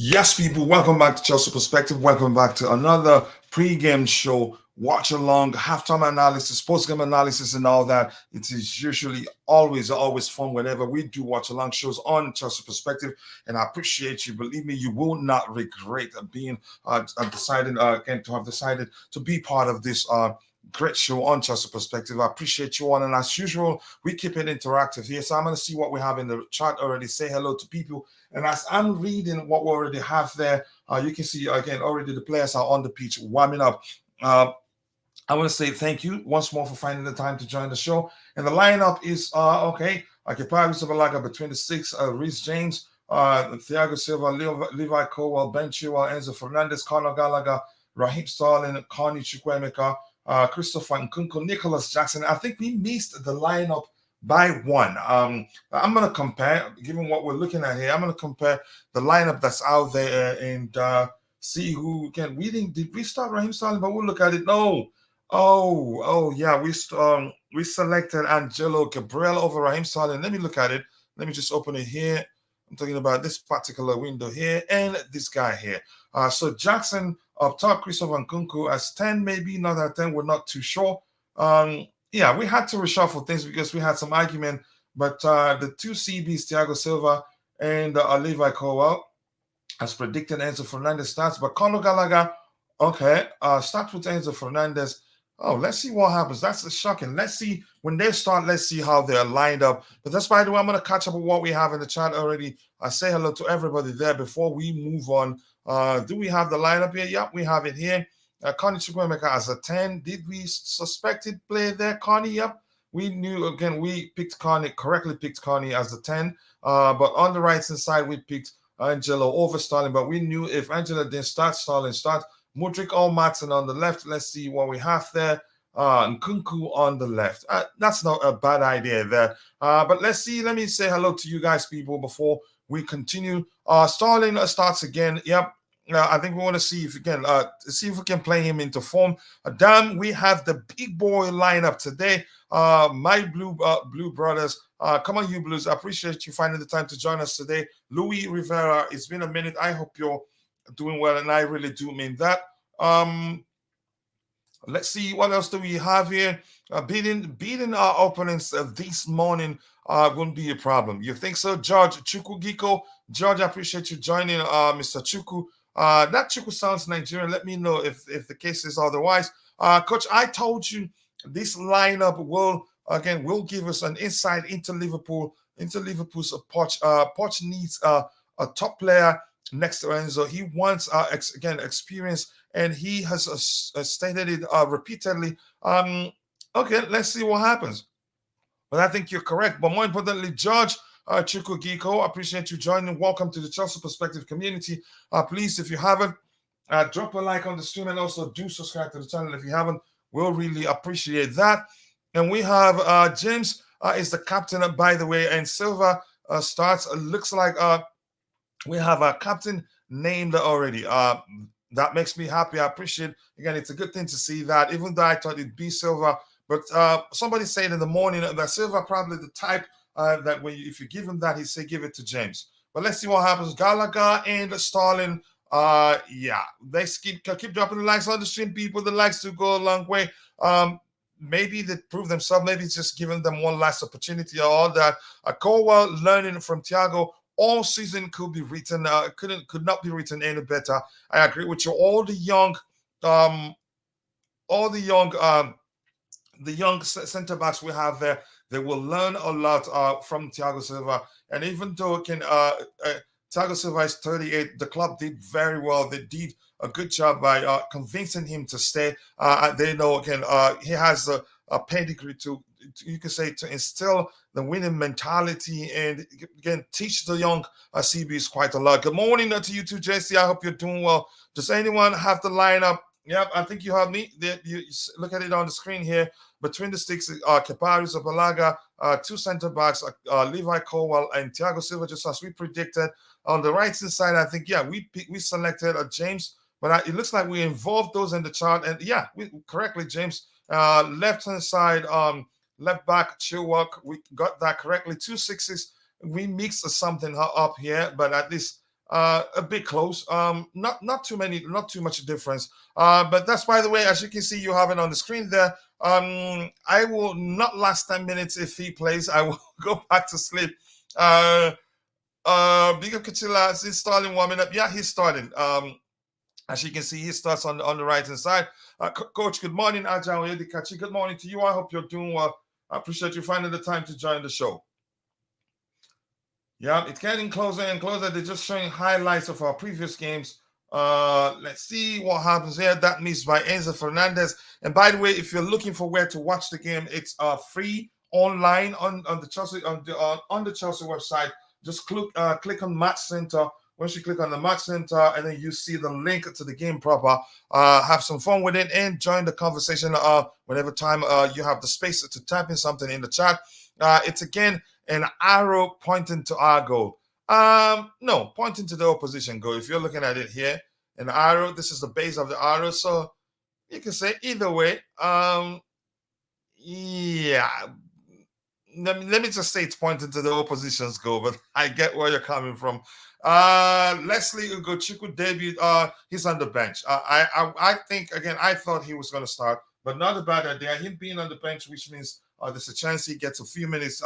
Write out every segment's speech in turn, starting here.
Yes, people, welcome back to Chelsea Perspective. Welcome back to another pre-game show. Watch along, halftime analysis, post-game analysis, and all that. It is usually always fun whenever we do watch along shows on Chelsea Perspective. And I appreciate you. Believe me, you will not regret being decided again to have decided to be part of this great show on Chelsea Perspective. I appreciate you all, and as usual, we keep it interactive here. So I'm going to see what we have in the chat already. Say hello to people. And as I'm reading what we already have there, you can see again already the players are on the pitch warming up. I want to say thank you once more for finding the time to join the show. And the lineup is okay. Kepa Arrizabalaga between the six, Reece James, Thiago Silva, Levi Colwell, Ben Chilwell, Enzo Fernandez, Conor Gallagher, Raheem Sterling, Connie Chukwuemeka, Christopher Nkunku, Nicolas Jackson. I think we missed the lineup by one. I'm going to compare, given what we're looking at here, I'm going to compare the lineup that's out there and see who can. Did we start Raheem Sterling? But we'll look at it. No. Oh, yeah. We selected Angelo Gabriel over Raheem Sterling. Let me look at it. Let me just open it here. I'm talking about this particular window here and this guy here. So Jackson up top, Christopher Nkunku as 10, maybe not at 10. We're not too sure. Yeah, we had to reshuffle things because we had some argument. But the two CBs, Thiago Silva and Levi Colwell, as predicted, Enzo Fernandez starts. But Conor Gallagher, okay, start with Enzo Fernandez. Oh, let's see what happens. That's shocking. Let's see when they start. Let's see how they're lined up. But that's by the way, I'm going to catch up with what we have in the chat already. I say hello to everybody there before we move on. Do we have the lineup here? Yep, we have it here. Connie Chukwuemeka as a 10. Did we suspect it play there, Connie? Yep. We knew, again, we picked Connie, correctly picked Connie as the 10. But on the right hand side, we picked Angelo over Sterling. But we knew if Angelo didn't start, Sterling start. Mudryk or Matson on the left. Let's see what we have there. Nkunku on the left. That's not a bad idea there. But let's see. Let me say hello to you guys, people, before we continue. Sterling starts again. Yep. I think we want to see if we can play him into form. Dan, we have the big boy lineup today. My blue brothers. Come on, you blues. I appreciate you finding the time to join us today. Louis Rivera, it's been a minute. I hope you're doing well, and I really do mean that. Let's see what else do we have here. Beating our opponents this morning wouldn't be a problem. You think so, George Chukwu? George, I appreciate you joining, Mr. Chukwu. That Chukwu sounds Nigerian. Let me know if the case is otherwise. Coach, I told you this lineup will give us an insight into Liverpool, into Liverpool's Poch. Poch needs a top player next to Enzo. He wants experience, and he has stated it repeatedly. Okay, let's see what happens. But I think you're correct. But more importantly, George Chukwu, I appreciate you joining. Welcome to the Chelsea Perspective community. Please, if you haven't, drop a like on the stream and also do subscribe to the channel if you haven't. We'll really appreciate that. And we have James is the captain, by the way, and Silva starts. Looks like we have a captain named already. That makes me happy. I appreciate. Again, it's a good thing to see that. Even though I thought it'd be Silva, but somebody said in the morning that Silva probably the type that if you give him that, he'd say give it to James. But let's see what happens. Gallagher and Sterling. Yeah, they keep dropping the likes on the stream. People, the likes do go a long way. Maybe they prove themselves. Maybe it's just giving them one last opportunity or all that. Colwell learning from Thiago all season could be written. Could not be written any better. I agree with you. All the young centre backs we have there, they will learn a lot from Thiago Silva. And even though Thiago Silva is 38, the club did very well. They did a good job by convincing him to stay. They know he has a pedigree to instill the winning mentality and again teach the young CBs quite a lot. Good morning to you too, JC. I hope you're doing well. Does anyone have the lineup? Yep, I think you have me. You look at it on the screen here. Between the sticks, Kepa Arrizabalaga, two centre backs, Levi Colwell and Thiago Silva, just as we predicted. On the right hand side, I think we selected James, but it looks like we involved those in the chart. And correctly, James. Left hand side, left back Chilwell, we got that correctly. 2 6s. We mixed something up here, but at least a bit close. Not too many, not too much difference. But that's, by the way, as you can see, you have it on the screen there. I will not last 10 minutes if he plays. I will go back to sleep. Big up Coachila, is he starting warming up? Yeah, he's starting. As you can see, he starts on the right hand side. Coach, good morning. Ajahn Oyedikachi, good morning to you. I hope you're doing well. I appreciate you finding the time to join the show. Yeah, it's getting closer and closer. They're just showing highlights of our previous games. Let's see what happens here. That means by Enzo Fernandez. And by the way, if you're looking for where to watch the game, it's free online on the Chelsea on the Chelsea website. Just click on Match Center. Once you click on the Match Center, and then you see the link to the game proper. Have some fun with it and join the conversation. Whenever time you have the space to type in something in the chat. It's again an arrow pointing to our goal. No, pointing to the opposition goal. If you're looking at it here, an arrow, this is the base of the arrow. So you can say either way. Yeah. Let me just say it's pointing to the opposition's goal, but I get where you're coming from. Leslie Ugochukwu debut. He's on the bench. I think, again, I thought he was going to start, but not a bad idea. Him being on the bench, which means there's a chance he gets a few minutes.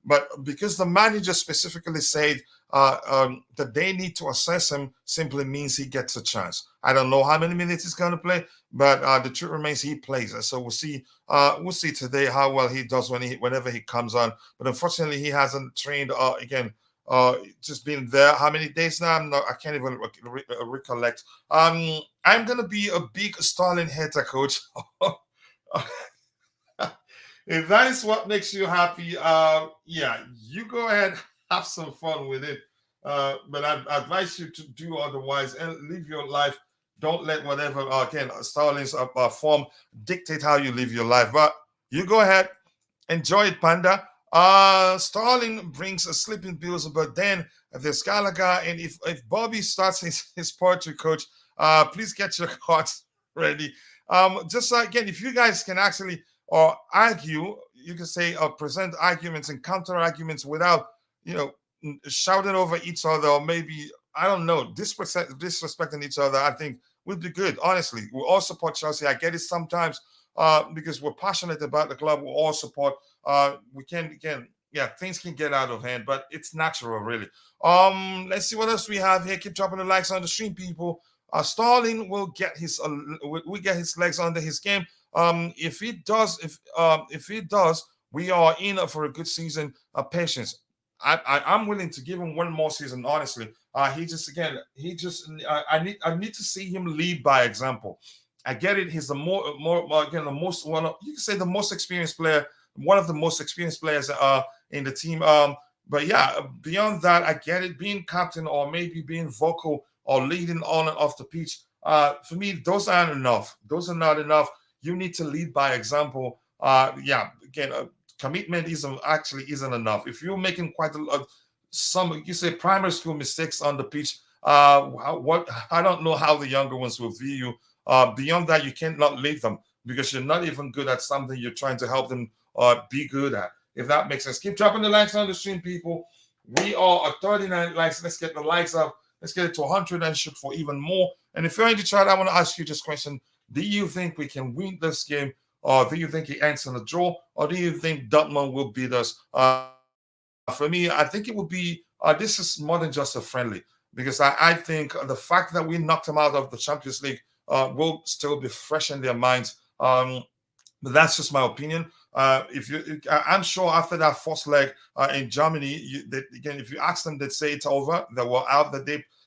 But because the manager specifically said that they need to assess him, simply means he gets a chance. I don't know how many minutes he's going to play, but the truth remains he plays. So we'll see. We'll see today how well he does whenever he comes on. But unfortunately, he hasn't trained again. Just been there how many days now? I can't even recollect. I'm gonna be a big Starling hater, coach. If that is what makes you happy, yeah, you go ahead, have some fun with it. But I advise you to do otherwise and live your life. Don't let whatever again Starling's form dictate how you live your life. But you go ahead, enjoy it, Panda. Starling brings a sleeping pills, but then there's Gallagher, and if Bobby starts his poetry, coach, please get your cards ready. Just again, if you guys can actually or argue, you can say present arguments and counter arguments without shouting over each other, or maybe I don't know disrespecting each other. I think would be good. Honestly, we all support Chelsea. I get it sometimes because we're passionate about the club. We all support. We can things can get out of hand, but it's natural, really. Let's see what else we have here. Keep dropping the likes on the stream, people. Starling will get his legs under his game. If he does, we are in for a good season. Patience. I'm willing to give him one more season. Honestly, I need to see him lead by example. I get it. He's the most one. You can say the most experienced player, one of the most experienced players in the team. But yeah, beyond that, I get it. Being captain or maybe being vocal or leading on and off the pitch. For me, those aren't enough. Those are not enough. You need to lead by example. Commitment isn't enough. If you're making quite some, you say primary school mistakes on the pitch, I don't know how the younger ones will view you. Beyond that, you cannot lead them because you're not even good at something you're trying to help them be good at. If that makes sense. Keep dropping the likes on the stream, people. We are at 39 likes. Let's get the likes up. Let's get it to 100 and shoot for even more. And if you're in the chat, I want to ask you this question. Do you think we can win this game? Or do you think it ends in a draw? Or do you think Dortmund will beat us? For me, I think it would be, this is more than just a friendly. Because I think the fact that we knocked them out of the Champions League will still be fresh in their minds. But that's just my opinion. I'm sure after that first leg in Germany, if you ask them, they'd say it's over. They were out. That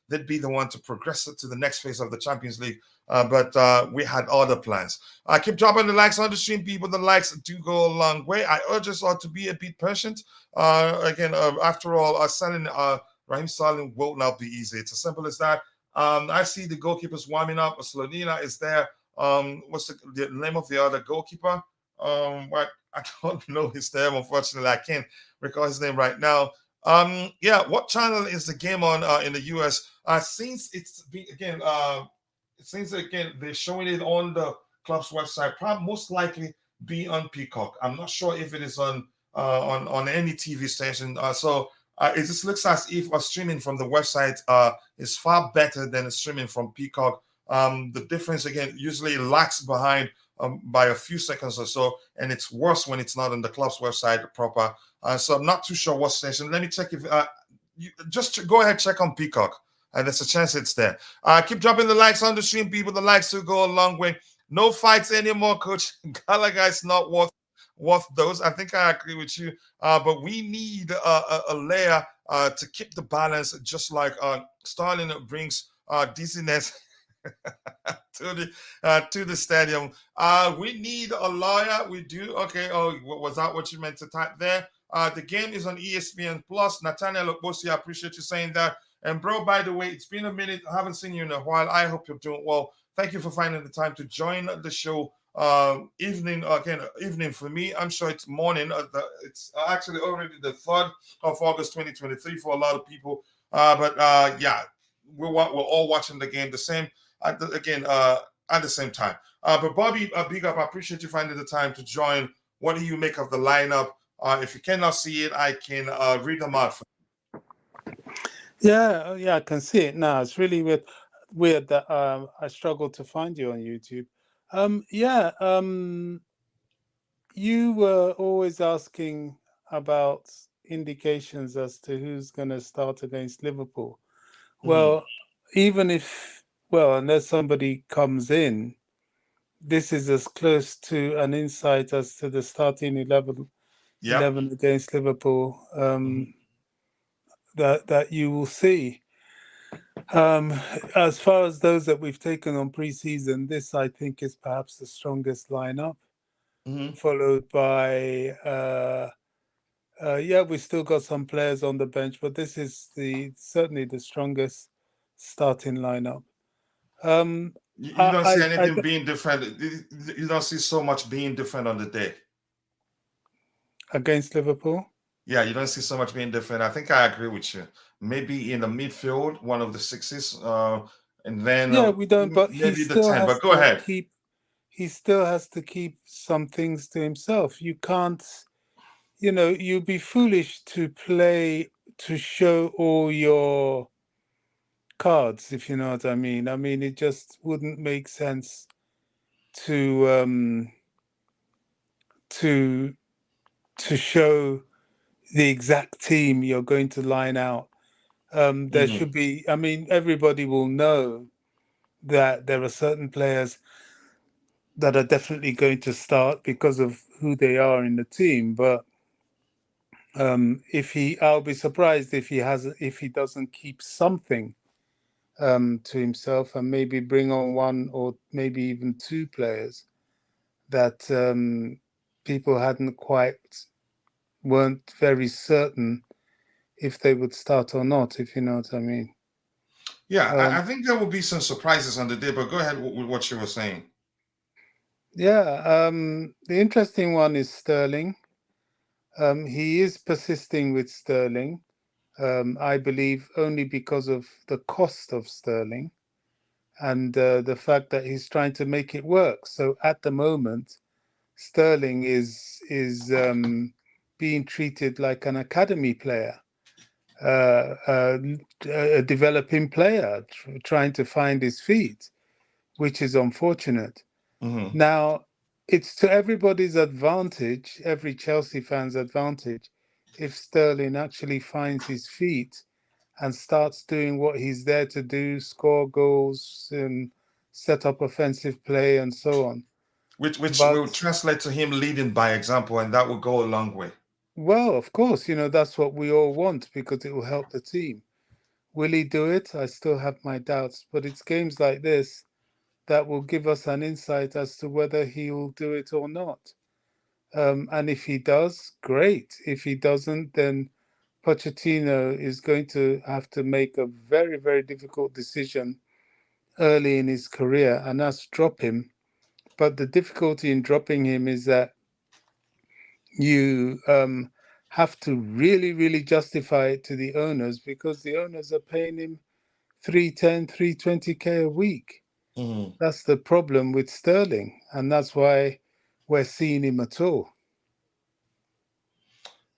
they'd be the one to progress to the next phase of the Champions League. But we had other plans. Keep dropping the likes on the stream, people. The likes do go a long way. I urge us all to be a bit patient. After all, selling Raheem Sterling will not be easy. It's as simple as that. I see the goalkeepers warming up. Slonina is there. What's the name of the other goalkeeper? What I don't know his name. Unfortunately, I can't recall his name right now. What channel is the game on in the US? Since they're showing it on the club's website, probably most likely be on Peacock. I'm not sure if it is on any TV station. So It just looks as if streaming from the website is far better than streaming from Peacock. The difference again usually lags behind by a few seconds or so, and it's worse when it's not on the club's website proper. So I'm not too sure what station. Let me check if you just go ahead, check on Peacock, and there's a chance it's there. Keep dropping the likes on the stream, people. The likes will go a long way. No fights anymore, Coach. Gallagher is not worth those. I think I agree with you. But we need a layer to keep the balance, just like Starling brings dizziness to the stadium. We need a lawyer. We do. Okay. Oh, was that what you meant to type there? The game is on ESPN Plus. Nathaniel Okbosi, I appreciate you saying that. And bro, by the way, it's been a minute. I haven't seen you in a while. I hope you're doing well. Thank you for finding the time to join the show. Evening for me. I'm sure it's morning. It's actually already the 3rd of August 2023 for a lot of people. But yeah, we're all watching the game the same at the same time. But Bobby, big up. I appreciate you finding the time to join. What do you make of the lineup? If you cannot see it, I can read them out for Yeah, I can see it now. It's really weird that I struggled to find you on YouTube. Yeah, you were always asking about indications as to who's going to start against Liverpool. you. Mhm. Well, unless somebody comes in, this is as close to an insight as to the starting 11, Yep. against Liverpool Mhm. that you will see. Um, as far as those that we've taken on preseason, this I think is perhaps the strongest lineup, Mhm. followed by yeah, we still got some players on the bench, but this is certainly the strongest starting lineup. Um, You don't see I anything being different. You don't see so much being different on the day. against Liverpool. Yeah, you don't see so much being different. I think I agree with you. Maybe in the midfield, one of the sixes, and then Yeah, we don't, but maybe the 10. But go ahead. he still has to keep some things to himself. You can't, you'd be foolish to play to show all your cards, if you know what I mean. I mean, it just wouldn't make sense to to to show the exact team you're going to line out. There Mhm. should be. I mean, everybody will know that there are certain players that are definitely going to start because of who they are in the team. But I'll be surprised if he doesn't keep something to himself and maybe bring on one or maybe even two players that people weren't very certain if they would start or not, if you know what I mean. Yeah, I Um, think there will be some surprises on the day, but go ahead with what you were saying. yeah, the interesting one is Sterling. He is persisting with Sterling, I believe, only because of the cost of Sterling and the fact that he's trying to make it work. So at the moment, Sterling is being treated like an academy player, a developing player, trying to find his feet, which is unfortunate. Hmm. Now, it's to everybody's advantage, every Chelsea fan's advantage, if Sterling actually finds his feet and starts doing what he's there to do, score goals and set up offensive play and so on. Which will But, translate to him leading by example, and that will go a long way. well, of course, that's what we all want because it will help the team. Will he do it? I still have my doubts, but it's games like this that will give us an insight as to whether he'll do it or not. And if he does, great. If he doesn't, then Pochettino is going to have to make a very, very difficult decision early in his career, and that's drop him. But the difficulty in dropping him is that you have to really, really justify it to the owners because the owners are paying him 310, 320K a week. Hmm. That's the problem with Sterling, and that's why we're seeing him at all.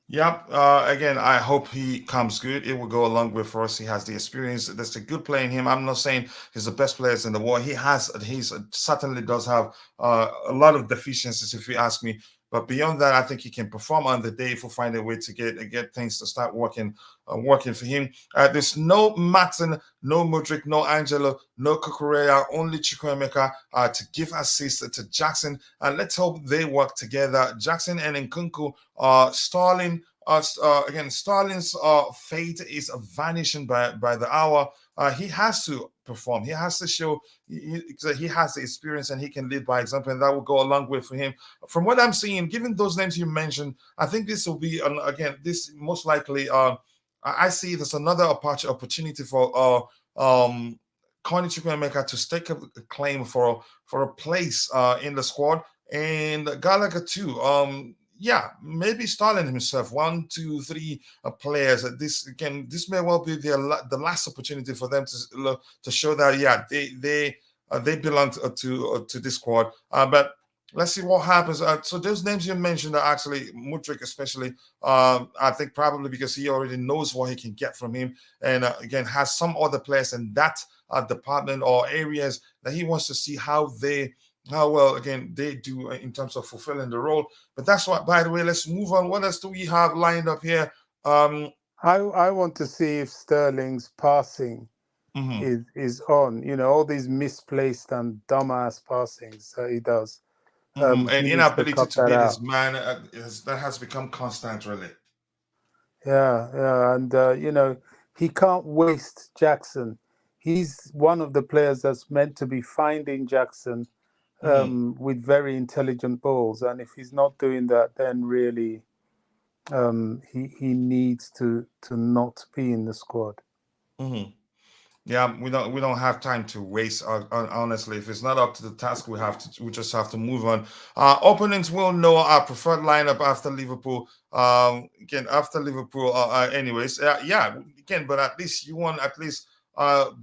Yep. Again, I hope he comes good. It will go a long way for us. He has the experience. There's a good player in him. I'm not saying he's the best players in the world. He's certainly does have a lot of deficiencies, if you ask me. But beyond that, I think he can perform on the day if we find a way to get things to start working for him. There's no Martin, no Mudrik, no Angelo, no Kukurea, only Chukwuemeka to give assist to Jackson. And let's hope they work together. Jackson and Nkunku, Starling. Again, Starling's fate is vanishing by the hour. He has to perform. He has to show he has the experience and he can lead by example, and that will go a long way for him. From what I'm seeing, given those names you mentioned, I think this will be again this most likely. I see there's another opportunity for Connie Chukwuemeka to stake a claim for a place in the squad, and Gallagher too. Yeah, maybe Stalin himself, one, two, three players. This may well be the last opportunity for them to show that they belong to this squad. But let's see what happens. So those names you mentioned are actually Mudrik, especially. I think probably because he already knows what he can get from him, and again has some other players in that department or areas that he wants to see how well again they do in terms of fulfilling the role. But that's what. By the way, let's move on. What else do we have lined up here? I want to see if Sterling's passing Mhm, is on. You know, all these misplaced and dumbass passings that he does. And He needs to inability cut to that beat his out. man that has become constant, really. Yeah, yeah, and you know, he can't waste Jackson. He's one of the players that's meant to be finding Jackson Hmm. with very intelligent balls, and if he's not doing that, then really he needs to not be in the squad. Hmm. Yeah, we don't have time to waste. Honestly, if it's not up to the task, we just have to move on. Opponents will know our preferred lineup after Liverpool. Again, after Liverpool. Anyways, yeah. Again, but at least you want at least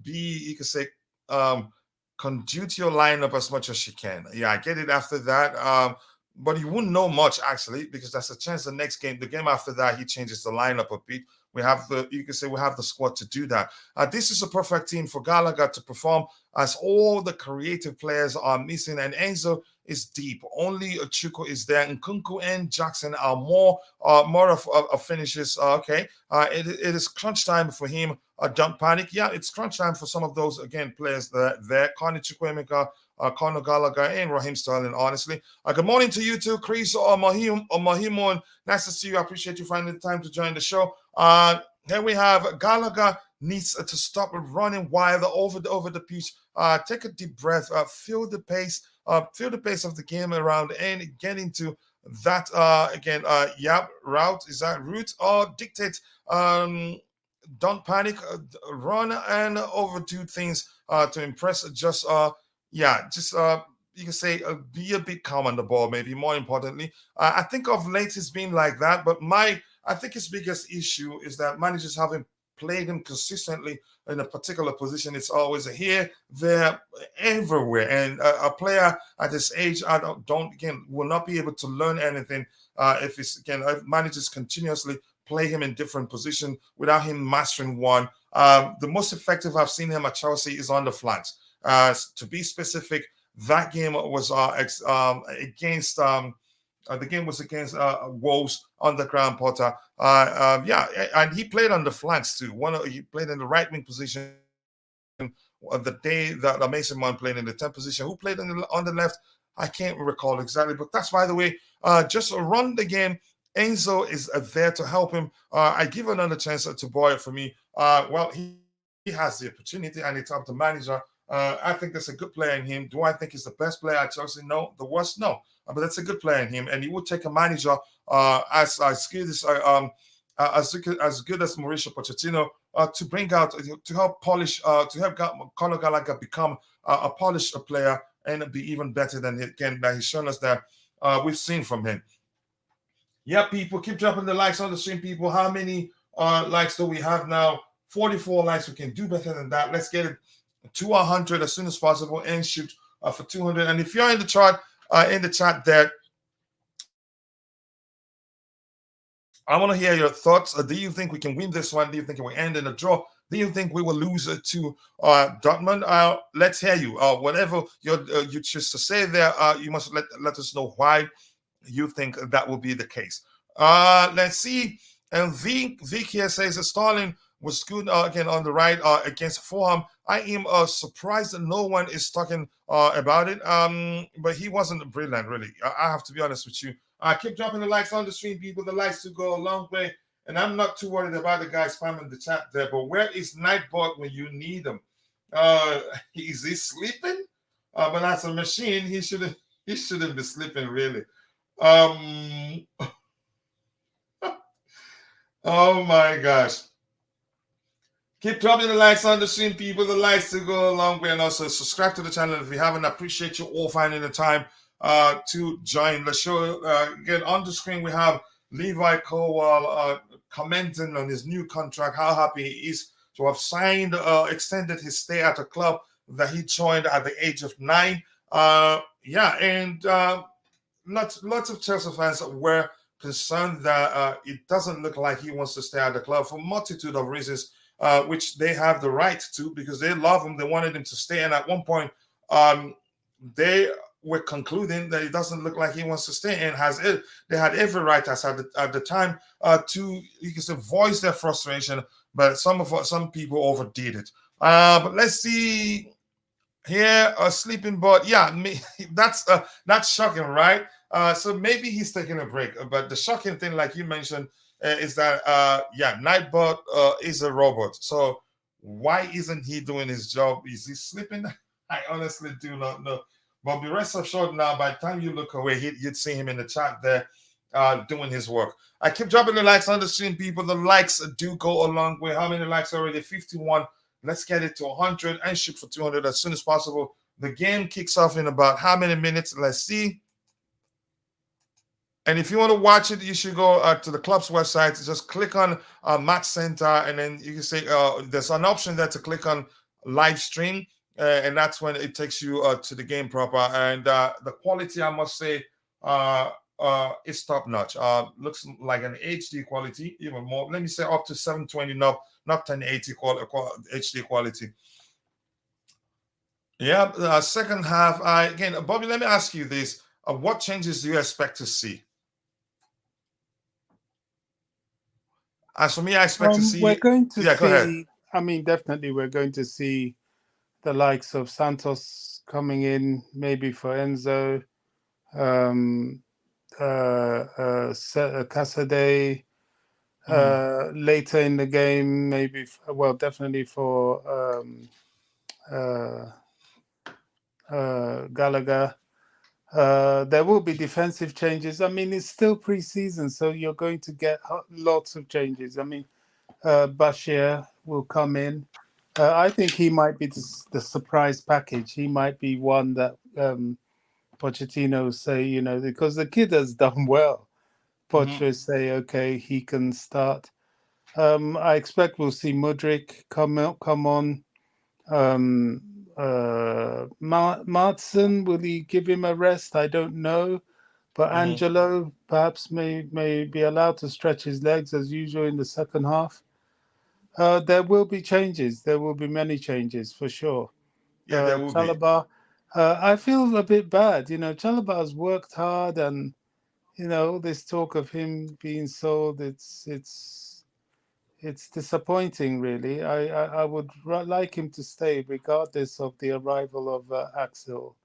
be you could say um conduce your lineup as much as you can. Yeah, I get it after that. But you wouldn't know much actually because that's a chance the game after that, he changes the lineup a bit. You can say we have the squad to do that. This is a perfect team for Gallagher to perform as all the creative players are missing and Enzo is deep. Only Chuko is there. Nkunku and Jackson are more of finishes. Okay, it is crunch time for him. Don't panic. Yeah, it's crunch time for some of those again players there. Connie Chukwuemeka, Conor Gallagher, and Raheem Sterling. Honestly, good morning to you too, Chris or Mahimon. Nice to see you. I appreciate you finding the time to join the show. Here we have Gallagher needs to stop running wild over the pitch. Take a deep breath. Feel the pace. Feel the pace of the game around and get into that again. Route is that route or dictate. Don't panic. Run and overdo things to impress. Just you can say be a bit calm on the ball. Maybe more importantly, I think of late it's been like that. But I think his biggest issue is that managers haven't played him consistently in a particular position. It's always a here, there, everywhere. And a player at this age, I don't again will not be able to learn anything if managers continuously play him in different positions without him mastering one. The most effective I've seen him at Chelsea is on the flanks. To be specific, that game was against. The game was against Wolves on the ground, Potter. And he played on the flanks too. He played in the right wing position the day that Mason Mount played in the 10th position. Who played on the left? I can't recall exactly, but that's by the way. Just run the game. Enzo is there to help him. I give another chance to Boy for me. Well, he has the opportunity, and it's up to manager. I think there's a good player in him. Do I think he's the best player at Chelsea? No. The worst? No. But that's a good player in him, and he would take a manager as good as good as Mauricio Pochettino to bring out to help polish to help Conor Gallagher become a polished player and be even better than that he's shown us that we've seen from him. Yeah, people, keep dropping the likes on the stream, people. How many likes do we have now? 44 likes. We can do better than that. Let's get it to 100 as soon as possible and shoot for 200. And if you're in the chat there, I want to hear your thoughts. Do you think we can win this one? Do you think it will end in a draw? Do you think we will lose to Dortmund? Let's hear you. Whatever you choose to say there, you must let us know why you think that will be the case. Let's see. And Vic here says that Starling was good again on the right against Fulham. I am surprised that no one is talking about it. But he wasn't brilliant, really. I have to be honest with you. Keep dropping the likes on the stream, people. The likes to go a long way. And I'm not too worried about the guy spamming the chat there. But where is Nightbot when you need him? Uh, is he sleeping? But as a machine, he shouldn't be sleeping really. Um, oh my gosh. Keep dropping the likes on the stream, people. The likes to go a long way. And also subscribe to the channel if you haven't. I appreciate you all finding the time to join the show. Again, on the screen, we have Levi Kowal commenting on his new contract, how happy he is to have signed, extended his stay at a club that he joined at the age of 9. Yeah, and lots of Chelsea fans were concerned that it doesn't look like he wants to stay at the club for a multitude of reasons, which they have the right to because they love him. They wanted him to stay, and at one point, they were concluding that it doesn't look like he wants to stay, and they had every right as at the time to you can say voice their frustration, but some people overdid it. But let's see here, a sleeping bot. Yeah, that's shocking, right? So maybe he's taking a break. But the shocking thing, like you mentioned, is that yeah, Nightbot is a robot. So why isn't he doing his job? Is he sleeping? I honestly do not know. But be rest assured now, by the time you look away, you'd see him in the chat there doing his work. I keep dropping the likes on the stream, people. The likes do go a long way. How many likes already? 51. Let's get it to 100 and shoot for 200 as soon as possible. The game kicks off in about how many minutes? Let's see. And if you want to watch it, you should go to the club's website. Just click on Match Center, and then you can say there's an option there to click on live stream, and that's when it takes you to the game proper. And the quality, I must say, is top notch. Looks like an HD quality, even more. Let me say up to 720, not 1080 HD quality. Yeah, second half. Again, Bobby, let me ask you this: what changes do you expect to see? As for me, I expect to We're see. going to Yeah, go ahead. see. I mean, definitely, we're going to see the likes of Santos coming in, maybe for Enzo, um, Casaday later in the game, maybe. Well, definitely for Gallagher. There will be defensive changes. I mean, it's still pre-season, so you're going to get lots of changes. I mean, Bashir will come in. I think he might be the surprise package. He might be one that Pochettino say, because the kid has done well. Poch say, okay, he can start. I expect we'll see Mudryk come on. Martson, will he give him a rest? I don't know. But Angelo perhaps may be allowed to stretch his legs as usual in the second half. There will be changes. There will be many changes for sure. Yeah, there will be. Chalobah, I feel a bit bad. Chalobah has worked hard, and this talk of him being sold, it's disappointing, really. I would like him to stay regardless of the arrival of Axel.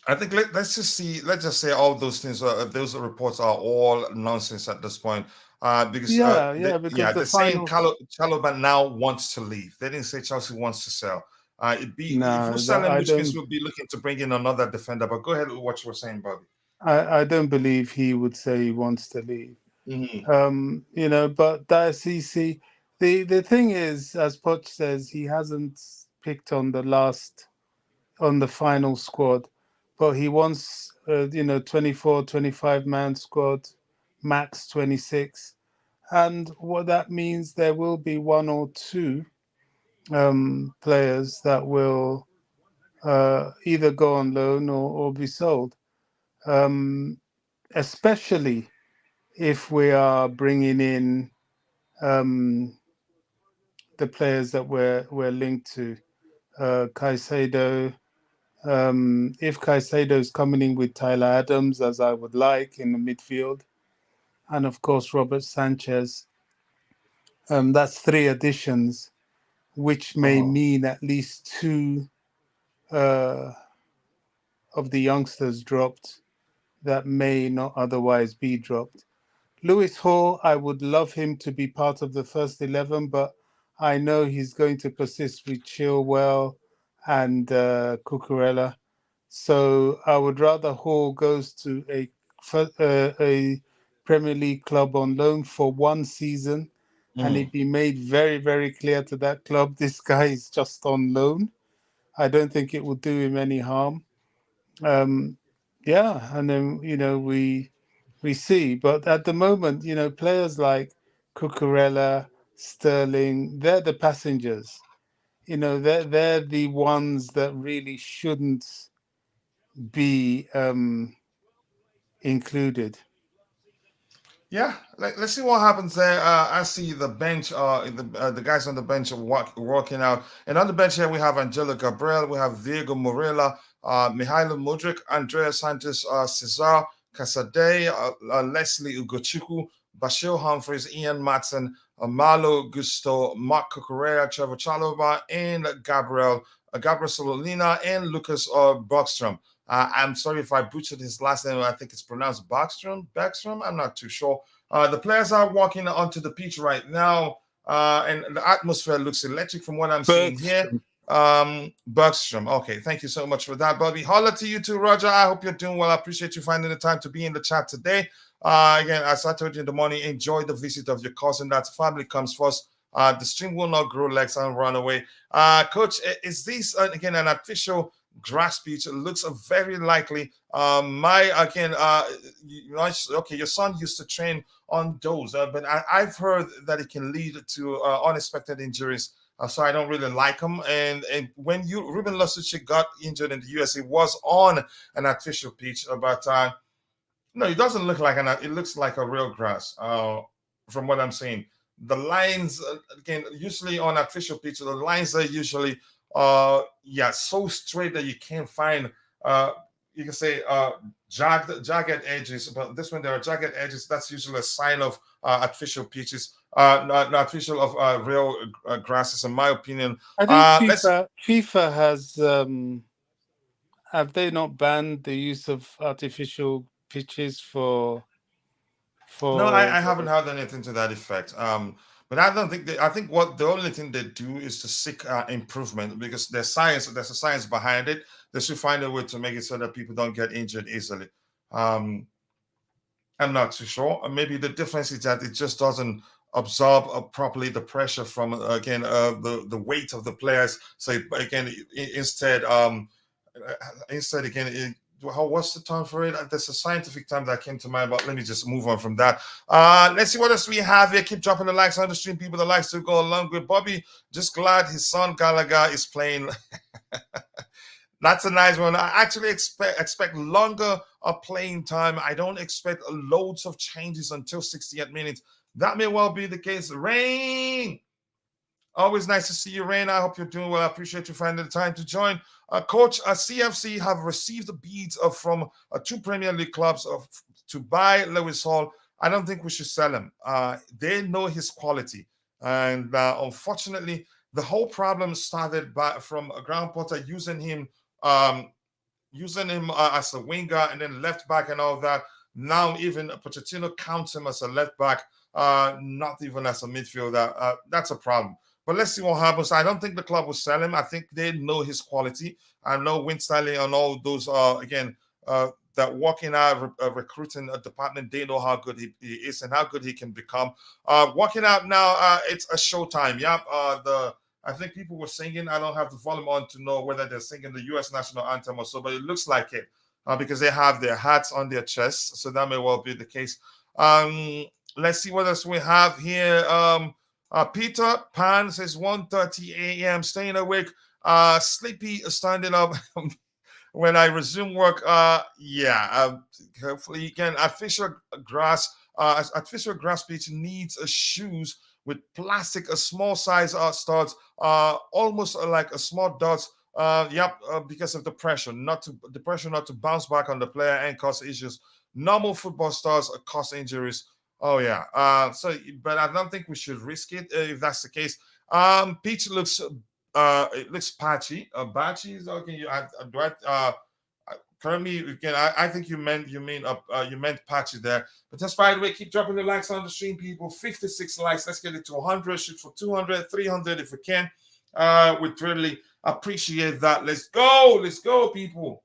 I think let's just say all those things. Those reports are all nonsense at this point. Because because the they're saying final. Chalobah now wants to leave. They didn't say Chelsea wants to sell. If No, we sell, in I which case don't. we'll be looking to bring in another defender. But go ahead with what you were saying, Bobby. I don't believe he would say he wants to leave. Mm-hmm. But that's easy. The thing is, as Poch says, he hasn't picked on the final squad, but he wants 24, 25 man squad, max 26, and what that means, there will be one or two players that will either go on loan or be sold, especially if we are bringing in um, the players that we're linked to, Caicedo. If Caicedo is coming in with Tyler Adams, as I would like in the midfield, and of course Robert Sanchez, that's three additions, which may Uh-huh. mean at least two uh, of the youngsters dropped that may not otherwise be dropped. Lewis Hall, I would love him to be part of the first 11, but I know he's going to persist with Chilwell and Cucurella. So I would rather Hall goes to a Premier League club on loan for one season, and Mhm. it be made very, very clear to that club this guy is just on loan. I don't think it will do him any harm. Um, yeah, and then we see, but at the moment, players like Cucurella, Sterling, they're the passengers. They're the ones that really shouldn't be included. Yeah, let's see what happens there. I see the bench, the guys on the bench are working out. And on the bench here, we have Angelo Gabriel, we have Diego Morella, Mihailo Mudrik, Andrea Sanchez, Cesar Casade, Leslie Ugochukwu, Bashir Humphreys, Ian Matson, Malo Gusto, Mark Cucurella, Trevor Chalobah, and Gabriel Sololina, and Lucas Bogstrom. I'm sorry if I butchered his last name. I think it's pronounced Backstrom. I'm not too sure. The players are walking onto the pitch right now, and the atmosphere looks electric from what I'm seeing here. Bergstrom. Bergstrom. Okay, thank you so much for that, Bobby. Holla to you too, Roger. I hope you're doing well. I appreciate you finding the time to be in the chat today. Again, as I told you in the morning, enjoy the visit of your cousin. That family comes first. The stream will not grow legs and run away. Coach, is this again an official grass pitch? It looks very likely. My again, okay, your son used to train on those, but I've heard that it can lead to unexpected injuries. So I don't really like him. And when Ruben Loftus-Cheek got injured in the US, it was on an artificial pitch, but no, it doesn't look like an. It looks like a real grass. From what I'm saying, the lines again, usually on artificial pitch, the lines are usually yeah, so straight that you can't find you can say jagged edges, but this one there are jagged edges. That's usually a sign of artificial pitches, not artificial of real grasses, in my opinion. I think Let's FIFA has have they not banned the use of artificial pitches No, for I haven't heard anything to that effect. But I don't think I think what the only thing they do is to seek improvement because there's a science behind it. They should find a way to make it so that people don't get injured easily. Um, I'm not too sure. Maybe the difference is that it just doesn't absorb properly the pressure from again the weight of the players. So again, instead instead again. What's the term for it? There's a scientific term that came to mind, but let me just move on from that. Let's see what else we have here. Keep dropping the likes on the stream, people. The likes to go along with Bobby. Just glad his son Gallagher is playing. That's a nice one. I actually expect longer playing time. I don't expect loads of changes until 68 minutes. That may well be the case. Rain. Always nice to see you, Rain. I hope you're doing well. I appreciate you finding the time to join. Coach, CFC have received bids from two Premier League clubs to buy Lewis Hall. I don't think we should sell him. They know his quality. And unfortunately, the whole problem started from Graham Potter um, using him as a winger and then left back and all that. Now even Pochettino counts him as a left back, not even as a midfielder. That's a problem. But let's see what happens. I don't think the club will sell him. I think they know his quality. I know Winstanley and all those, that working out recruiting department, they know how good he is and how good he can become. Working out now, it's a showtime. Yeah, I think people were singing. I don't have the volume on to know whether they're singing the U.S. national anthem or so, but it looks like it because they have their hats on their chests. So that may well be the case. Let's see what else we have here. Peter Pan says 1:30 a.m. staying awake, sleepy, standing up when I resume work. Yeah, hopefully you can official grass artificial grass pitch needs shoes with plastic, a small size studs, almost like a small dots. Because of the pressure, not to bounce back on the player and cause issues. Normal football stars cause injuries. Oh yeah. But I don't think we should risk it if that's the case. Pitch looks it looks patchy. Patchy is okay. Do currently again, I think you meant patchy there. But just by the way, keep dropping the likes on the stream, people. 56 likes. Let's get it to 100. Shoot for 200, 300 if we can. We'd really appreciate that. Let's go, people.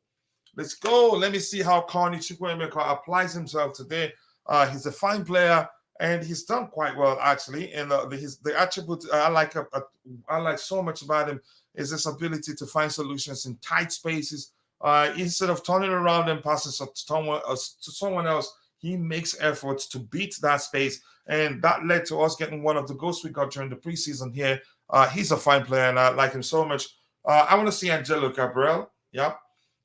Let's go. Let me see how Carney Chukwuemeka applies himself today. He's a fine player, and he's done quite well actually. And the attribute I like so much about him is his ability to find solutions in tight spaces. Instead of turning around and passing to someone else, he makes efforts to beat that space, and that led to us getting one of the goals we got during the preseason here. He's a fine player, and I like him so much. I want to see Angelo Gabriel. Yep.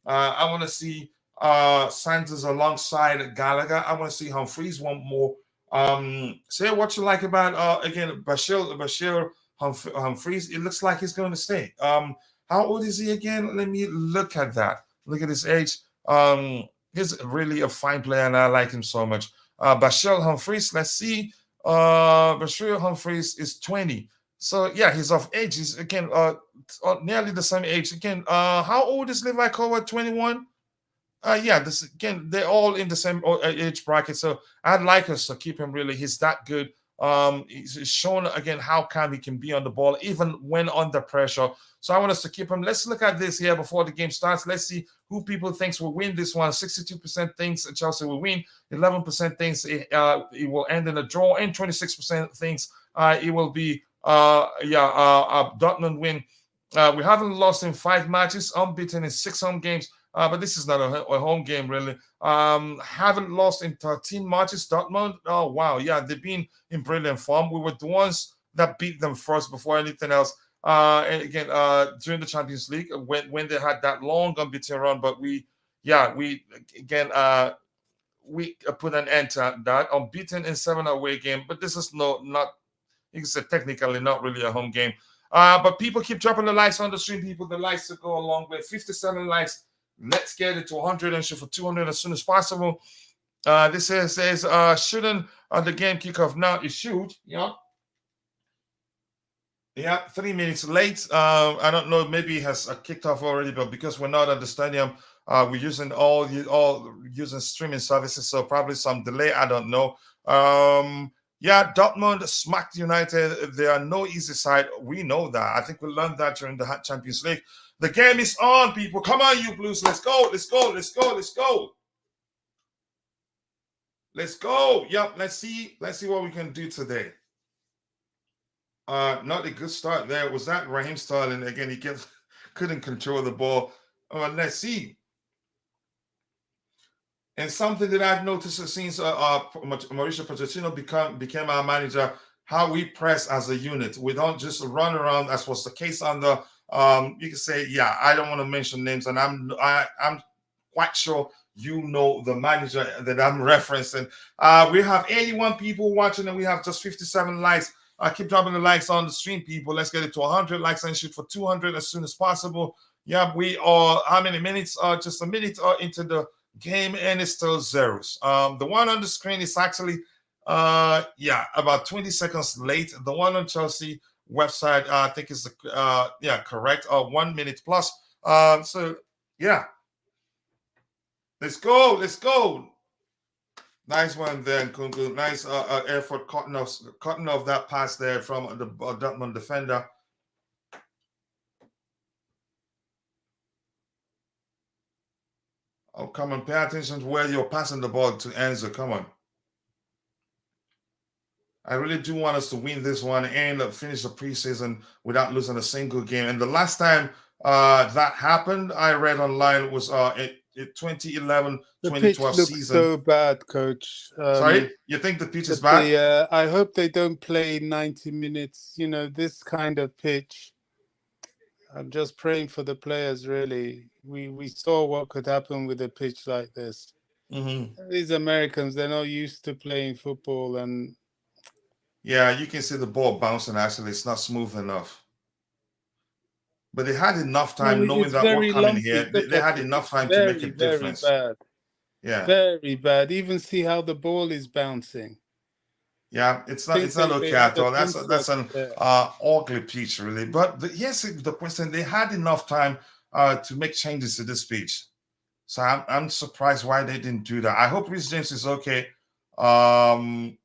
I want to see Sanders alongside Gallagher. I want to see Humphreys one more. Say what you like about again Bashir Humphreys. It looks like he's going to stay. How old is he again? Let me look at that. Look at his age. He's really a fine player, and I like him so much. Bashir Humphreys. Let's see. Bashir Humphreys is 20. So yeah, he's of age. He's again nearly the same age. Again, how old is Levi Colbert? 21. Yeah, this again, they're all in the same age bracket. So I'd like us to keep him really. He's that good. He's shown again how calm he can be on the ball, even when under pressure. So I want us to keep him. Let's look at this here before the game starts. Let's see who people thinks will win this one. 62% thinks Chelsea will win. 11% thinks it will end in a draw, and 26% thinks it will be Dortmund win. We haven't lost in 5 matches, unbeaten in 6 home games. But this is not a home game, really. Haven't lost in 13 matches. Dortmund, oh, wow. Yeah, they've been in brilliant form. We were the ones that beat them first before anything else. And again, during the Champions League, when they had that long unbeaten run, but we put an end to that. Unbeaten in 7 away game, but this is not, you can say technically not really a home game. But people keep dropping the likes on the stream, people. The likes to go a long way. 57 likes. Let's get it to 100 and shoot for 200 as soon as possible. This says shouldn't the game kick off now? It should, yeah. 3 minutes late. I don't know. Maybe it has kicked off already, but because we're not at the stadium, we're using all using streaming services, so probably some delay. I don't know. Dortmund smacked United. They are no easy side. We know that. I think we learned that during the Champions League. The game is on, people. Come on, you Blues. Let's go. Let's go. Let's go. Let's go. Let's go. Yep. Let's see what we can do today. Not a good start there. Was that Raheem Sterling again? He couldn't control the ball. Let's see. And something that I've noticed since Mauricio Pochettino became our manager, how we press as a unit. We don't just run around, as was the case on the. You can say, I don't want to mention names, and I'm quite sure you know the manager that I'm referencing. We have 81 people watching, and we have just 57 likes. Keep dropping the likes on the stream, people. Let's get it to 100 likes and shoot for 200 as soon as possible. Yeah, we are how many minutes? Just a minute into the game, and it's still zeros. The one on the screen is actually about 20 seconds late. The one on Chelsea website I think is correct. 1 minute plus. Let's go. Nice one there, Nkunku. Nice effort cutting off that pass there from the Dortmund defender. Oh, come on. Pay attention to where you're passing the ball to Enzo. Come on. I really do want us to win this one and finish the preseason without losing a single game. And the last time that happened, I read online, was in 2011, 2012 pitch season. Looks so bad, Coach. Sorry? You think the pitch is bad? I hope they don't play 90 minutes. You know, this kind of pitch. I'm just praying for the players, really. We saw what could happen with a pitch like this. These Americans, they're not used to playing football, and Yeah, you can see the ball bouncing. Actually, it's not smooth enough. But they had enough well, time knowing it's that we're very coming lumpy. here. They, Look they at had it. enough It's time to make a very, very difference. bad. Yeah. Very bad. Even see how the ball is bouncing. Yeah, it's I not think it's not they okay had at a all. That's concept an there. ugly pitch really. But yes, the question they had enough time to make changes to this pitch. So I'm surprised why they didn't do that. I hope Rhys James is okay. Wow.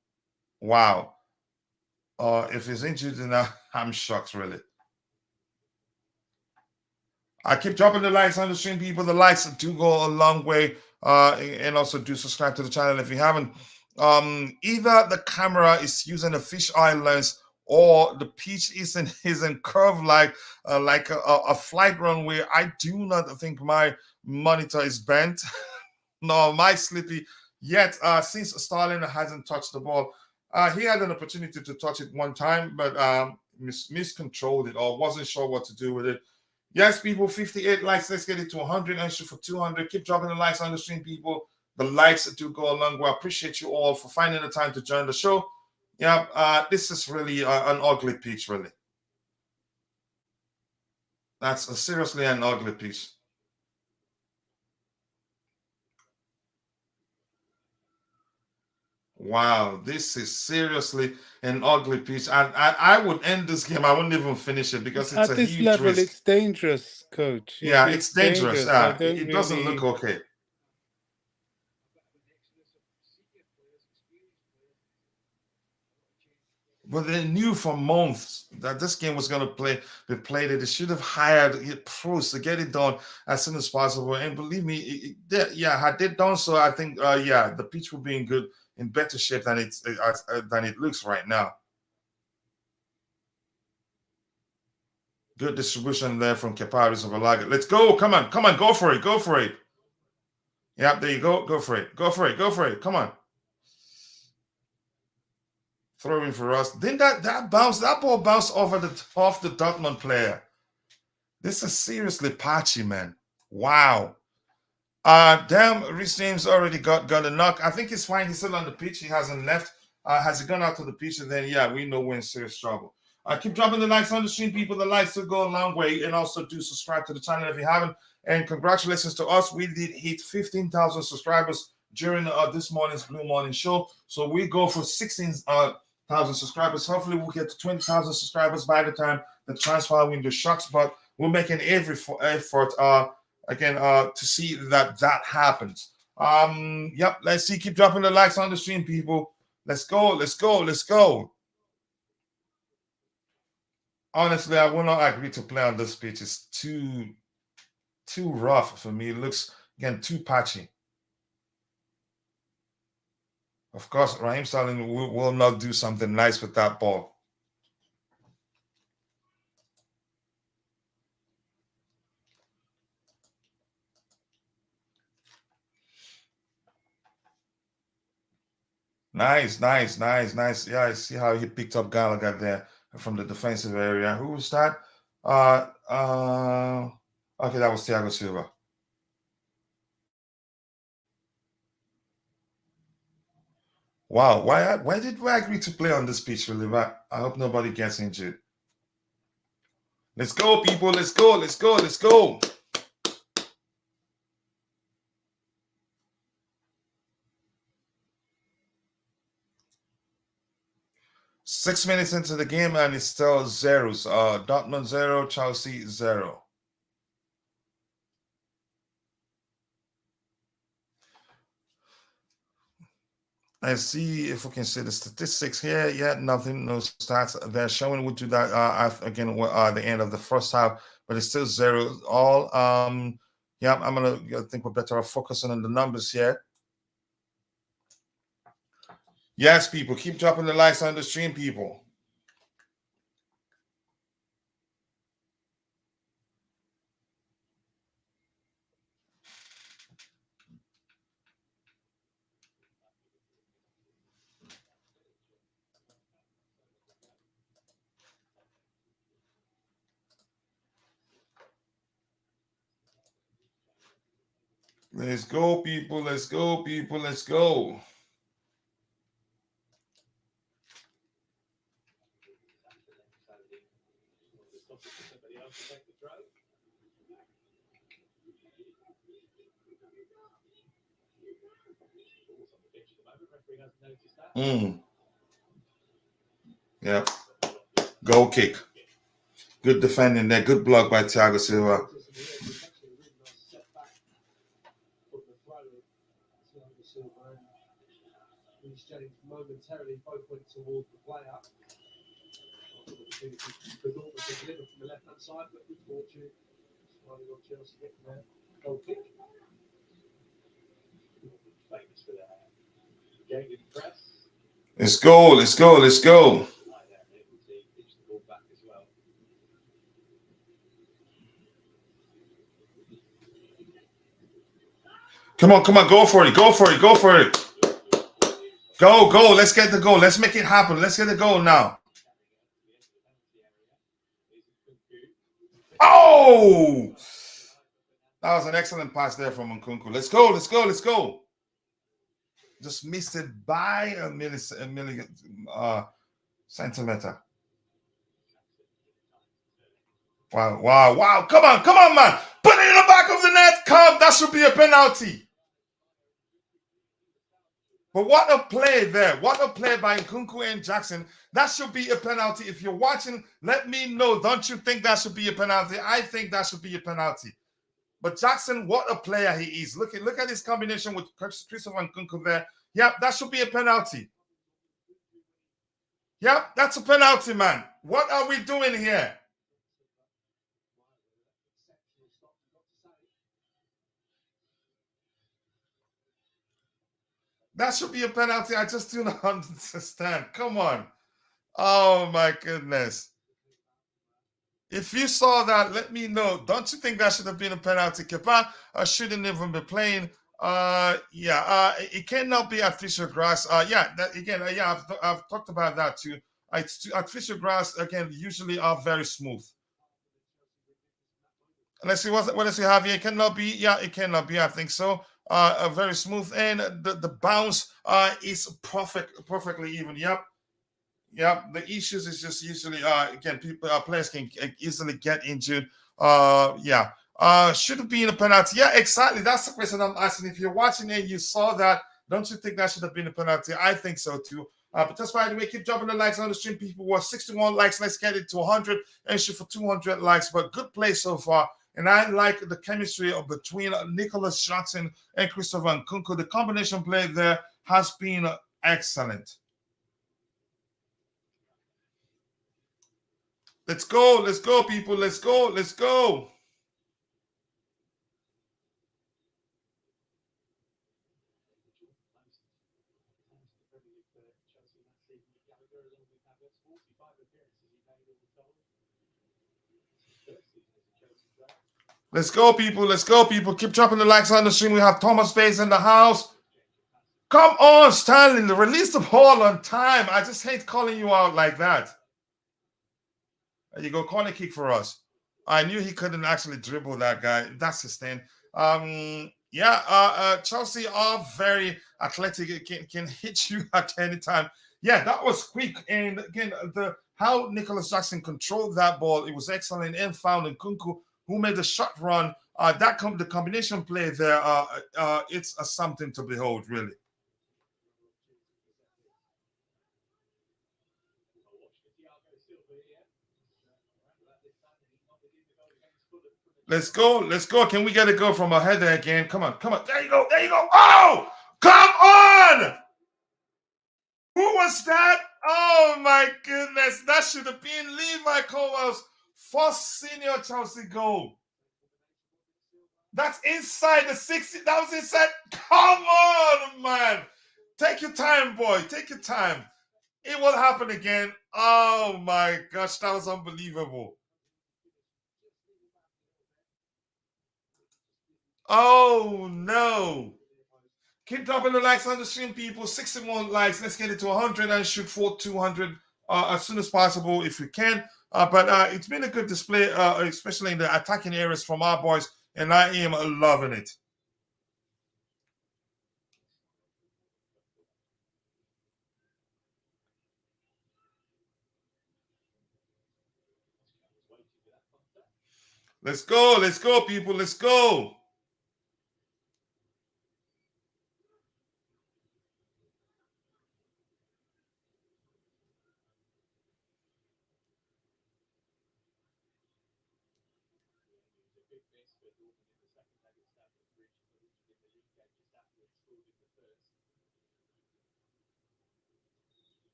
If he's injured, then I'm shocked really. I keep dropping the likes on the stream, people. The likes do go a long way. And also do subscribe to the channel if you haven't. Either the camera is using a fisheye lens or the pitch isn't curved like a flight runway. I do not think my monitor is bent. No, my slippy yet. Since Starling hasn't touched the ball, he had an opportunity to touch it one time, but miscontrolled it or wasn't sure what to do with it. Yes, people, 58 likes. Let's get it to 100 and shoot for 200. Keep dropping the likes on the stream, people. The likes do go a long way. I appreciate you all for finding the time to join the show. Yeah, this is really an ugly pitch, really. That's seriously an ugly pitch. Wow, this is seriously an ugly pitch. And I would end this game. I wouldn't even finish it because it's At a this huge level, risk. it's dangerous, coach. Yeah, It's it's dangerous. dangerous. I Yeah, don't it doesn't look really. okay. But they knew for months that this game was going to be played. They should have hired pros to get it done as soon as possible. And believe me, had they done so, I think, the pitch would be in better shape than it looks right now. Good distribution there from Keparis of Alaga. Let's go. Come on. Go for it. Go for it. Yeah, there you go. Go for it. Go for it. Go for it. Come on. Throw in for us. Then that ball bounced off the Dortmund player. This is seriously patchy, man. Wow. Damn, Rhys James already got a knock. I think he's fine. He's still on the pitch. He hasn't left. Has he gone out to the pitch? And then, yeah, we know we're in serious trouble. Keep dropping the likes on the stream, people. The likes will go a long way. And also do subscribe to the channel if you haven't. And congratulations to us. We did hit 15,000 subscribers during this morning's Blue Morning Show. So we go for 16,000 subscribers. Hopefully, we'll get to 20,000 subscribers by the time the transfer window shuts. But we're making every effort again to see that happens. Yep, let's see. Keep dropping the likes on the stream, people. Let's go. Honestly, I will not agree to play on this pitch. It's too rough for me. It looks again too patchy. Of course, Raheem Sterling will not do something nice with that ball. Nice. Yeah, I see how he picked up Gallagher there from the defensive area. Who was that? Okay, that was Thiago Silva. Wow, why did we agree to play on this pitch, really? But I hope nobody gets injured. Let's go, people. Let's go. 6 minutes into the game and it's still zeros. Dortmund 0, Chelsea 0. Let's see if we can see the statistics here. Yeah, nothing, no stats they're showing. We'll do that again the end of the first half, but it's still 0 all. Yeah, I think we're better off focusing on the numbers here. Yes, people, keep dropping the likes on the stream, people. Let's go, people. Let's go, people. Let's go. Yep. Goal kick. Good defending there. Good block by Thiago Silva. James momentarily both went towards the player. For Dortmund to deliver from the left-hand side, but good fortune. Smiling on Chelsea getting their goal kick. Famous for their gaining press. Let's go, let's go, let's go. Come on, come on, go for it, go for it, go for it. Go, go, let's get the goal. Let's make it happen. Let's get the goal now. Oh! That was an excellent pass there from Nkunku. Let's go, let's go, let's go. Just missed it by a centimeter. Wow, wow, wow. Come on, man. Put it in the back of the net. Come, that should be a penalty. But what a play there. What a play by Nkunku and Jackson. That should be a penalty. If you're watching, let me know. Don't you think that should be a penalty? I think that should be a penalty. But Jackson, what a player he is. Look at his combination with Christopher Nkunku there. Yep, that should be a penalty. Yep, that's a penalty, man. What are we doing here? That should be a penalty. I just do not understand. Come on. Oh, my goodness. If you saw that, let me know. Don't you think that should have been a penalty? Kepa shouldn't even be playing. It cannot be artificial grass. I've talked about that too. Artificial grass, again, usually are very smooth. Let's see what else we have here. It cannot be. Yeah, it cannot be. I think so. Very smooth, and the bounce is perfectly even. Yep. The issues is just usually again players can easily get injured. Should have been a penalty. Yeah, exactly. That's the question I'm asking. If you're watching it, you saw that. Don't you think that should have been a penalty? I think so too. But just by the way, keep dropping the likes on the stream. People were 61 likes. Let's get it to 100 and shoot for 200 likes. But good play so far. And I like the chemistry of between Nicolas Jackson and Christopher Nkunku. The combination play there has been excellent. Let's go, people. Let's go. Let's go, people. Let's go, people. Keep dropping the likes on the stream. We have Thomas Face in the house. Come on, Stanley. Release the ball on time. I just hate calling you out like that. There you go. Corner kick for us. I knew he couldn't actually dribble that guy. That's his thing. Chelsea are very athletic. It can hit you at any time. Yeah, that was quick. And again, how Nicolas Jackson controlled that ball, it was excellent. And found Nkunku, who made the shot run. The combination play there, it's something to behold, really. Let's go. Can we get a go from a header again? Come on. There you go. Oh, come on! Who was that? Oh my goodness, that should have been Levi Colwell's first senior Chelsea goal. That's inside the 60. That was inside. Come on, man. Take your time, boy. Take your time. It will happen again. Oh my gosh, that was unbelievable. Oh no. Keep dropping the likes on the stream, people. 61 likes. Let's get it to 100 and shoot for 200 as soon as possible if we can. But it's been a good display, especially in the attacking areas from our boys, and I am loving it. Let's go, people. Let's go.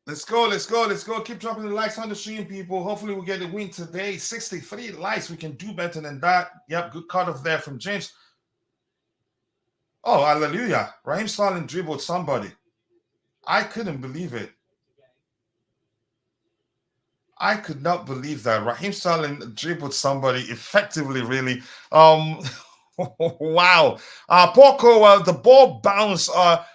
Let's go. Keep dropping the likes on the stream, people. Hopefully, we'll get a win today. 63 likes. We can do better than that. Yep, good cut off there from James. Oh, hallelujah. Raheem Sterling dribbled somebody. I couldn't believe it. I could not believe that. Raheem Sterling dribbled somebody effectively, really. Wow. Porco, the ball bounced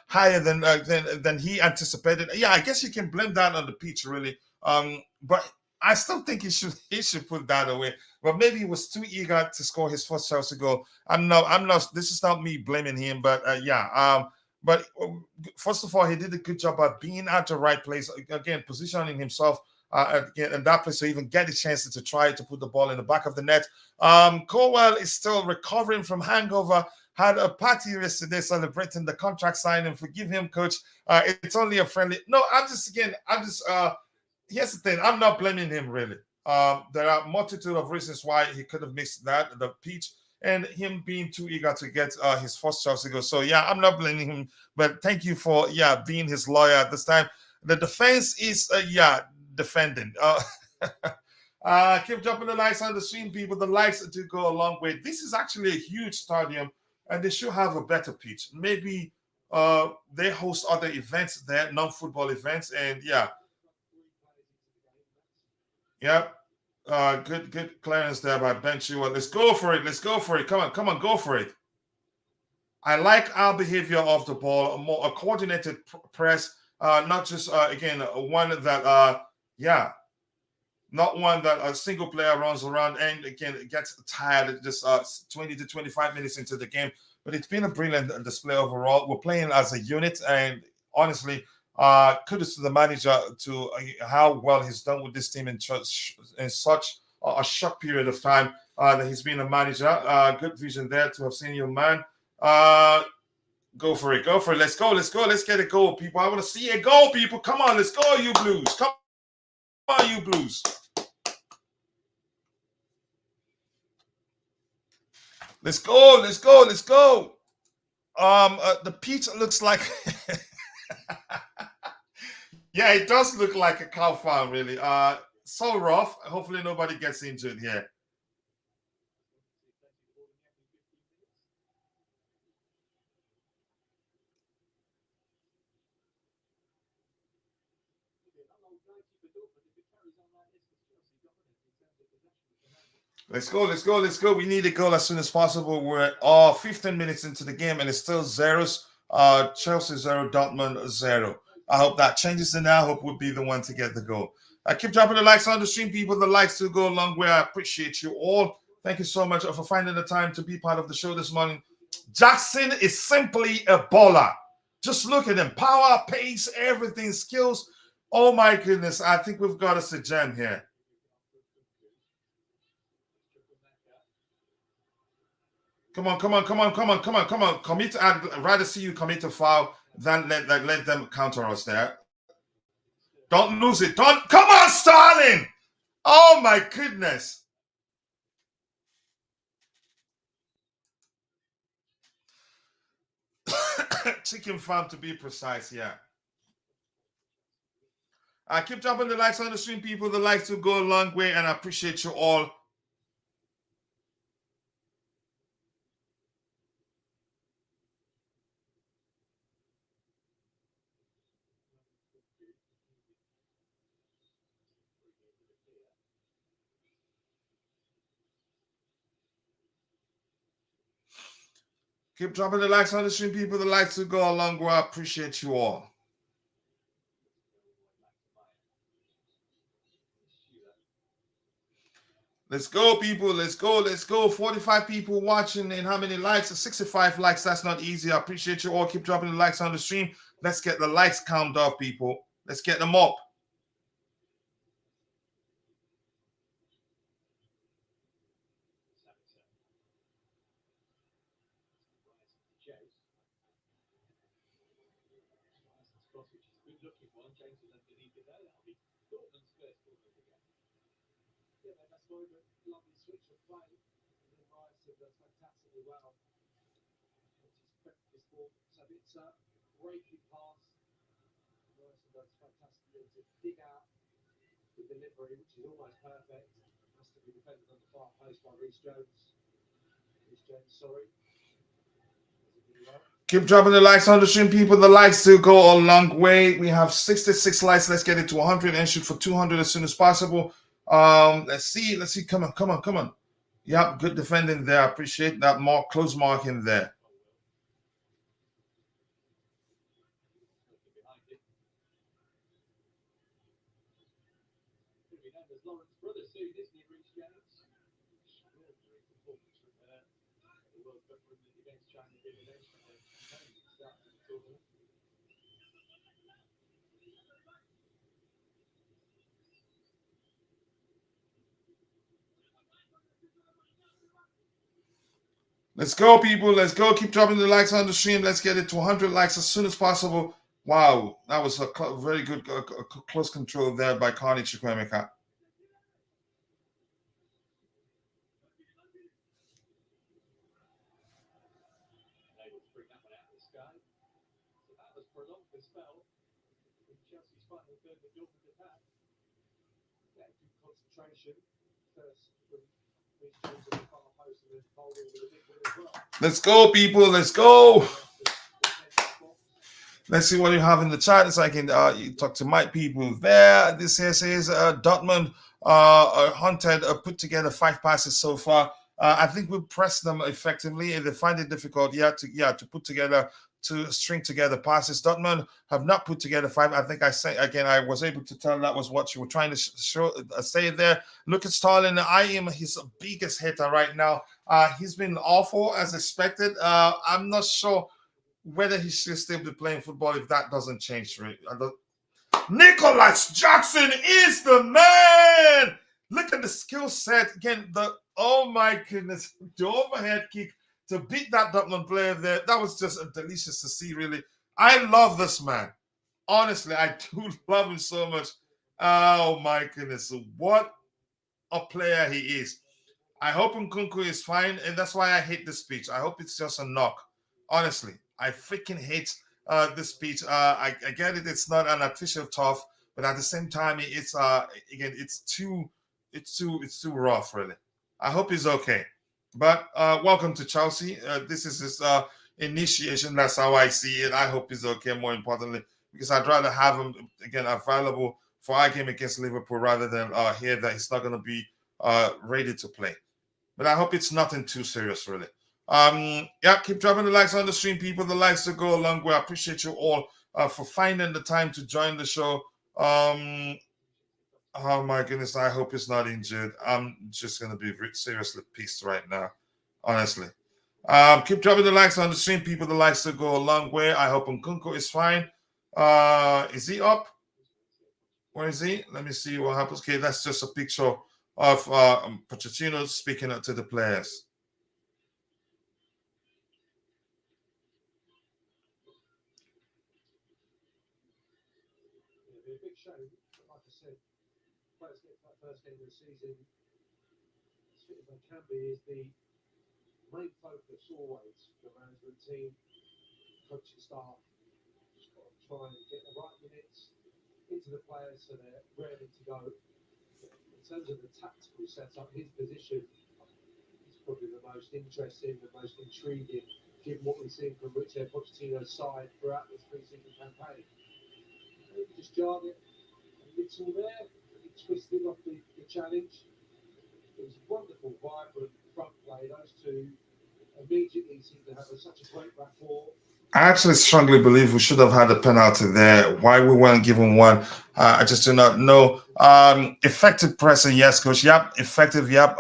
higher than he anticipated. Yeah, I guess you can blame that on the pitch, really. But I still think he should put that away. But maybe he was too eager to score his first Chelsea goal. I'm not. This is not me blaming him, but yeah. But first of all, he did a good job at being at the right place again, positioning himself again in that place to even get a chance to try to put the ball in the back of the net. Colwell is still recovering from hangover. Had a party yesterday celebrating the contract signing. Forgive him, coach. It's only a friendly. No, here's the thing. I'm not blaming him really. There are a multitude of reasons why he could have missed the pitch, and him being too eager to get his first Chelsea goal. So yeah, I'm not blaming him, but thank you for being his lawyer at this time. The defense is defending. Keep dropping the likes on the stream, people. The likes do go a long way. This is actually a huge stadium, and they should have a better pitch. Maybe they host other events there, non-football events, and good clearance there by Ben Chilwell. Let's go for it. Come on, go for it. I like our behavior of the ball, a coordinated press, not just again one that not one that a single player runs around and again gets tired just 20 to 25 minutes into the game. But it's been a brilliant display overall. We're playing as a unit, and honestly, kudos to the manager to how well he's done with this team in such a short period of time that he's been a manager. Good vision there to have seen your man. Go for it. Let's go. Let's get a goal, people. I want to see a goal, people. Come on, let's go, you Blues. Come on, you Blues. Let's go. The pitch looks like yeah, it does look like a cow farm, really. So rough. Hopefully nobody gets injured here. Let's go. We need a goal as soon as possible. We're 15 minutes into the game and it's still zeros. Chelsea 0, Dortmund 0. I hope that changes, and I hope we'll be the one to get the goal. Keep dropping the likes on the stream, people. The likes do go a long way. I appreciate you all. Thank you so much for finding the time to be part of the show this morning. Jackson is simply a baller. Just look at him. Power, pace, everything, skills. Oh my goodness. I think we've got us a gem here. Come on. I'd rather see you commit a foul than let them counter us there. Don't lose it. Come on, Sterling. Oh my goodness. Chicken farm to be precise, yeah. I keep dropping the likes on the stream, people. The likes will go a long way, and I appreciate you all. Keep dropping the likes on the stream, people. The likes will go a long way. I appreciate you all. Let's go, people. Let's go. Let's go. 45 people watching and how many likes? 65 likes. That's not easy. I appreciate you all. Keep dropping the likes on the stream. Let's get the likes counted off, people. Let's get them up. Lovely switch of play. Rice does fantastically well. So it's a breaking pass. Rice does fantastically to dig out the delivery, which is almost perfect. Has to be defended on the far post by Reece Jones. Sorry. Keep dropping the likes on the stream, people. The likes do go a long way. We have 66 likes. Let's get it to 100 and shoot for 200 as soon as possible. Let's see. Come on. Yep, good defending there. I appreciate that close marking there. Let's go, people. Let's go. Keep dropping the likes on the stream. Let's get it to 100 likes as soon as possible. Wow, that was a very good close control there by Carney Chukwemeka. Let's go, people. Let's go. Let's see what you have in the chat so I can you talk to my people there. This here says Dortmund hunted put together 5 passes so far. I think we pressed them effectively and they find it difficult to put together, to string together passes. Dortmund have not put together 5. I think I was able to tell that was what you were trying to say there. Look at Sterling. I am his biggest hater right now. He's been awful as expected. I'm not sure whether he should still be playing football if that doesn't change. Nicolas Jackson is the man. Look at the skill set again. Oh my goodness, the overhead kick to beat that Dortmund player there. That was just delicious to see. Really, I love this man. Honestly, I do love him so much. Oh my goodness, what a player he is. I hope Nkunku is fine, and that's why I hate this speech. I hope it's just a knock. Honestly, I freaking hate this speech. I get it; it's not an official tough, but at the same time, it's again, it's too rough, really. I hope he's okay. But welcome to Chelsea. This is his initiation. That's how I see it. I hope he's okay. More importantly, because I'd rather have him again available for our game against Liverpool rather than hear that he's not going to be ready to play. But I hope it's nothing too serious, really. Keep dropping the likes on the stream, people. The likes to go a long way. I appreciate you all for finding the time to join the show. Oh my goodness, I hope he's not injured. I'm just gonna be seriously pissed right now, honestly. Keep dropping the likes on the stream, people. The likes to go a long way. I hope Nkunku is fine. Is he up? Where is he? Let me see what happens. Okay, that's just a picture of Pochettino speaking to the players. It'll be a big show, like I said, first game of the season, as fit as they can be, is the main focus always for the management team, coaching staff. Just got to try and get the right minutes into the players so they're ready to go. In terms of the tactical setup, his position is probably the most interesting, the most intriguing, given what we've seen from Mauricio Pochettino's side throughout this pre-season campaign. Maybe just jarred it a little there, twisted off the challenge. It was wonderful, vibrant front play. Those two immediately seem to have such a great rapport. I actually strongly believe we should have had a penalty there. Why we weren't given one, I just do not know. Effective pressing, yes, coach. Yep, effective. Yep.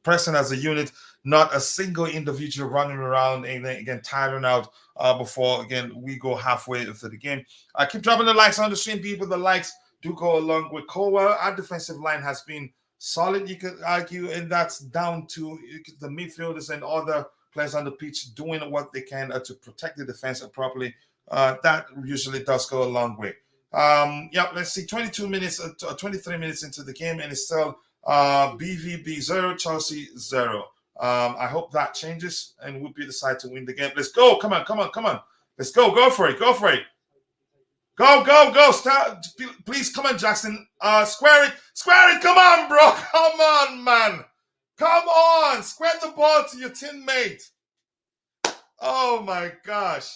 Pressing as a unit, not a single individual running around and then again tiring out before again we go halfway through the game. Keep dropping the likes on the stream, people. The likes do go along with Kowa. Our defensive line has been solid, you could argue, and that's down to the midfielders and other players on the pitch doing what they can to protect the defense properly. That usually does go a long way. Yeah, let's see, 22 minutes, 23 minutes into the game, and it's still BVB 0, Chelsea 0. I hope that changes and we'll be decide to win the game. Let's go. Come on, come on, come on. Let's go. Go for it. Go for it. Go, go, go. Start. Please, come on, Jackson. Square it. Square it. Come on, bro. Come on, man. Come on. Square the ball to your teammate. Oh, my gosh.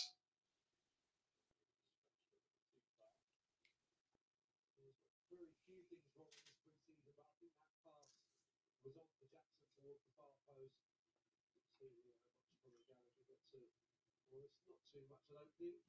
Very few things wrong in this preseason, but I think that pass was on for Jackson towards the far post. See much from the Gallagher got to, well, it's not too much, I don't think.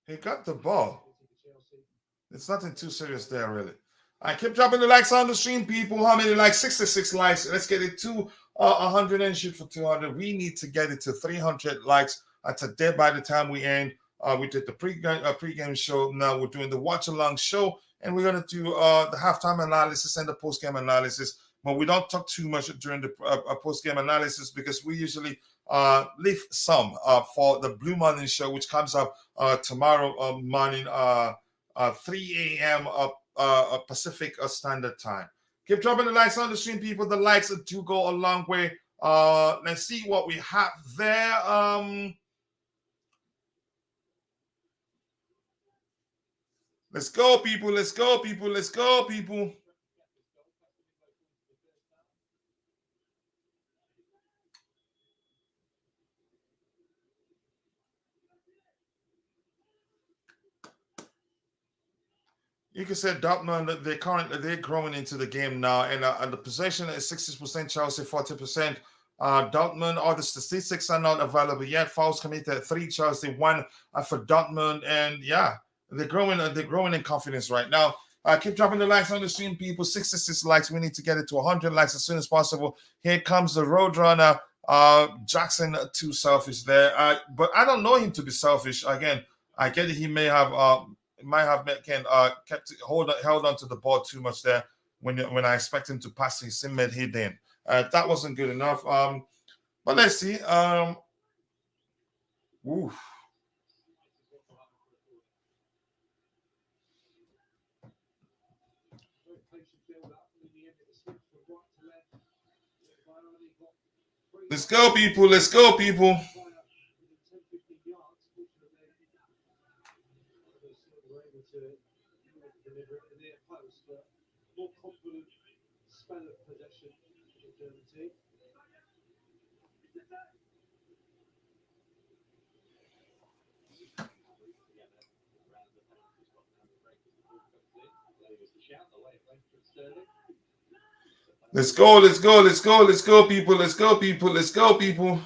He got the ball. Chelsea. It's nothing too serious there, really. I keep dropping the likes on the stream, people. How many likes? 66 likes. Let's get it to 100 and shoot for 200. We need to get it to 300 likes today by the time we end. We did the pregame show. Now we're doing the watch along show, and we're going to do the halftime analysis and the postgame analysis. But we don't talk too much during the postgame analysis because we usually leave some for the Blue Morning show, which comes up tomorrow morning, 3 a.m. Pacific Standard Time. Keep dropping the likes on the stream, people. The likes do go a long way. Let's see what we have there. Let's go, people. Let's go, people. Let's go, people. You can say Dortmund, they're growing into the game now, and the possession is 60% Chelsea, 40% Dortmund. All the statistics are not available yet. Fouls committed 3 Chelsea, 1 for Dortmund, and yeah, they're growing in confidence right now. Keep dropping the likes on the stream, people. 66 likes. We need to get it to 100 likes as soon as possible. Here comes the Roadrunner. Jackson, too selfish there, but I don't know him to be selfish. Again, I get it. He may have held on to the ball too much there when I expect him to pass his teammate hidden. That wasn't good enough. But let's see. Oof. Let's go, people. Let's go, people. More confident spell of possession for the German team. Let's go, let's go, let's go, let's go, people. Let's go, people. Let's go, people.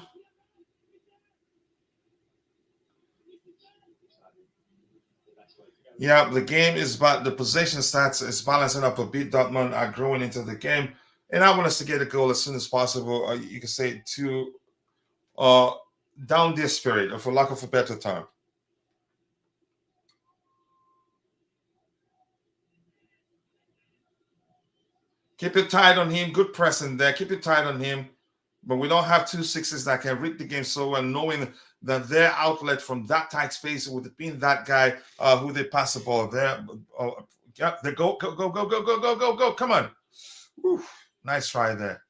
Yeah, the game is about the possession stats is balancing up a bit. Dortmund are growing into the game, and I want us to get a goal as soon as possible. You can say to down their spirit, for lack of a better term. Keep it tight on him. Good pressing there. Keep it tight on him. But we don't have 2 6s that can read the game so well, knowing that their outlet from that tight space would have been that guy who they pass the ball there. Yeah, they go. Come on. Whew. Nice try there.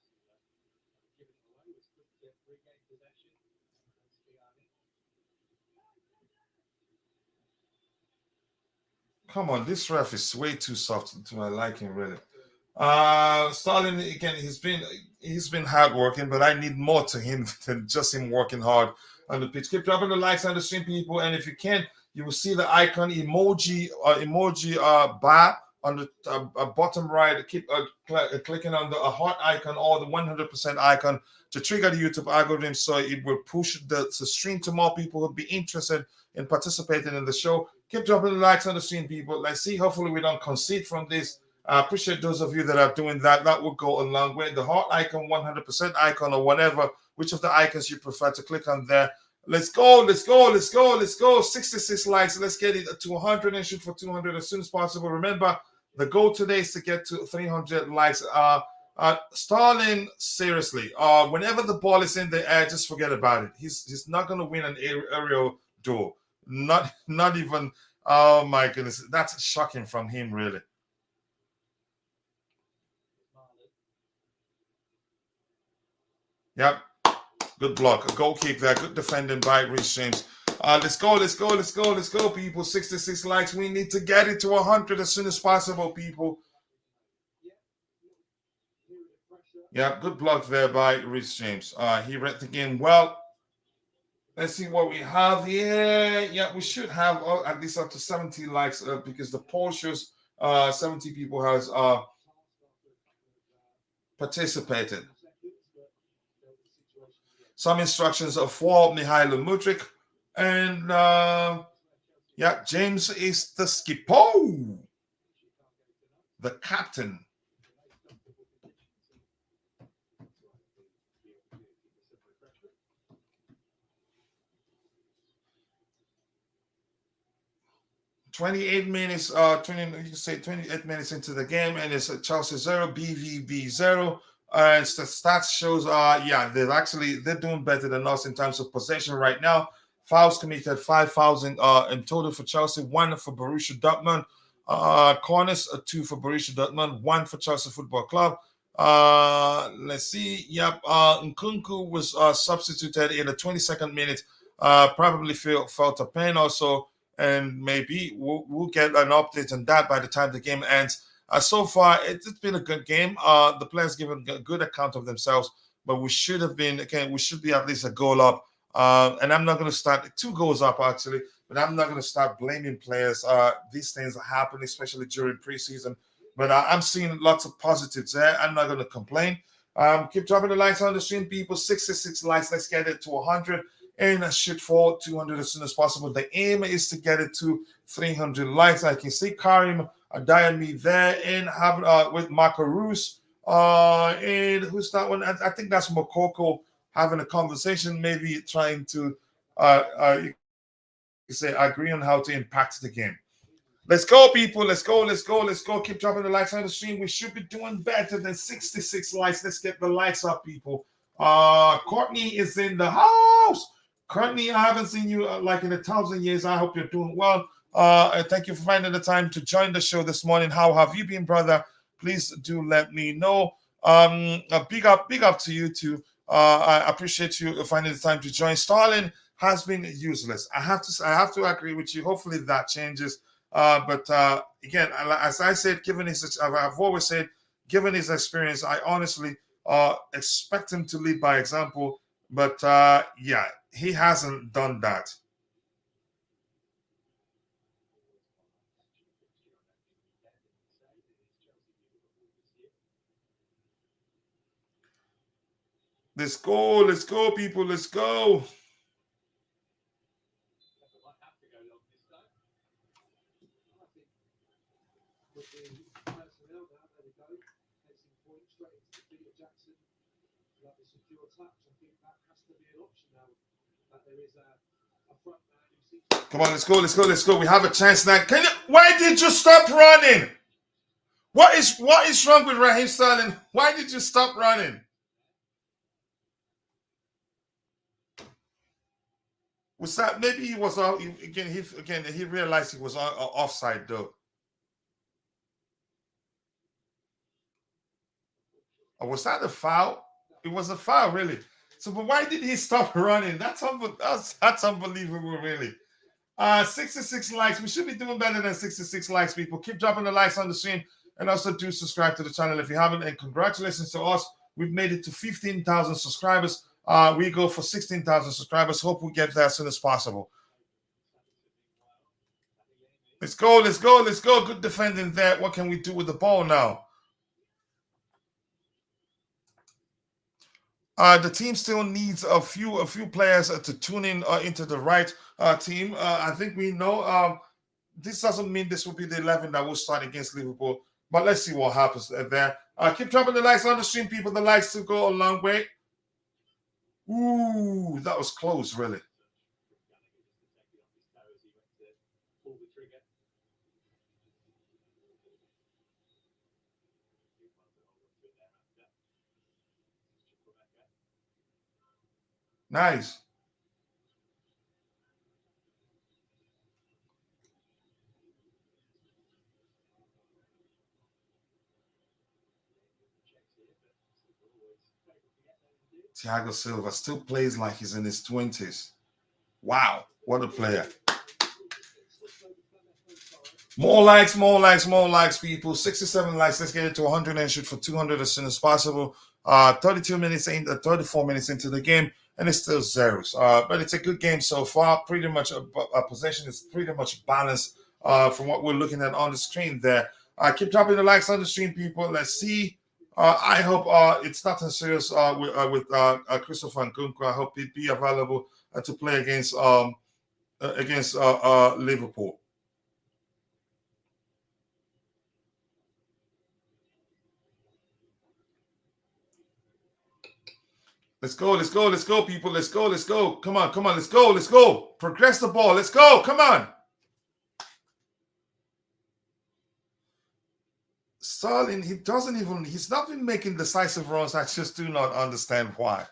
Come on, this ref is way too soft to my liking, really. Stalin again. He's been hard working, but I need more to him than just him working hard on the pitch. Keep dropping the likes on the stream, people, and if you can, you will see the icon emoji bar on the bottom right. Keep clicking on the heart icon or the 100% icon to trigger the YouTube algorithm, so it will push the stream to more people who would be interested in participating in the show. Keep dropping the likes on the screen, people. Let's see. Hopefully, we don't concede from this. I appreciate those of you that are doing that. That will go a long way. The heart icon, 100% icon, or whatever, which of the icons you prefer to click on there. Let's go, let's go, let's go, let's go. 66 likes. Let's get it to 100 and shoot for 200 as soon as possible. Remember, the goal today is to get to 300 likes. Starling, seriously, whenever the ball is in the air, just forget about it. He's not going to win an aerial duel. Not even. Oh my goodness, that's shocking from him, really. Yep, good block, a goal kick there, good defending by Reece James. Let's go, let's go, let's go, let's go, people. 66 likes. We need to get it to 100 as soon as possible, people. Yeah, good block there by Reece James. He read the game well. Let's see what we have here. Yeah, we should have at least up to 70 likes because the poll shows 70 people has participated. Some instructions are for Mihailo Mudryk. And yeah, James is the skipper, the captain. "28 minutes, 20, you can say 28 minutes into the game, and it's Chelsea 0, BVB 0. And the stats shows, yeah, they're doing better than us in terms of possession right now. Fouls committed, 5 fouls in total for Chelsea, 1 for Borussia Dortmund. Corners, 2 for Borussia Dortmund, 1 for Chelsea Football Club. Let's see. Yep. Nkunku was substituted in the 22nd minute. Probably felt a pain also, and maybe we'll get an update on that by the time the game ends. So far, it's been a good game. The players given a good account of themselves, but we should be at least a goal up. And I'm not going to start 2 goals up, actually, but I'm not going to start blaming players. These things happen, especially during preseason. But I'm seeing lots of positives there. I'm not going to complain. Keep dropping the likes on the stream, people. 66 likes. Let's get it to 100 and shoot for 200 as soon as possible. The aim is to get it to 300 likes. I can see Karim Adayami there and have with Marco Roos. And who's that one? I think that's Mokoko having a conversation, maybe trying to you can say agree on how to impact the game. Let's go, people. Let's go, let's go, let's go. Keep dropping the likes on the stream. We should be doing better than 66 likes. Let's get the likes up, people. Courtney is in the house. Courtney, I haven't seen you like in 1,000 years. I hope you're doing well. Thank you for finding the time to join the show this morning. How have you been, brother? Please do let me know. Big up to you too. I appreciate you finding the time to join. Starling has been useless. I have to agree with you. Hopefully that changes. But again, as I said, I've always said, given his experience, I honestly expect him to lead by example. But yeah, he hasn't done that. Let's go, people, let's go. Come on, let's go, let's go, let's go. We have a chance now. Why did you stop running? What is wrong with Raheem Sterling? Why did you stop running? Was that maybe he was he realized he was offside though. Or was that a foul? It was a foul, really. So, but why did he stop running? That's unbelievable, really. 66 likes. We should be doing better than 66 likes, people. Keep dropping the likes on the stream, and also do subscribe to the channel if you haven't. And congratulations to us. We've made it to 15,000 subscribers. We go for 16,000 subscribers. Hope we get there as soon as possible. Let's go, let's go, let's go. Good defending there. What can we do with the ball now? The team still needs a few players to tune in into the right team. I think we know this doesn't mean this will be the 11 that will start against Liverpool. But let's see what happens there. Keep dropping the likes on the stream, people. The likes to go a long way. Ooh, that was close, really. Nice. Thiago Silva still plays like he's in his 20s. Wow, what a player. More likes, more likes, more likes, people. 67 likes. Let's get it to 100 and shoot for 200 as soon as possible. 32 minutes, 34 minutes into the game, and it's still zeros. But it's a good game so far. Pretty much a possession is pretty much balanced from what we're looking at on the screen there. Keep dropping the likes on the stream, people. Let's see. I hope it's nothing serious with Christopher Nkunku. I hope he'd be available to play against Liverpool. Let's go, let's go, let's go, people. Let's go, let's go. Come on, come on, let's go, let's go. Progress the ball. Let's go. Come on. Sterling, he's not been making decisive runs. I just do not understand why.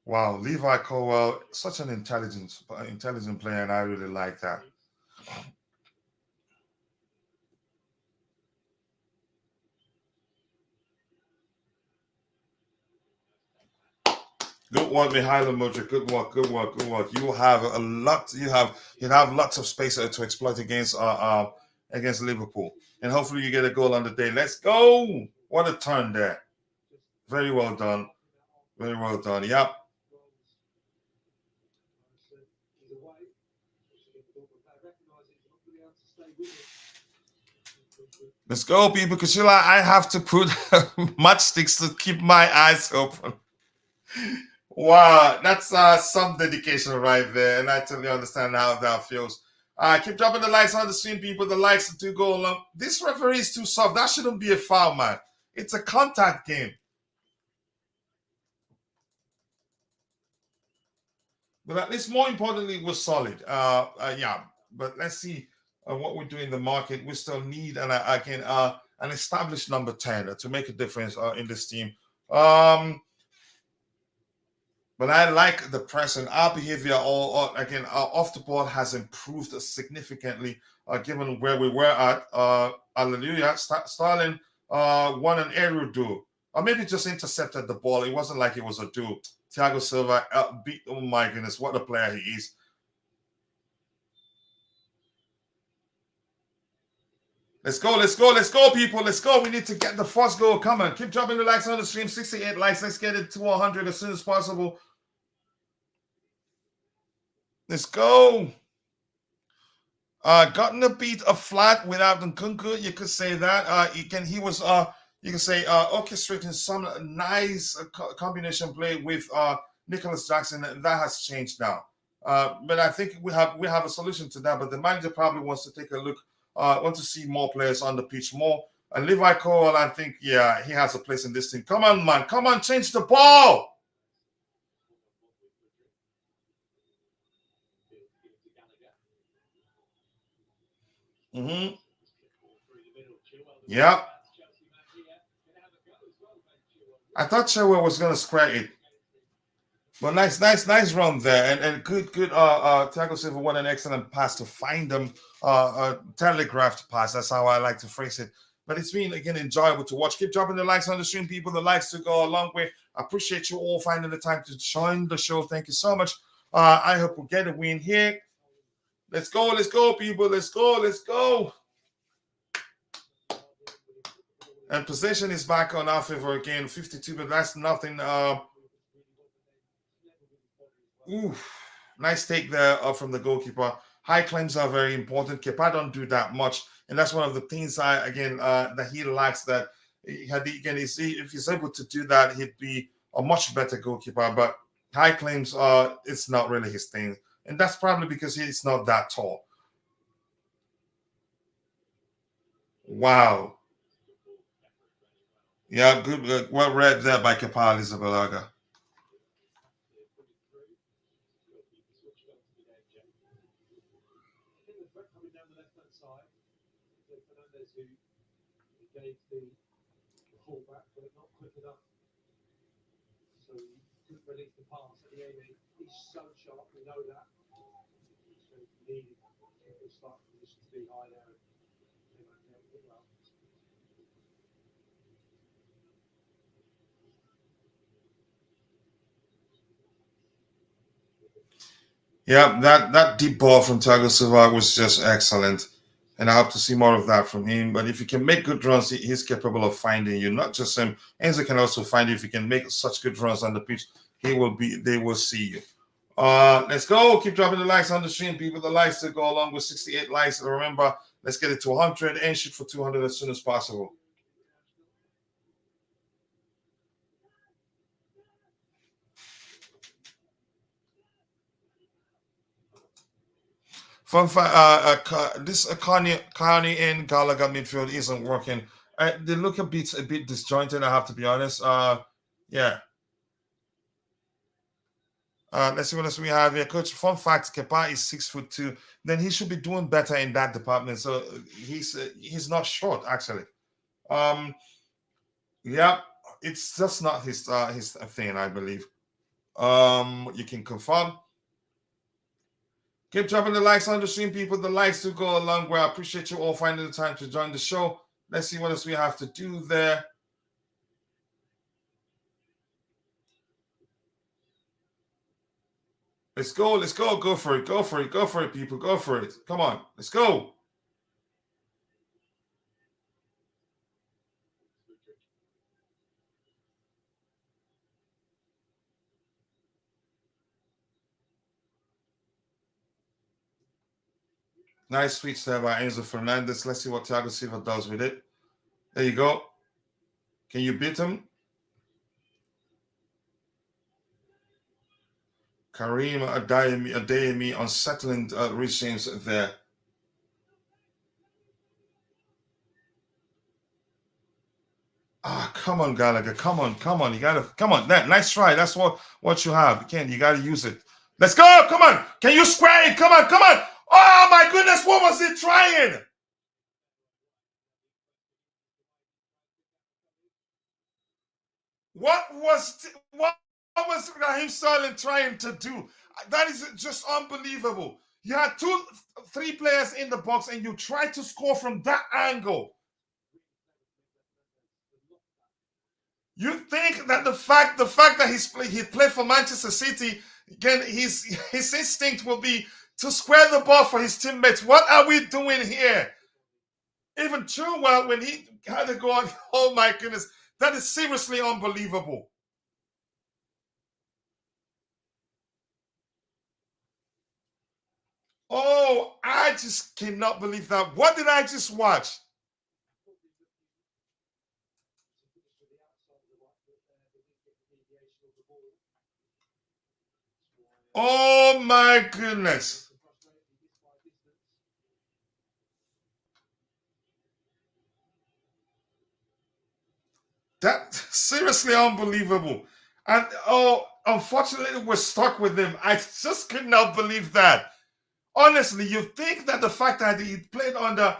Wow, Levi Colwell, such an intelligent player, and I really like that. Good work, Mihailo Modric. Good work, good work, good work. You have a lot. You have lots of space to exploit against Liverpool, and hopefully you get a goal on the day. Let's go! What a turn there. Very well done. Very well done. Yep. Let's go, people. Coachila, I have to put matchsticks to keep my eyes open. Wow, that's some dedication right there, and I totally understand how that feels. Keep dropping the likes on the stream, people. The likes do go along. This referee is too soft. That shouldn't be a foul, man. It's a contact game. But at least more importantly, we're solid. Yeah. But let's see what we do in the market. We still need an established number 10 to make a difference in this team. But I like the press, and our behavior off the ball has improved significantly given where we were at. Hallelujah. Sterling won an aerial duel. Or maybe just intercepted the ball. It wasn't like it was a duel. Thiago Silva beat, oh my goodness, what a player he is. Let's go, let's go, let's go, people. Let's go. We need to get the first goal. Come on. Keep dropping the likes on the stream. 68 likes. Let's get it to 100 as soon as possible. Let's go. Gotten a beat a flat without Nkunku. You could say that. You can say orchestrating some nice combination play with Nicolas Jackson. That has changed now. But I think we have a solution to that. But the manager probably wants to take a look. Want to see more players on the pitch more. And Levi Cole, I think, yeah, he has a place in this team. Come on, man. Come on, change the ball. Yeah. I thought Chilwell was going to square it. But nice run there. And good, Thiago Silva won an excellent pass to find them. Telegraphed pass. That's how I like to phrase it. But it's been, again, enjoyable to watch. Keep dropping the likes on the stream, people. The likes to go a long way. I appreciate you all finding the time to join the show. Thank you so much. I hope we'll get a win here. Let's go, people. Let's go. And possession is back on our favor again, 52, but that's nothing. Nice take there from the goalkeeper. High claims are very important. Kepa don't do that much, and that's one of the things that he lacks. That if he's able to do that, he'd be a much better goalkeeper, but high claims it's not really his thing. And that's probably because he's not that tall. Wow. Yeah, good. Well read there by Kepa Arrizabalaga. I think the threat coming down the left-hand side, so Fernandez who gave the fullback, but not quick enough, so he couldn't release the pass at the end. He's so sharp, we know that. So he needed the start position to be high there and came back there and well. Yeah, that deep ball from Thiago Silva was just excellent. And I hope to see more of that from him. But if he can make good runs, he's capable of finding you. Not just him. Enzo can also find you. If he can make such good runs on the pitch, they will see you. Let's go. Keep dropping the likes on the stream, people. The likes to go along with 68 likes. And remember, let's get it to 100 and shoot for 200 as soon as possible. Fun fact, this Carney and Gallagher midfield isn't working. They look a bit disjointed, I have to be honest. Yeah. Let's see what else we have here. Coach, fun fact, Kepa is 6'2". Then he should be doing better in that department. So he's not short, actually. Yeah, it's just not his thing, I believe. You can confirm. Keep dropping the likes on the stream, people. The likes to go a long way. I appreciate you all finding the time to join the show. Let's see what else we have to do there. Let's go. Let's go. Go for it. Go for it. Go for it, people. Go for it. Come on. Let's go. Nice sweet serve by Enzo Fernandez. Let's see what Thiago Silva does with it. There you go. Can you beat him? Karim Adeyemi unsettling regimes there. Come on, Gallagher. Come on. You gotta come on. That nice try. That's what you have. You gotta use it. Let's go. Come on. Can you square it? Come on. Oh my goodness, what was he trying? What was Raheem Sterling trying to do? That is just unbelievable. You had 3 players in the box and you tried to score from that angle. You think that the fact that he played for Manchester City, again, his instinct will be to square the ball for his teammates. What are we doing here? Even Chilwell, when he had to go on, oh my goodness, that is seriously unbelievable. Oh, I just cannot believe that. What did I just watch? Oh my goodness. That's seriously unbelievable. And unfortunately, we're stuck with him. I just could not believe that. Honestly, you think that the fact that he played under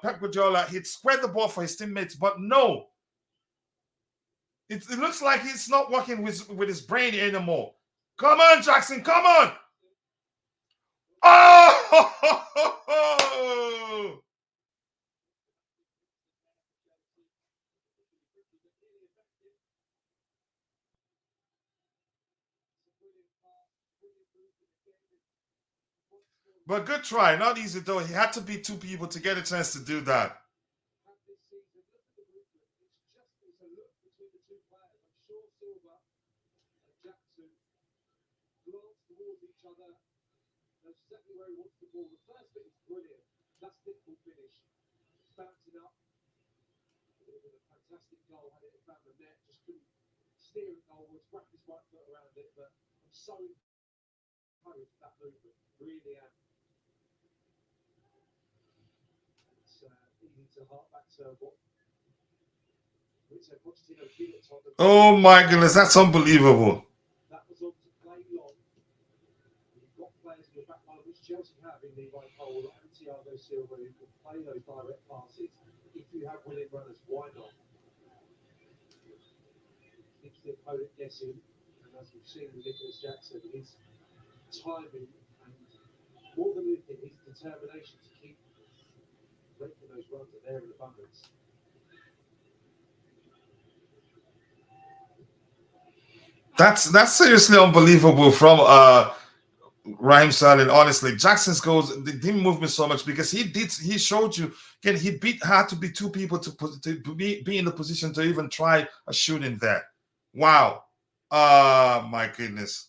Pep Guardiola, he'd square the ball for his teammates, but no. It looks like he's not working with his brain anymore. Come on, Jackson, come on. Oh! But good try. Not easy, though. He had to beat 2 people to get a chance to do that. Exactly where he wants the ball. The first bit is brilliant. That's Nicolas finish. Bouncing up. A fantastic goal. found the net, just couldn't steer it goalwards, wrapped his right foot around it. But I'm so encouraged with that movement. Really am. It's easy to hark back to what Mauricio Pochettino did at Tottenham. Oh my goodness, that's unbelievable. That was on to play long. You've got players in your back line, which Chelsea have in Levi Cole and Thiago Silva, who can play those direct passes. If you have willing runners, why not? Keeps the opponent guessing, and as we've seen with Nicolas Jackson, his timing and more than anything, his determination to keep making those runs are there in abundance. That's seriously unbelievable from Raheem Sterling. Honestly, Jackson's goals didn't move me so much because he showed you again had to be two people to be in the position to even try a shooting there. Wow. My goodness.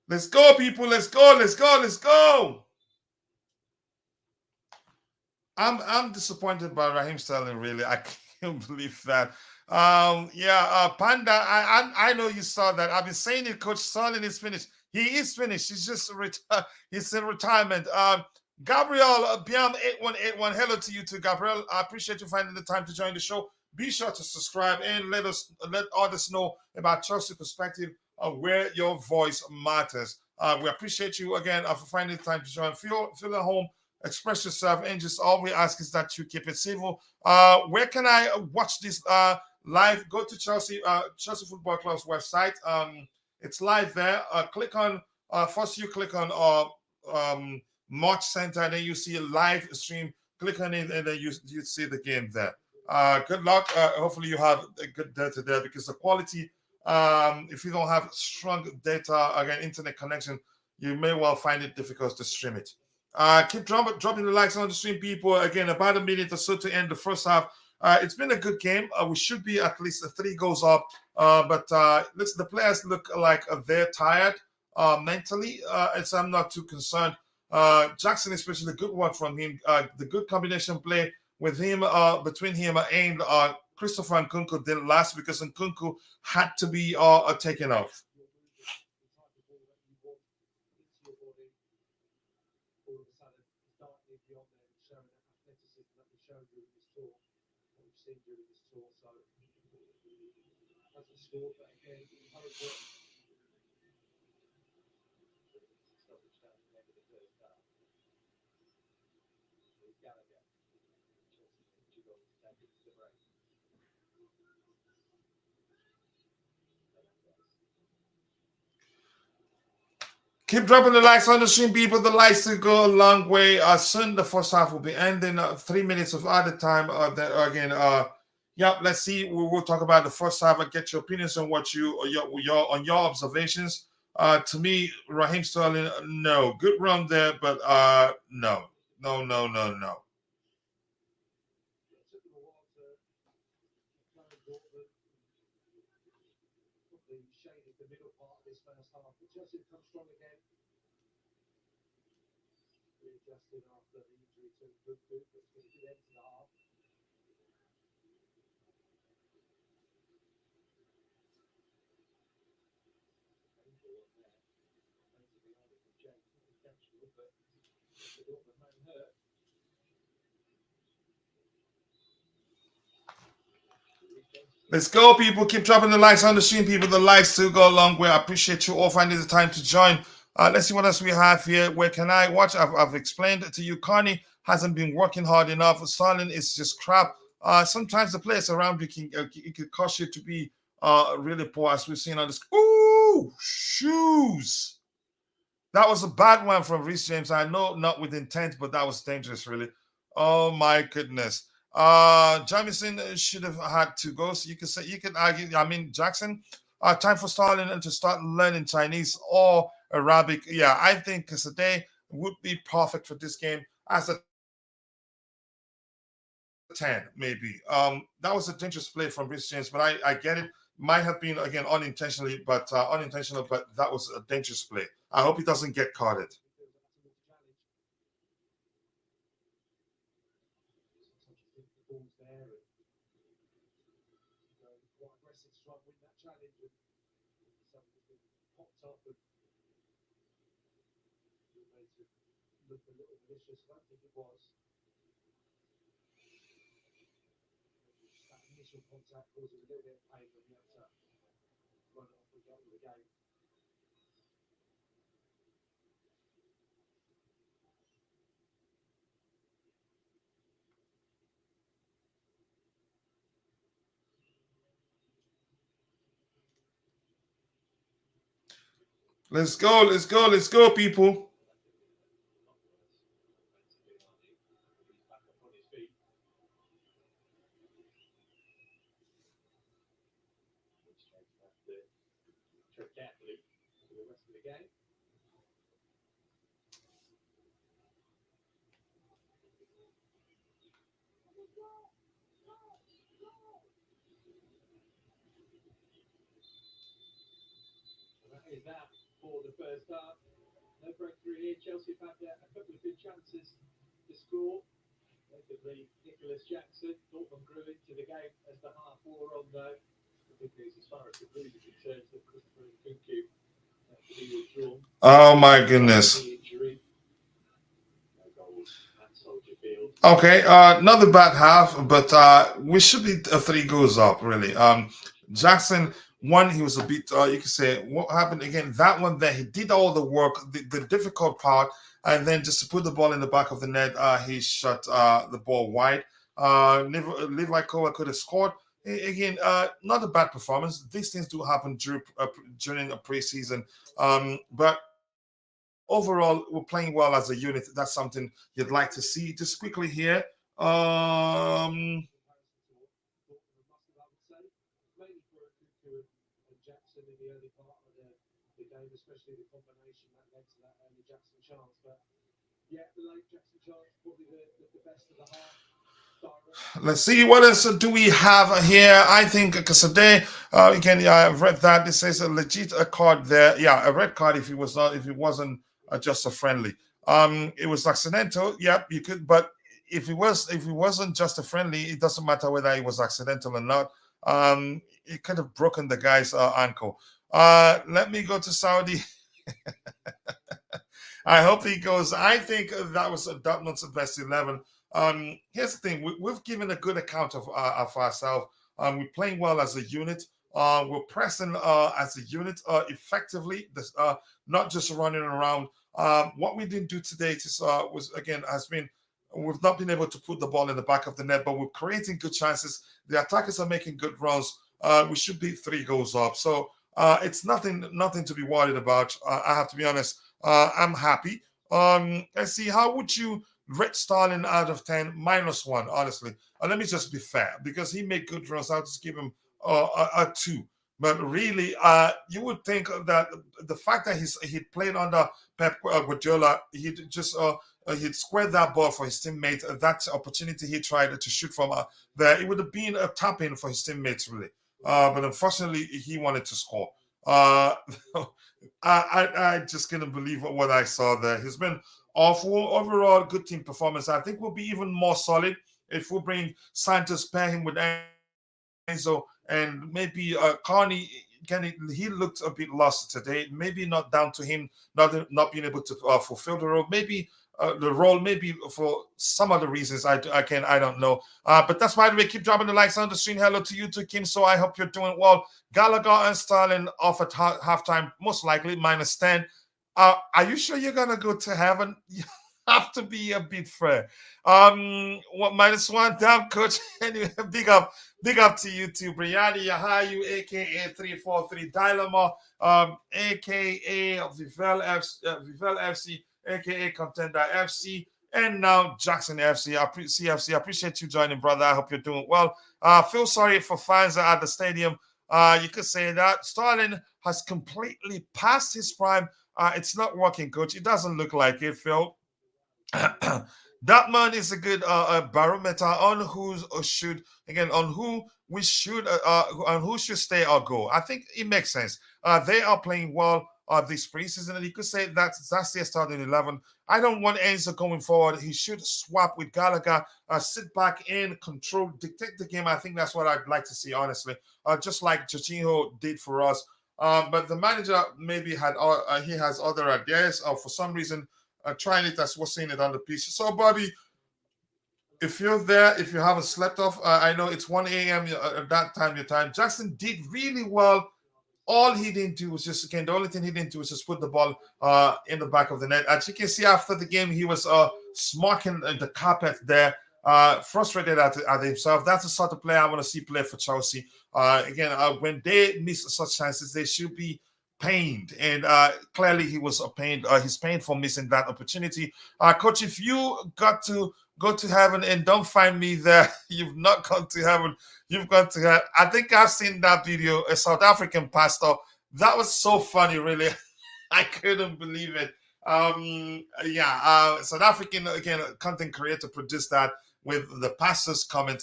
Let's go, people. Let's go. Let's go. Let's go. I'm disappointed by Raheem Sterling. Really, I can't believe that. Panda. I know you saw that. I've been saying it. Coach Sterling is finished. He is finished. He's just he's in retirement. Gabriel Biam 8181. Hello to you too, Gabriel. I appreciate you finding the time to join the show. Be sure to subscribe and let others know about Chelsea perspective where your voice matters. We appreciate you again for finding the time to join. Feel at home, express yourself, and just all we ask is that you keep it civil. Where can I watch this live? Go to Chelsea Football Club's website. It's live there. Click on first you click on March Center, and then you see a live stream. Click on it, and then you see the game there. Good luck. Hopefully you have a good data there because the quality, if you don't have strong data, again, internet connection, you may well find it difficult to stream it. Keep dropping the likes on the stream, people. Again, about a minute or so to end the first half. It's been a good game. We should be at least 3 goals up. But listen, the players look like they're tired mentally. So I'm not too concerned. Jackson, especially, the good work from him. The good combination play with him, between him and Christopher Nkunku didn't last because Nkunku had to be taken off. Keep dropping the likes on the stream, people. The likes to go a long way. Soon the first half will be ending. 3 minutes of other time. Let's see. We will talk about the first half and get your opinions on what your observations. To me, Raheem Sterling, no. Good run there, but no. No. Shaded the middle part of this first half. Chelsea come strong again. Readjusting after the injury to Nkunku, but it's been a good end to the half. Let's go, people. Keep dropping the likes on the stream, people. The likes to go a long way. I appreciate you all finding the time to join. Let's see what else we have here. Where can I watch? I've explained it to you. Carney hasn't been working hard enough. Sterling is just crap. Sometimes the players around you can cause you to be really poor, as we've seen on this. Ooh, shoes. That was a bad one from Reece James. I know not with intent, but that was dangerous, really. Oh, my goodness. Jamison should have had to go. So you could argue. I mean, Jackson. Time for Stalin to start learning Chinese or Arabic. Yeah, I think today would be perfect for this game as a 10, maybe. That was a dangerous play from Rich James, but I get it. Might have been again unintentional, but that was a dangerous play. I hope he doesn't get carded. Sometimes I think the ball's there and quite aggressive to try and win that challenge, and something's been popped up and made to look a little malicious. I don't think it was. That initial contact causing a little bit of pain when you have to run it off and get on with the game. Let's go, let's go, let's go, people. He's back up on his feet. Which takes that tread carefully for the rest of the game. And that is that for the first half. No breakthrough here. Chelsea have had a couple of good chances to score. Notably, Nicolas Jackson. Dortmund grew into the game as the half wore on, though. The good news as far as the Blues are concerned that Christopher Nkunku to be withdrawn. Oh my goodness. Injury. No goals at Soldier Field. Okay, not the bad half, but we should be 3 goals up, really. Jackson, one, he was a bit, you could say, what happened again? That one there, he did all the work, the difficult part, and then just to put the ball in the back of the net, he shot the ball wide. Levi Kowa could have scored. Again, not a bad performance. These things do happen during a preseason. But overall, we're playing well as a unit. That's something you'd like to see. Just quickly here. Mainly for Nkunku and Jackson in the early part of the game, especially the combination that led to that early Jackson chance. But yeah, the late Jackson chance probably the best of the half. Let's see what else do we have here. I think because today, again, yeah, I've read that it says a legit a card there. Yeah, a red card if it wasn't just a friendly. It was accidental. Yeah, you could, but if it wasn't just a friendly, it doesn't matter whether it was accidental or not. It could have broken the guy's ankle. Let me go to Saudi. I hope he goes. I think that was Dortmund's best 11. Here's the thing: we've given a good account of ourselves. We're playing well as a unit. We're pressing as a unit effectively. Not just running around. What we didn't do today has been we've not been able to put the ball in the back of the net, but we're creating good chances. The attackers are making good runs. We should be 3 goals up. So it's nothing to be worried about. I have to be honest. I'm happy. Let's see. How would you rate Stalin out of 10? -1, honestly. Let me just be fair because he made good runs. I'll just give him a 2. But really, you would think that the fact that he played under Pep Guardiola, he'd squared that ball for his teammate. That opportunity he tried to shoot from there, it would have been a tap in for his teammates, really. But unfortunately, he wanted to score. I just couldn't believe what I saw there. He's been awful. Overall, good team performance. I think we'll be even more solid if we bring Santos, pair him with Enzo, and maybe Carney. He looked a bit lost today. Maybe not down to him not being able to fulfill the role. Maybe the role, maybe for some other reasons. I don't know. But that's why we keep dropping the likes on the stream. Hello to you too, Kim. So I hope you're doing well. Gallagher and Sterling off at halftime, most likely -10. Are you sure you're gonna go to heaven? You have to be a bit fair. What -1? Damn, coach. Anyway, big up to you too, Briani Yahayu, aka 343 Dylema, aka Vivel FC, aka Contender FC, and now Jackson FC. CFC, I appreciate you joining, brother. I hope you're doing well. Feel sorry for fans at the stadium. You could say that Sterling has completely passed his prime. It's not working, coach. It doesn't look like it, Phil. That man is a good barometer on who should again on who we should on who should stay or go. I think it makes sense. They are playing well this preseason, and you could say that's their starting 11. I don't want Enzo going forward. He should swap with Gallagher, sit back in, control, dictate the game. I think that's what I'd like to see, honestly. Just like Jorginho did for us. But the manager maybe he has other ideas, or for some reason trying it as we're seeing it on the pitch. So, Bobby, if you're there, if you haven't slept off, I know it's 1 a.m. At that time, your time. Jackson did really well. All he didn't do was just, again, the only thing he didn't do was just put the ball in the back of the net. As you can see after the game, he was smacking the carpet there, frustrated at himself. That's the sort of player I want to see play for Chelsea. Again, when they miss such chances, they should be pained, and clearly he was pained. He's pained for missing that opportunity. Coach, if you got to go to heaven and don't find me there, you've not gone to heaven. You've gone to heaven. I think I've seen that video. A South African pastor. That was so funny, really. I couldn't believe it. South African again content creator produced that with the pastor's comment.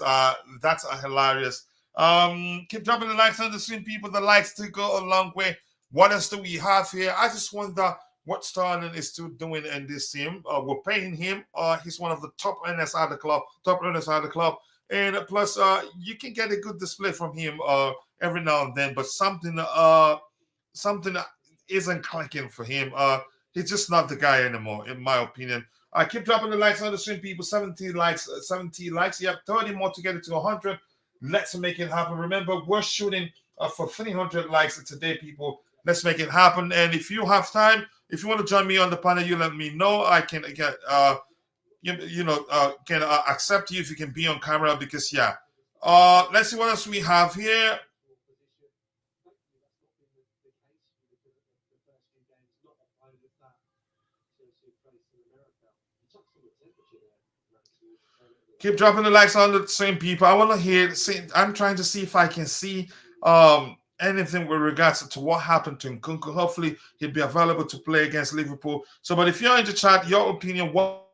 That's hilarious. Keep dropping the likes on the stream, people. The likes to go a long way. What else do we have here? I just wonder what Sterling is still doing in this team. We're paying him. He's one of the top earners at the club. And plus, you can get a good display from him every now and then. But something isn't clicking for him. He's just not the guy anymore, in my opinion. I keep dropping the likes on the stream, people. 70 likes. Yep, 30 more to get it to 100. Let's make it happen. Remember, we're shooting for 300 likes today, people. Let's make it happen. And if you have time, if you want to join me on the panel, you let me know. I can again, can accept you if you can be on camera because yeah. Let's see what else we have here. Keep dropping the likes on the same people. I want to hear. I'm trying to see if I can see anything with regards to what happened to Nkunku. Hopefully, he'll be available to play against Liverpool. So, but if you're in the chat, your opinion, what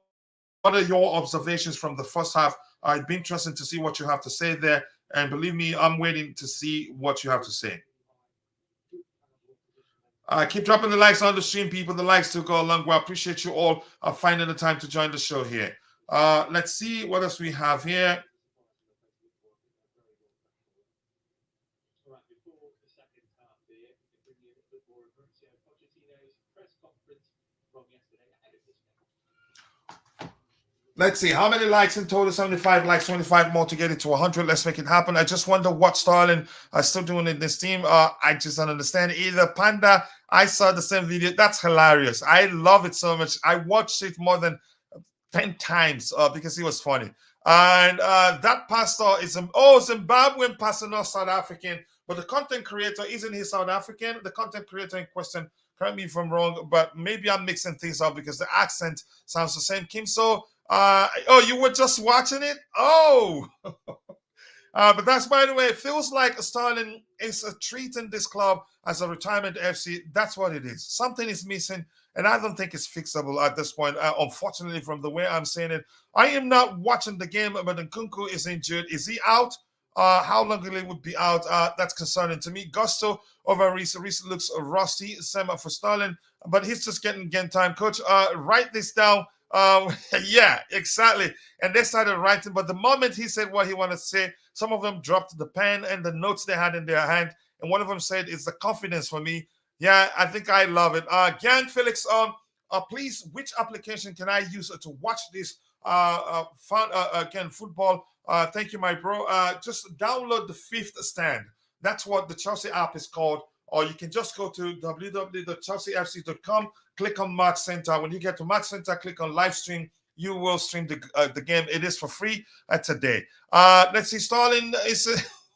are your observations from the first half? It'd be interesting to see what you have to say there. And believe me, I'm waiting to see what you have to say. Keep dropping the likes on the stream, people. The likes to go along. Well, I appreciate you all finding the time to join the show here. Let's see what else we have here. Let's see how many likes in total. 75 likes, 25 more to get it to 100. Let's make it happen. I just wonder what Sterling is still doing in this team. I just don't understand either. Panda, I saw the same video. That's hilarious. I love it so much. I watched it more than 10 times because it was funny. And that pastor is Zimbabwean pastor, not South African. But the content creator isn't he South African? The content creator in question, correct me if I'm wrong, but maybe I'm mixing things up because the accent sounds the same. Kim, so you were just watching it? Oh, but that's, by the way, it feels like Sterling is treating this club as a retirement FC. That's what it is. Something is missing, and I don't think it's fixable at this point. Unfortunately, from the way I'm saying it, I am not watching the game, but Nkunku is injured. Is he out? How long will he would be out? That's concerning to me. Gusto over Reese. Reese looks rusty. Same for Sterling, but he's just getting game time. Coach, write this down. Yeah, exactly. And they started writing, but the moment he said what he wanted to say, some of them dropped the pen and the notes they had in their hand, and one of them said, "It's the confidence for me." Yeah, I think I love it. Gang Felix, please, which application can I use to watch this football? Thank you, my bro. Just download the Fifth Stand. That's what the Chelsea app is called. Or you can just go to www.chelseafc.com, click on Match Center. When you get to Match Center, click on live stream. You will stream the game. It is for free today. Let's see. Sterling is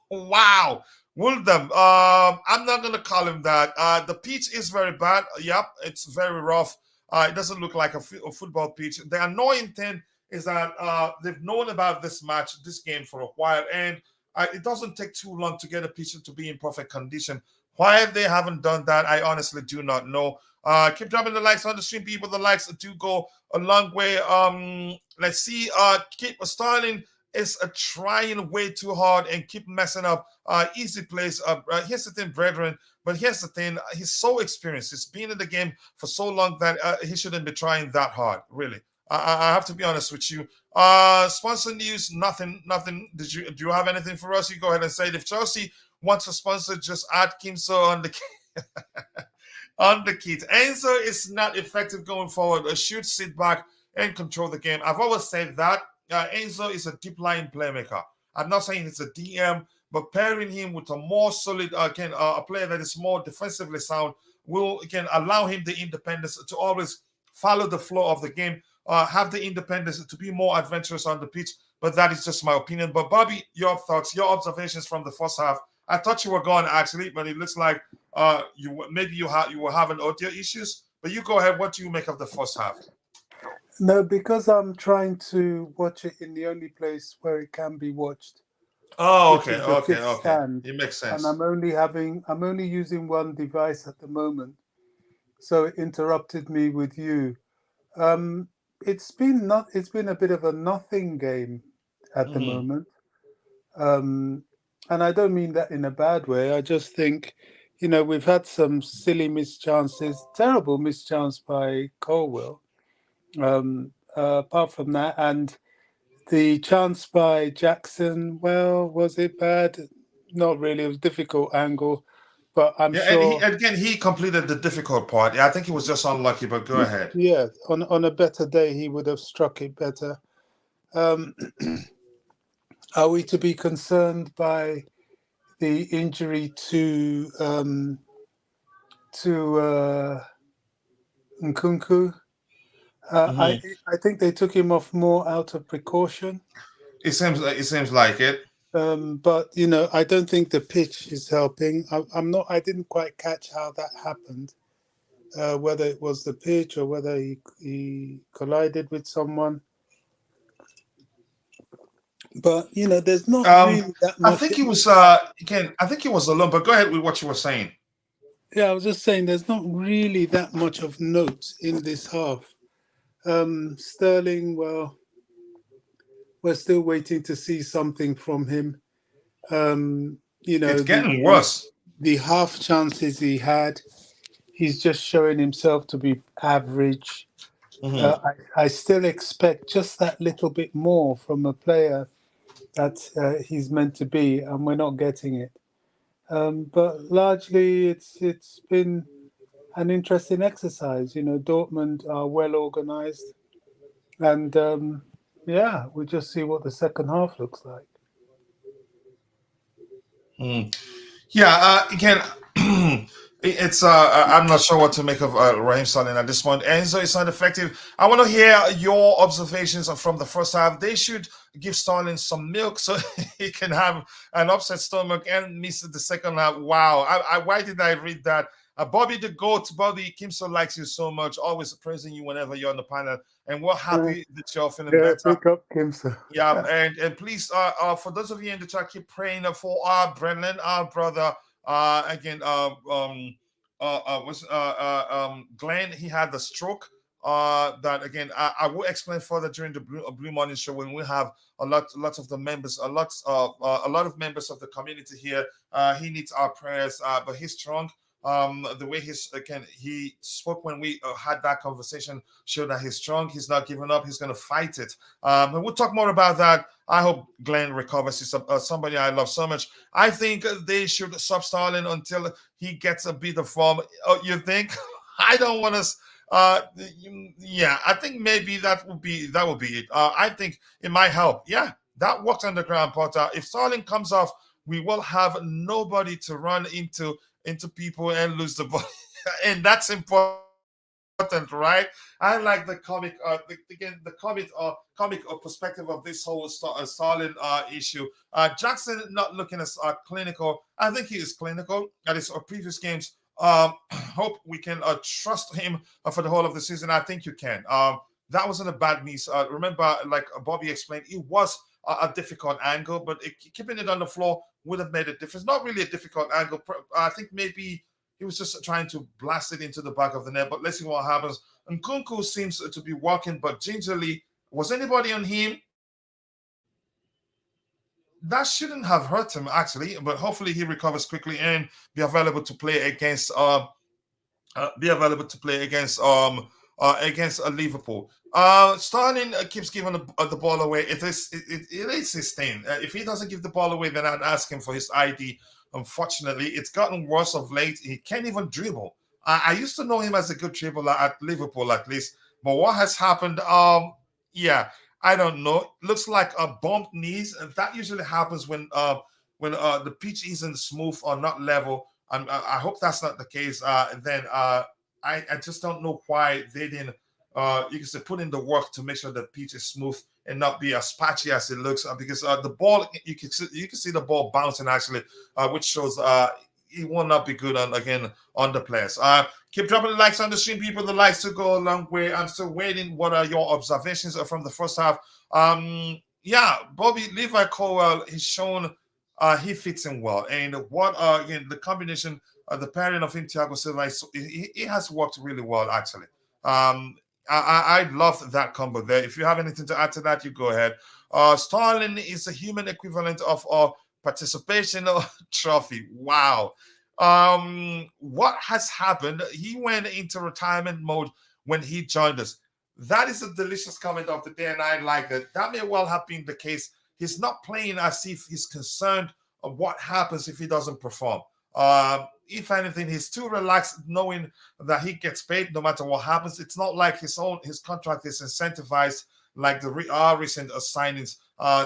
wow. Wooldham. I'm not going to call him that. The pitch is very bad. Yep, it's very rough. It doesn't look like a football pitch. The annoying thing is that they've known about this game for a while, and it doesn't take too long to get a pitch to be in perfect condition. Why they haven't done that, I honestly do not know. Keep dropping the likes on the stream, people. The likes do go a long way. Let's see. Keep Sterling is trying way too hard and keep messing up easy plays. Here's the thing, brethren. But here's the thing: he's so experienced. He's been in the game for so long that he shouldn't be trying that hard. Really, I have to be honest with you. Sponsor news, nothing. Do you have anything for us? You go ahead and say it. If Chelsea wants a sponsor, just add Kimso on the on the kit. Enzo is not effective going forward. Should sit back and control the game. I've always said that Enzo is a deep line playmaker. I'm not saying it's a DM, but pairing him with a more solid, a player that is more defensively sound will allow him the independence to always follow the flow of the game, have the independence to be more adventurous on the pitch. But that is just my opinion. But Bobby, your thoughts, your observations from the first half. I thought you were gone actually, but it looks like you were having audio issues. But you go ahead. What do you make of the first half? No, because I'm trying to watch it in the only place where it can be watched. Oh, which okay, is the okay, fifth okay. stand, It makes and sense. I'm only using one device at the moment, so it interrupted me with you. It's been a bit of a nothing game at the Mhm. moment, and I don't mean that in a bad way. I just think, we've had some silly missed chances, terrible missed chance by Colwell. Apart from that, and the chance by Jackson, well, was it bad? Not really. It was a difficult angle, but I'm Yeah, and sure, he completed the difficult part. Yeah, I think he was just unlucky, but go ahead. yeah, on a better day, he would have struck it better. Um, are we to be concerned by the injury to Nkunku? Mhm. I think they took him off more out of precaution. It seems like it. But I don't think the pitch is helping. I'm not. I didn't quite catch how that happened. Whether it was the pitch or whether he collided with someone. But there's not Um, really that I much. think he was again. I think he was alone. But go ahead with what you were saying. Yeah, I was just saying there's not really that much of note in this half. Sterling, well, we're still waiting to see something from him. It's The getting worse. the half chances he had, he's just showing himself to be average. Mhm. I still expect just that little bit more from a player that he's meant to be, and we're not getting it. But largely, it's been an interesting exercise. Dortmund are well organised, and yeah, we just see what the second half looks like. Mm. Yeah, again, it's I'm not sure what to make of Raheem Sterling at this point. Enzo is not effective. I want to hear your observations from the first half. They should give Sterling some milk so he can have an upset stomach and miss the second half. Wow, why did I read that? Bobby the GOAT, Bobby Kimso likes you so much, always praising you whenever you're on the panel, and we're Yeah, happy that you're feeling yeah, better. pick up Kimsa. Yeah, and please, for those of you in the chat, keep praying for our Brennan, our brother. Again, was Glenn? He had the stroke. That again, I will explain further during the Blue Morning Show when we have lots of the members, a lot of members of the community here. He needs our prayers, but he's strong. The way he spoke when we had that conversation showed that he's strong. He's not giving up. He's going to fight it. And we'll talk more about that. I hope Glenn recovers. He's somebody I love so much. I think they should stop Starling until he gets a bit of form. Oh, you think? I don't want to. Yeah, I think maybe that would be it. I think it might help. Yeah, that works on the ground, Potter. If Starling comes off, we will have nobody to run into people and lose the ball, and that's important, right? I like the comic, comic perspective of this whole Stalin issue. Jackson not looking as clinical. I think he is clinical. At his previous games, Hope we can trust him for the whole of the season. I think you can. That wasn't a bad miss. Remember, like Bobby explained, it was a difficult angle, but keeping it on the floor would have made a difference. Not really a difficult angle. I think maybe he was just trying to blast it into the back of the net. But let's see what happens. Nkunku seems to be walking, but gingerly. Was anybody on him? That shouldn't have hurt him actually, but hopefully he recovers quickly and be available to play against against Liverpool. Sterling keeps giving the ball away. It is his thing. If he doesn't give the ball away, then I'd ask him for his ID. Unfortunately, it's gotten worse of late. He can't even dribble. I used to know him as a good dribbler at Liverpool, at least. But what has happened? Yeah, I don't know. Looks like a bumped knees, and that usually happens when the pitch isn't smooth or not level. I hope that's not the case. Then I just don't know why they didn't you can say put in the work to make sure the pitch is smooth and not be as patchy as it looks. Because the ball you can see the ball bouncing actually, which shows it will not be good on the players. Keep dropping the likes on the stream, people. The likes to go a long way. I'm still waiting. What are your observations from the first half? Yeah, Bobby Levi Colwell he's shown he fits in well, and what again the combination, the pairing of him, Thiago Silva, he has worked really well actually. Um, I love that combo there. If you have anything to add to that, you go ahead. Starling is a human equivalent of participation trophy. Wow. What has happened? He went into retirement mode when he joined us. That is a delicious comment of the day, and I like it. That may well have been the case. He's not playing as if he's concerned of what happens if he doesn't perform. If anything, he's too relaxed, knowing that he gets paid no matter what happens. It's not like his contract is incentivized like our recent signings.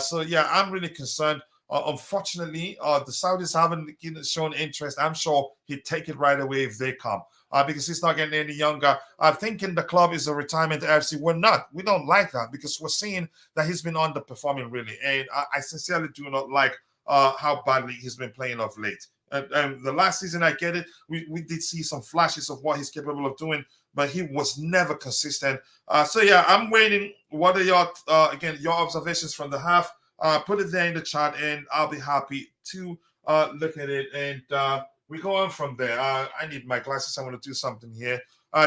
So yeah, I'm really concerned. Unfortunately, the Saudis haven't shown interest. I'm sure he'd take it right away if they come. Because he's not getting any younger. I'm thinking the club is a retirement FC. We're not. We don't like that because we're seeing that he's been underperforming really. And I sincerely do not like how badly he's been playing of late. And the last season, I get it. We did see some flashes of what he's capable of doing, but he was never consistent. So yeah, I'm waiting. What are your your observations from the half? Put it there in the chat, and I'll be happy to look at it. And we go on from there. I need my glasses. I want to do something here.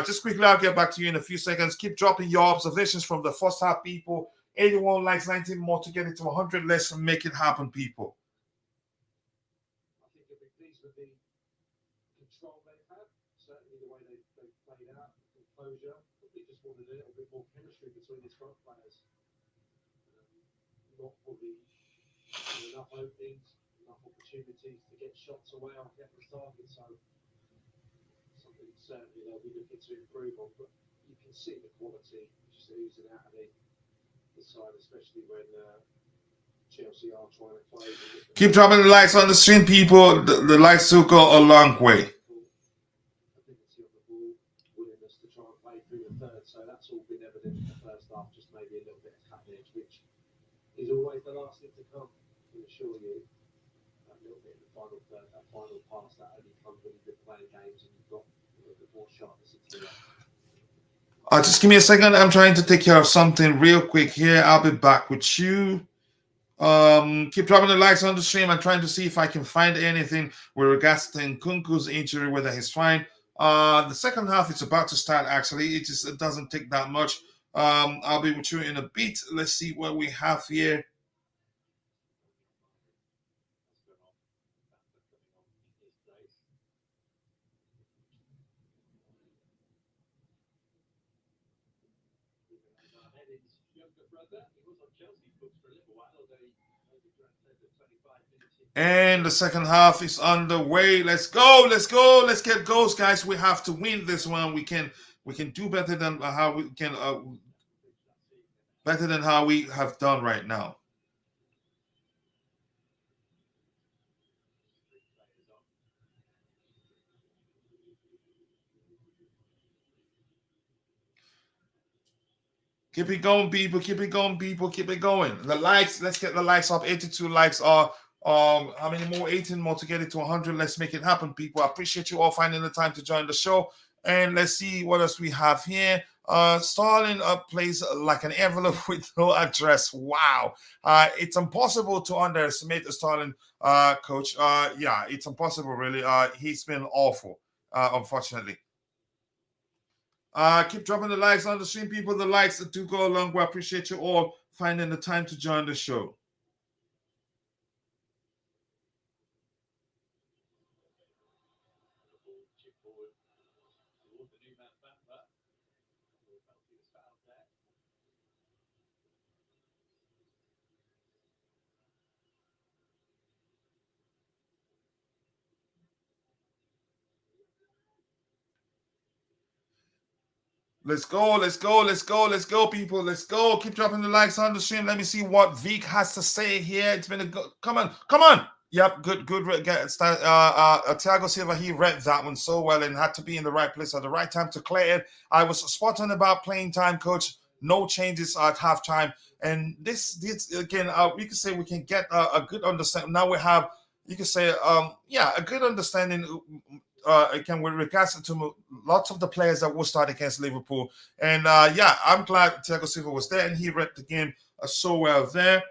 Just quickly, I'll get back to you in a few seconds. Keep dropping your observations from the first half, people. 81 likes, 19 more to get it to 100. Let's make it happen, people. I think you'll be pleased with the control they've had, certainly the way they've played out, the composure. But they just wanted a little bit more chemistry between these front players. Not probably enough openings, enough opportunities to get shots away off the target. So something certainly they'll be looking to improve on. But you can see the quality just oozing out of the side, especially when Chelsea are trying to play. Keep dropping the likes on the stream, people. The likes will go a long way. Ability of the ball, willingness to try and play through the third. So that's all been evident in the first half. Just maybe a little bit of cutting edge, which is always the last thing to come. I can assure you. That little bit in the final third, that final pass, that only comes when you've been playing games and you've got a little bit more sharpness into it. Just give me a second. I'm trying to take care of something real quick here. I'll be back with you. Keep dropping the likes on the stream. I'm trying to see if I can find anything with regards to Nkunku's injury, whether he's fine. The second half is about to start. Actually, it doesn't take that much. I'll be with you in a bit. Let's see what we have here. And the second half is underway. Let's go. Let's go. Let's get goals, guys. We have to win this one. We can do better than how we can better than how we have done right now. Keep it going, people. Keep it going, people. Keep it going. The likes, let's get the likes up. 82 likes are How many more? 18 more to get it to 100. Let's make it happen, people. I appreciate you all finding the time to join the show. And let's see what else we have here. Starling plays like an envelope with no address. Wow. It's impossible to underestimate Starling, coach. Yeah, it's impossible, really. He's been awful, unfortunately. Keep dropping the likes on the stream, people. The likes do go a long way. I appreciate you all finding the time to join the show. Let's go, let's go, let's go, let's go, people. Let's go. Keep dropping the likes on the stream. Let me see what Vic has to say here. It's been a good. Come on, come on. Yep, good. Thiago Silva, he read that one so well and had to be in the right place at the right time to clear it. I was spot on about playing time, coach. No changes at halftime. And this again, we can say we can get a good understanding. Now we have, you can say, a good understanding. Again, with regards to lots of the players that will start against Liverpool. And I'm glad Thiago Silva was there and he read the game so well there.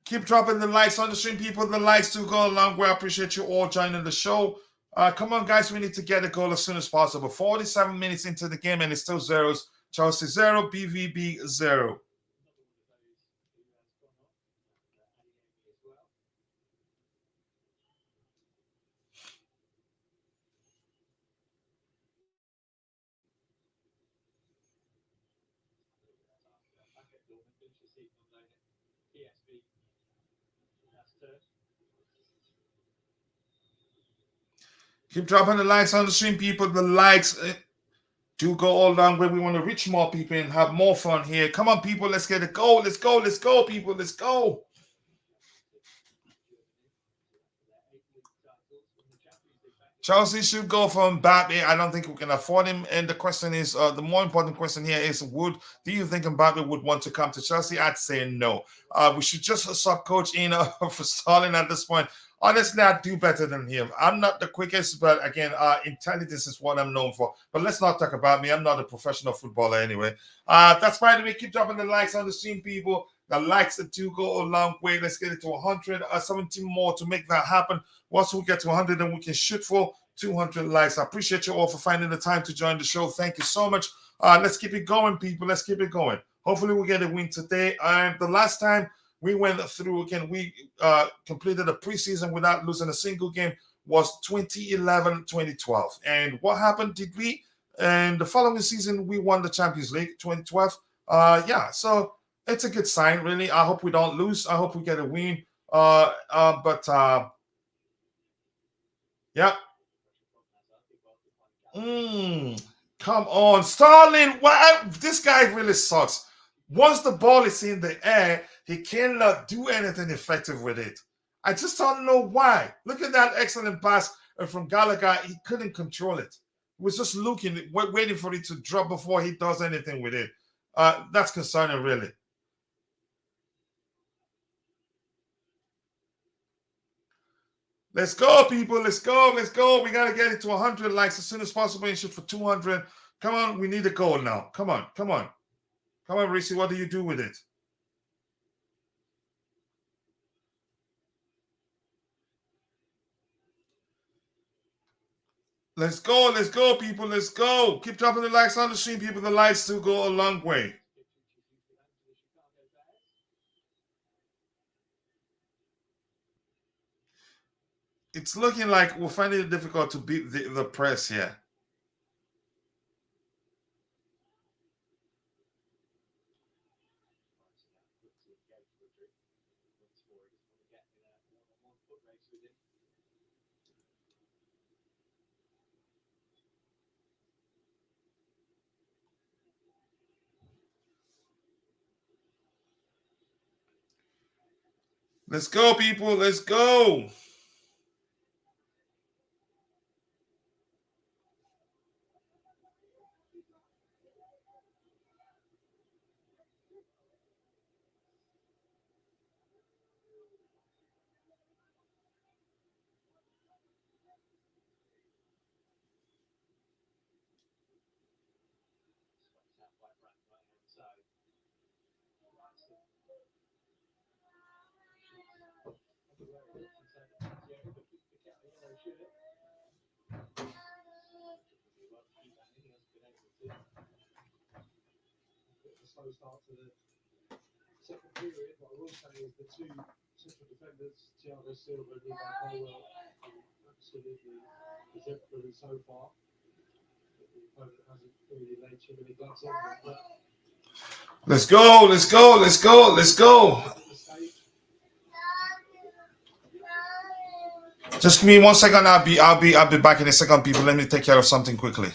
Keep dropping the likes on the stream, people. The likes do go a long way. I appreciate you all joining the show. Come on, guys. We need to get a goal as soon as possible. 47 minutes into the game and it's still zeros. Chelsea 0, BVB 0. Keep dropping the likes on the stream, people. The likes do go all long way. We want to reach more people and have more fun here. Come on, people. Let's get it go. Let's go. Let's go, people. Let's go. Chelsea should go for Mbappe. I don't think we can afford him. And the question is, the more important question here is, do you think Mbappe would want to come to Chelsea? I'd say no. We should just sub coach in for Sterling at this point. Honestly, I'd do better than him. I'm not the quickest, but again, intelligence is what I'm known for. But let's not talk about me. I'm not a professional footballer anyway. That's by the way. Keep dropping the likes on the stream, people. The likes do go a long way. Let's get it to 100, 17 more to make that happen. Once we get to 100, then we can shoot for 200 likes. I appreciate you all for finding the time to join the show. Thank you so much. Let's keep it going, people. Let's keep it going. Hopefully, we'll get a win today. And the last time we went through, again, we completed a preseason without losing a single game was 2011-2012. And what happened? Did we? And the following season, we won the Champions League, 2012. So it's a good sign, really. I hope we don't lose. I hope we get a win. Yeah. Come on, Starling. Why this guy really sucks. Once the ball is in the air, he cannot do anything effective with it. I just don't know why. Look at that excellent pass from Gallagher. He couldn't control it. He was just looking, waiting for it to drop before he does anything with it. That's concerning, really. Let's go, people. Let's go. Let's go. We got to get it to 100 likes as soon as possible and shoot for 200. Come on. We need a goal now. Come on. Come on. Come on, Reese. What do you do with it? Let's go, people. Let's go. Keep dropping the likes on the stream, people. The likes do go a long way. It's looking like we're finding it difficult to beat the press here. Let's go, people. Let's go. Slow start to the second period. What I will say is the two central defenders, Thiago Silva and Nicolas, absolutely exemplary so far. But the opponent hasn't really laid too many gloves on them. But Let's go, let's go, let's go, let's go. Just give me 1 second. I'll be back in a second, people. Let me take care of something quickly.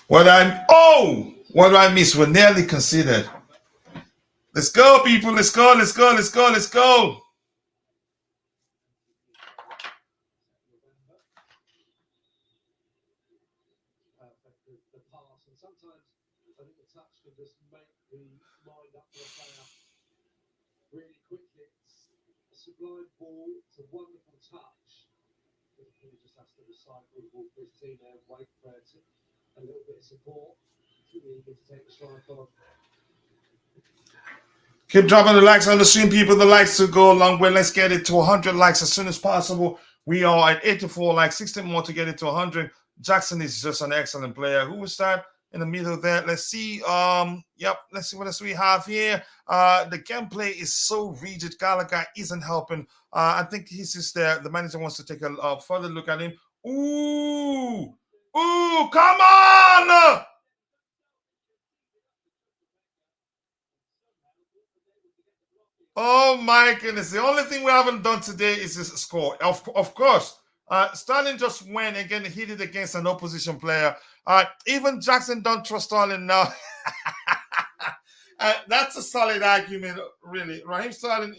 What do I miss? We're nearly conceded. Let's go, people. Let's go, let's go, let's go, let's go. The pass, and sometimes I think the touch can just make the mind up for a player really quickly. It's a sublime ball, it's a wonderful touch. He just has to recycle the ball for his team there and wait for it, a little bit of support. It's really good to take the strike on. Keep dropping the likes on the stream, people. The likes to go a long way. Let's get it to 100 likes as soon as possible. We are at 84 likes, 16 more to get it to 100. Jackson is just an excellent player. Who was that in the middle there? Let's see. Yep. Let's see what else we have here. The gameplay is so rigid. Gallagher isn't helping. I think he's just there. The manager wants to take a further look at him. Ooh, come on! Oh my goodness. The only thing we haven't done today is this score. Of course. Sterling just went again, hit it against an opposition player. Even Jackson don't trust Sterling now. That's a solid argument, really. Raheem Sterling,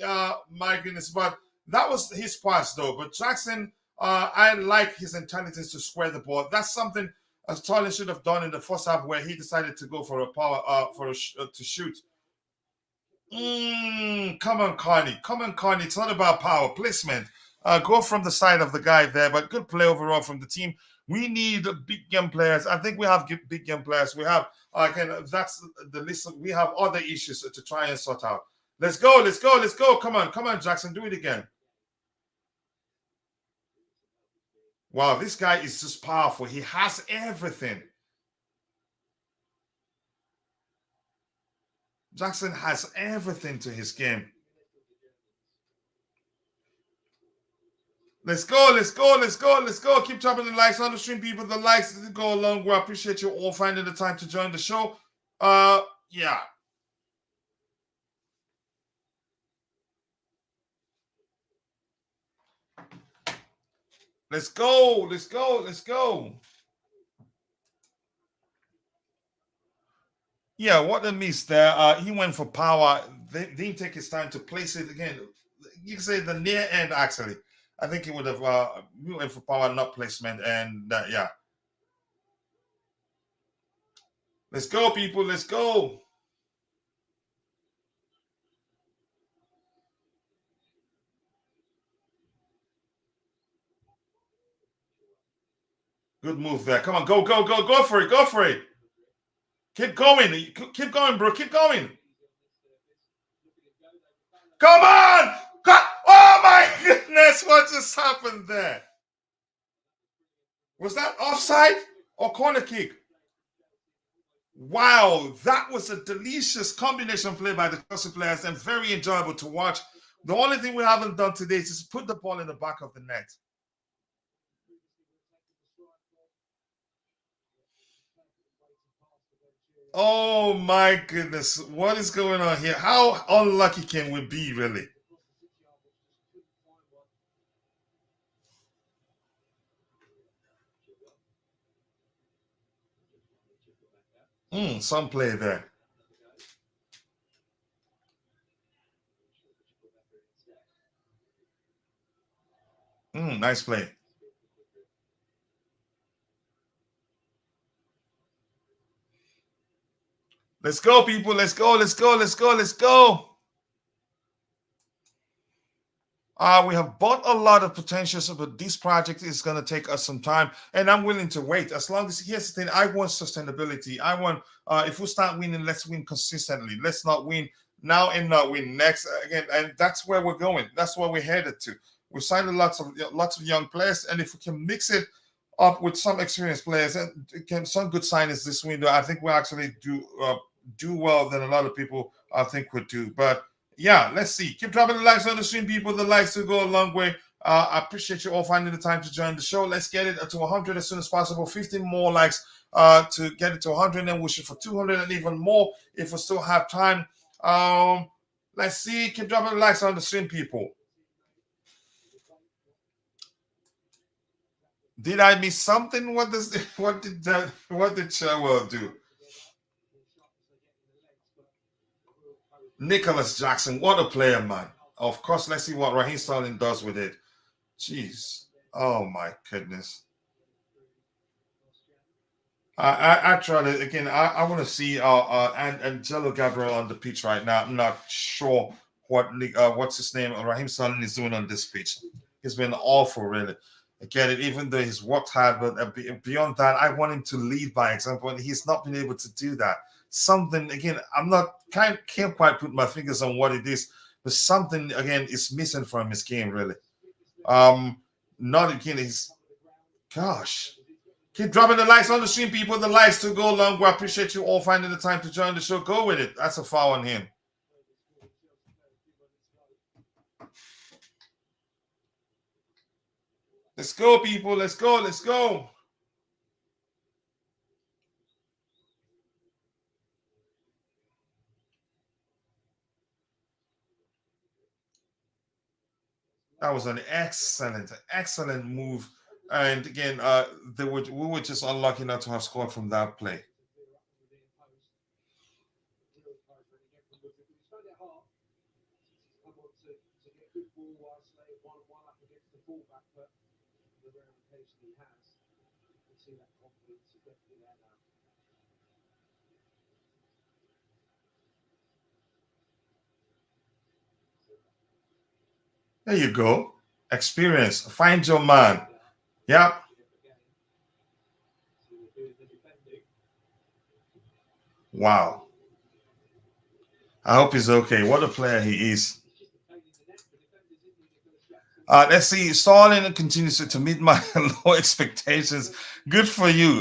my goodness. But that was his pass, though. But Jackson, I like his intelligence to square the ball. That's something Sterling should have done in the first half where he decided to go for a power, to shoot. Come on, Carney. Come on, Carney. It's not about power placement. Go from the side of the guy there, but good play overall from the team. We need big game players. I think we have big game players. We have, that's the list. We have other issues to try and sort out. Let's go, let's go, let's go. Come on, Jackson. Do it again. Wow, this guy is just powerful. He has everything. Jackson has everything to his game. Let's go, let's go, let's go, let's go. Keep dropping the likes on the stream, people. The likes go a long way. I appreciate you all finding the time to join the show. Yeah. Let's go, let's go, let's go. Yeah, what a miss there. He went for power. They didn't take his time to place it again. You can say the near end, actually. I think he would have went for power, not placement. And yeah. Let's go, people. Let's go. Good move there. Come on, go, go, go, go for it. Go for it. Keep going. Keep going, bro. Keep going. Come on! Oh my goodness, what just happened there? Was that offside or corner kick? Wow, that was a delicious combination play by the Chelsea players and very enjoyable to watch. The only thing we haven't done today is just put the ball in the back of the net. Oh my goodness, what is going on here? How unlucky can we be, really? Some play there. Nice play. Let's go, people. Let's go. Let's go. Let's go. Let's go. We have bought a lot of potentials, but this project is going to take us some time, and I'm willing to wait. As long as, here's the thing, I want sustainability. I want, if we start winning, let's win consistently. Let's not win now and not win next again. And that's where we're going. That's where we're headed to. We signed lots of young players, and if we can mix it up with some experienced players and some good signings this window, I think we'll actually do well than a lot of people I think would do. But yeah, let's see. Keep dropping the likes on the stream, people. The likes will go a long way. I appreciate you all finding the time to join the show. Let's get it to 100 as soon as possible. 15 more likes to get it to 100, and we shoot for 200 and even more if we still have time. Let's see. Keep dropping the likes on the stream, people. Did I miss something? What did Chilwell do? Nicolas Jackson, what a player, man. Of course, let's see what Raheem Sterling does with it. Jeez. Oh, my goodness. I try to, again, I want to see Angelo Gabriel on the pitch right now. I'm not sure what's his name, Raheem Sterling is doing on this pitch. He's been awful, really. I get it, even though he's worked hard, but beyond that, I want him to lead by example, and he's not been able to do that. Something, again, can't quite put my fingers on what it is, but something, again, is missing from his game, really. Not again, gosh. Keep dropping the likes on the stream, people. The likes to go long. We appreciate you all finding the time to join the show. Go with it. That's a foul on him. Let's go, people. Let's go. Let's go. That was an excellent move. And again, we were just unlucky not to have scored from that play. There you go. Experience. Find your man. Yep. Wow. I hope he's okay. What a player he is. Let's see. Sterling continues to meet my low expectations. Good for you.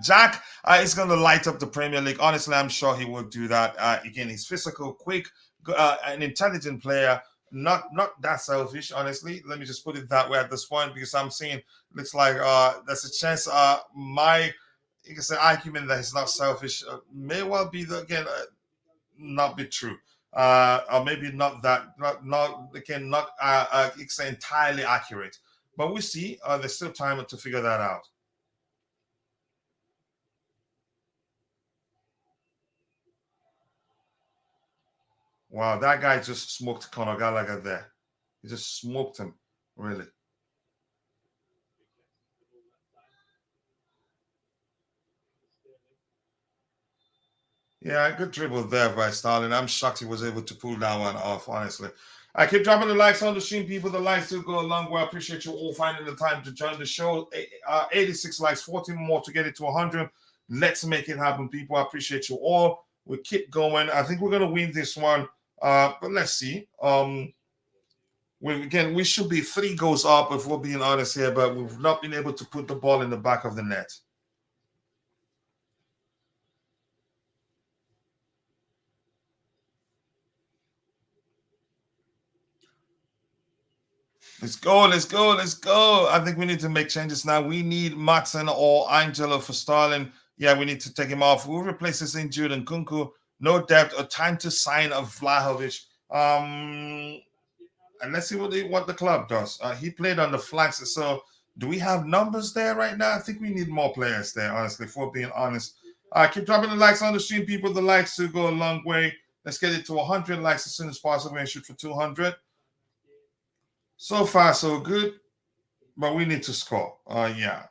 Jack is going to light up the Premier League. Honestly, I'm sure he will do that. Again, he's physical, quick, an intelligent player. Not that selfish, honestly. Let me just put it that way at this point, because I'm seeing looks like there's a chance you can say argument that he's not selfish may well be not be true. Or maybe not that, it's entirely accurate. But we see there's still time to figure that out. Wow, that guy just smoked Conor Gallagher there. He just smoked him, really. Yeah, good dribble there by Sterling. I'm shocked he was able to pull that one off, honestly. I keep dropping the likes on the stream, people. The likes do go a long way. I appreciate you all finding the time to join the show. 86 likes, 14 more to get it to 100. Let's make it happen, people. I appreciate you all. We keep going. I think we're going to win this one, but let's see. We should be 3 goals up if we're being honest here, but we've not been able to put the ball in the back of the net. Let's go, let's go, let's go. I think we need to make changes now. We need Matson or Angelo for Starling. Yeah, we need to take him off. We'll replace this injured Nkunku. No depth or time to sign of Vlahovic. And let's see what the club does. He played on the flanks. So do we have numbers there right now? I think we need more players there, honestly, for being honest. Keep dropping the likes on the stream, people. The likes to go a long way. Let's get it to 100 likes as soon as possible and shoot for 200. So far, so good. But we need to score. Yeah.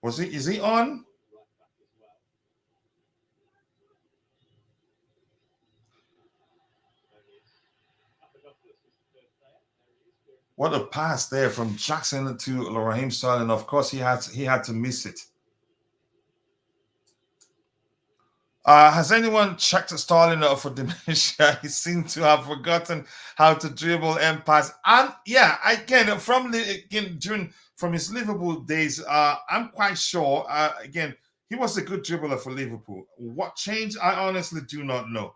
Is he on? What a pass there from Jackson to Raheem Sterling. Of course, he had to miss it. Has anyone checked Sterling out for dementia? He seemed to have forgotten how to dribble and pass. And yeah, again, from his Liverpool days, I'm quite sure. Again, he was a good dribbler for Liverpool. What changed? I honestly do not know.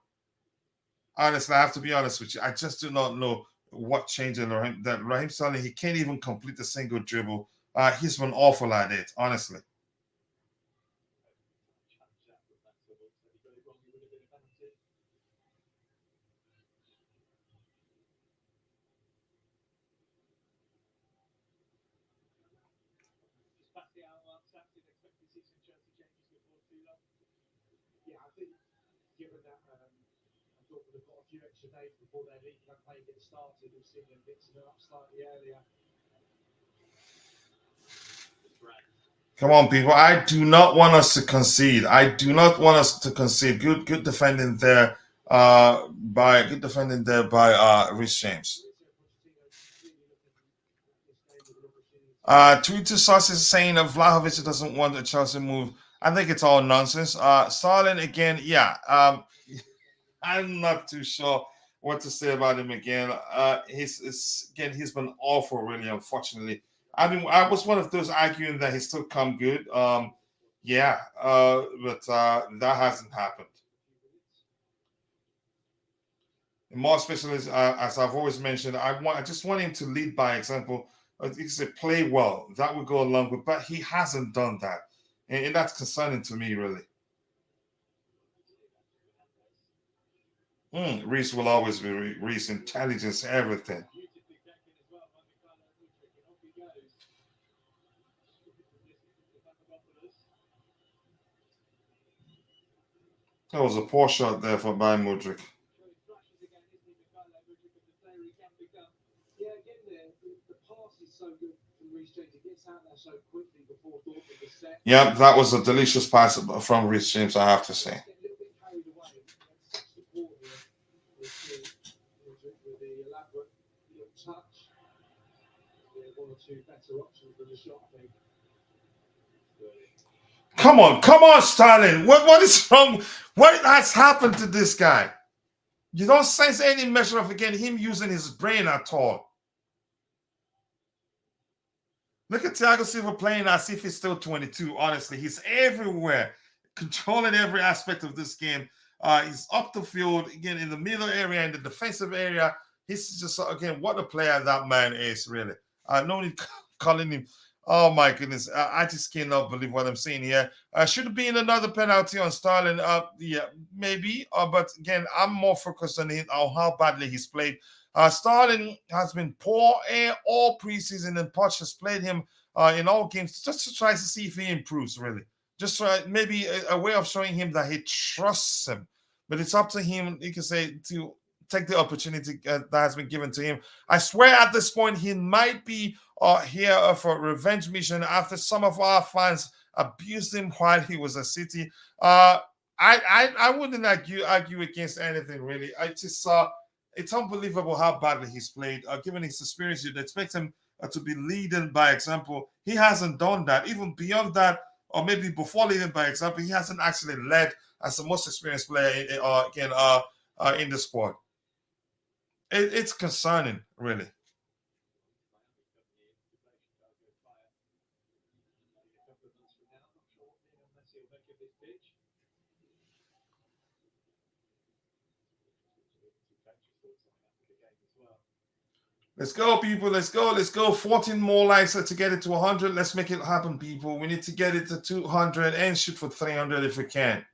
Honestly, I have to be honest with you. I just do not know what changed in Raheem Sterling. He can't even complete a single dribble. He's been awful at it, honestly. Yeah, I think given that Dortmund have got a few extra days before their league campaign gets started, we've seen them mixing it up slightly earlier. Come on, people. I do not want us to concede. I do not want us to concede. Good defending there by Rhys James. Twitter sources saying that Vlahovic doesn't want a Chelsea move. I think it's all nonsense. Starling again, yeah. I'm not too sure what to say about him again. He's been awful, really, unfortunately. I was one of those arguing that he's still come good. But that hasn't happened. And more especially as I've always mentioned, I just want him to lead by example. He said play well. That would go along with, but he hasn't done that, and that's concerning to me, really. Reese will always be Reese. Intelligence, everything. That was a poor shot there for by Mudryk. Yeah, that was a delicious pass from Reece James, I have to say. Come on, Sterling. What is wrong? What has happened to this guy? You don't sense any measure of, again, him using his brain at all. Look at Thiago Silva playing as if he's still 22. Honestly, he's everywhere, controlling every aspect of this game. He's up the field, again, in the middle area, in the defensive area. He's just, again, what a player that man is, really. No need calling him. Oh, my goodness. I just cannot believe what I'm seeing here. Should have been another penalty on Sterling. Yeah, maybe. But, again, I'm more focused on how badly he's played. Sterling has been poor all preseason, and Poch has played him in all games just to try to see if he improves, really. Just try, maybe a way of showing him that he trusts him. But it's up to him, you can say, to take the opportunity that has been given to him. I swear at this point, he might be here for a revenge mission after some of our fans abused him while he was at City. I wouldn't argue against anything, really. I just saw it's unbelievable how badly he's played. Given his experience, you'd expect him to be leading by example. He hasn't done that. Even beyond that, or maybe before leading by example, he hasn't actually led as the most experienced player in the squad. It's concerning, really. Let's go, people. Let's go. Let's go. 14 more likes to get it to 100. Let's make it happen, people. We need to get it to 200 and shoot for 300 if we can.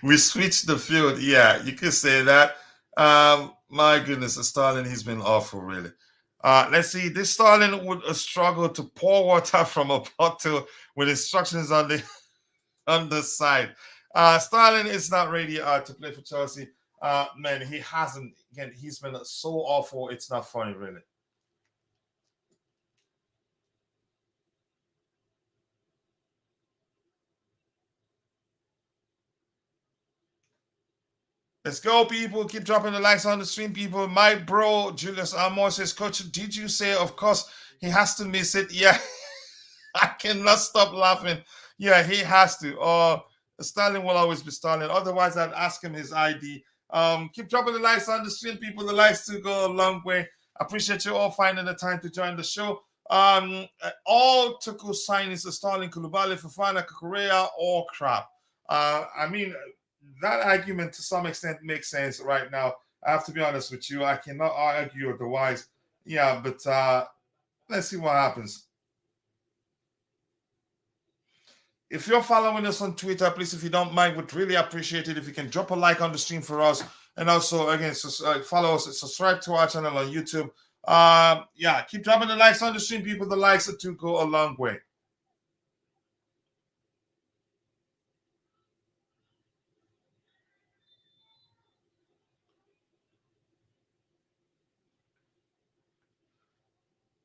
We switched the field. Yeah, you could say that. My goodness, Starling, he's been awful, really. Let's see. This Starling would struggle to pour water from a bottle with instructions on the side. Starling is not ready to play for Chelsea. Man, he hasn't. Again, he's been so awful. It's not funny, really. Let's go, people. Keep dropping the likes on the stream, people. My bro, Julius Amor says, Coach, did you say, of course, he has to miss it? Yeah, I cannot stop laughing. Yeah, he has to. Stalin will always be Stalin. Otherwise, I'd ask him his ID. Keep dropping the likes on the stream, people. The likes to go a long way. I appreciate you all finding the time to join the show. All Tuku signings are Stalin, Kulubali, Fafana, Korea, all crap. I mean, that argument to some extent makes sense right now. I have to be honest with you. I cannot argue otherwise. Yeah, but let's see what happens. If you're following us on Twitter, please, if you don't mind, would really appreciate it if you can drop a like on the stream for us. And also, again, follow us, subscribe to our channel on YouTube. Yeah, keep dropping the likes on the stream, people. The likes to go a long way.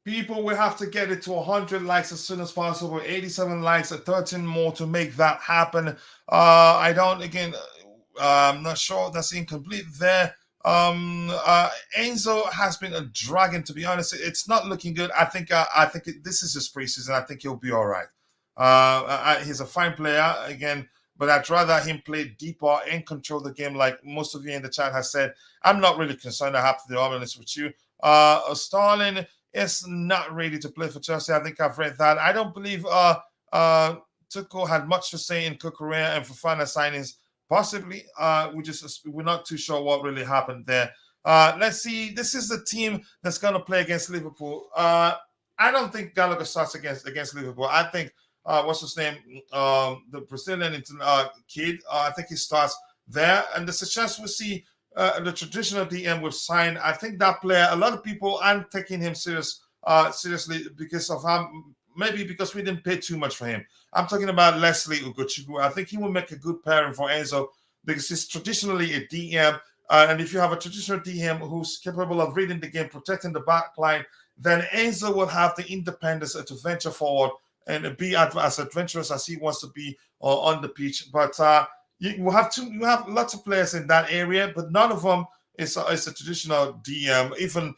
People, we have to get it to 100 likes as soon as possible. 87 likes, 13 more to make that happen. I don't, again, I'm not sure. That's incomplete there. Enzo has been a dragon, to be honest. It's not looking good. I think this is his preseason. I think he'll be all right. He's a fine player, again, but I'd rather him play deeper and control the game, like most of you in the chat has said. I'm not really concerned. I have to be honest with you. Starling is not ready to play for Chelsea. I think I've read that. I don't believe Tuchel had much to say in Kukurea and Fofana signings. Possibly, we're not too sure what really happened there. Let's see. This is the team that's going to play against Liverpool. I don't think Gallagher starts against Liverpool. I think what's his name, the Brazilian kid. I think he starts there, and there's a chance we'll see the traditional DM will sign. I think that player, a lot of people aren't taking him seriously because of how, maybe because we didn't pay too much for him. I'm talking about Leslie Ugochukwu. I think he will make a good pairing for Enzo because he's traditionally a DM. And if you have a traditional DM who's capable of reading the game, protecting the back line, then Enzo will have the independence to venture forward and be as adventurous as he wants to be on the pitch. But you have lots of players in that area, but none of them is a traditional DM. Even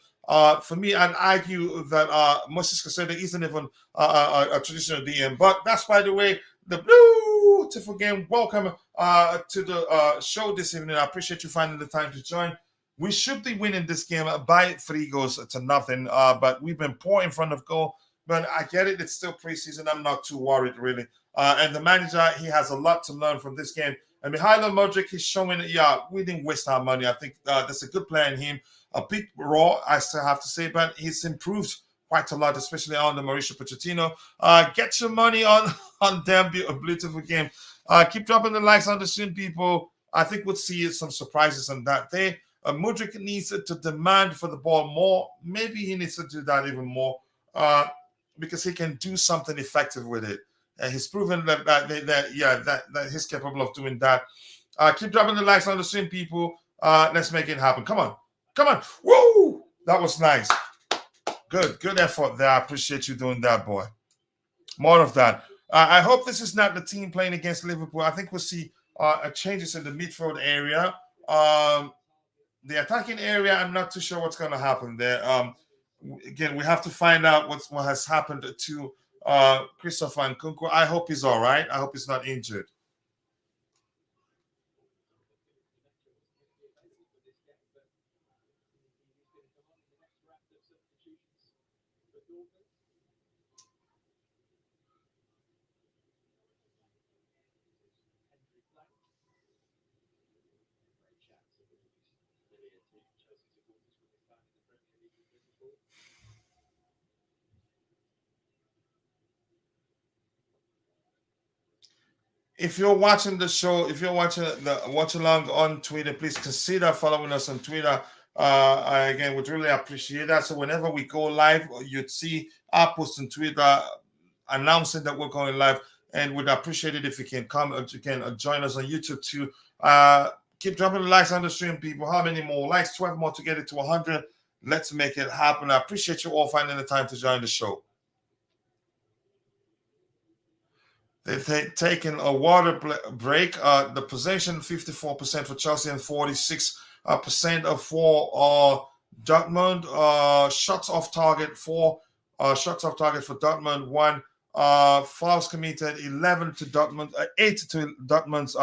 for me, I'd argue that Moses Casada isn't even a traditional DM. But that's, by the way, the beautiful game. Welcome to the show this evening. I appreciate you finding the time to join. We should be winning this game by 3 goals to nothing, but we've been poor in front of goal. But I get it. It's still preseason. I'm not too worried, really. And the manager, he has a lot to learn from this game. And Mihailo Modric is showing, yeah, we didn't waste our money. I think there's a good player in him. A bit raw, I still have to say, but he's improved quite a lot, especially on the Mauricio Pochettino. Get your money on them. Be a beautiful game. Keep dropping the likes on the stream, people. I think we'll see some surprises on that day. Modric needs to demand for the ball more. Maybe he needs to do that even more because he can do something effective with it. He's proven that he's capable of doing that. Keep dropping the likes on the stream, people. Let's make it happen. Come on. Woo! That was nice. Good effort there. I appreciate you doing that, boy. More of that. I hope this is not the team playing against Liverpool. I think we'll see changes in the midfield area. The attacking area, I'm not too sure what's going to happen there. Again, we have to find out what has happened to Christopher Nkunku. I hope he's all right. I hope he's not injured. If you're watching the show, if you're watching the watch along on Twitter, please consider following us on Twitter. Again, we'd really appreciate that. So whenever we go live, you'd see our post on Twitter announcing that we're going live, and we'd appreciate it if you can come, you can join us on YouTube too. Keep dropping the likes on the stream, people. How many more likes? 12 more to get it to 100. Let's make it happen. I appreciate you all finding the time to join the show. They've taken a water break. The possession 54% for Chelsea and 46% for Dortmund. Shots off target for Dortmund. 1 fouls committed 11 to Dortmund. 8 to Dortmund's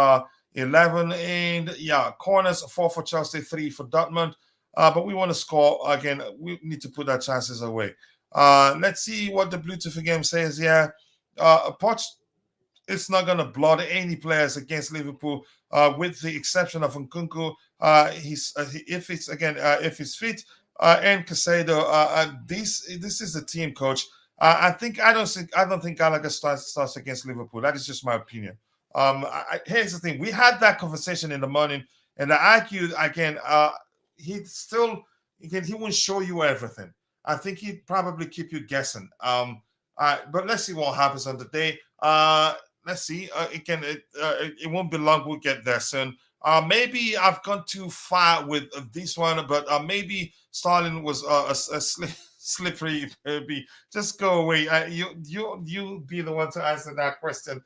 11. And yeah, corners 4 for Chelsea, 3 for Dortmund. But we want to score again. We need to put our chances away. Let's see what the Bluetooth game says here. Poch, it's not going to blood any players against Liverpool, with the exception of Nkunku. If it's fit, and Casado. This is the team, coach. I don't think Gallagher starts against Liverpool. That is just my opinion. Here's the thing: we had that conversation in the morning, and I argued again. He won't show you everything. I think he'd probably keep you guessing. But let's see what happens on the day. Let's see. It won't be long. We'll get there soon. Maybe I've gone too far with this one, but maybe Sterling was a slippery baby. Just go away. You be the one to answer that question.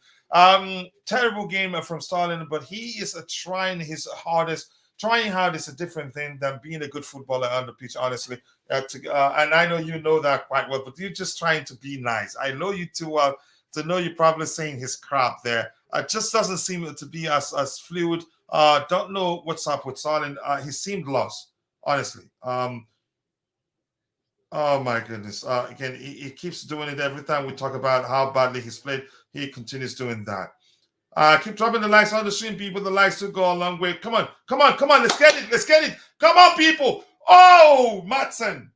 Terrible game from Sterling, but he is trying his hardest. Trying hard is a different thing than being a good footballer on the pitch, honestly. And I know you know that quite well, but you're just trying to be nice. I know you too well to know you're probably saying his crap there. It just doesn't seem to be as fluid. Don't know what's up with Sterling. He seemed lost, honestly. Oh my goodness. Again, he keeps doing it every time we talk about how badly he's played. He continues doing that. Keep dropping the likes on the stream, people. The likes will go a long way. Come on. Let's get it. Come on, people. Oh, Matson.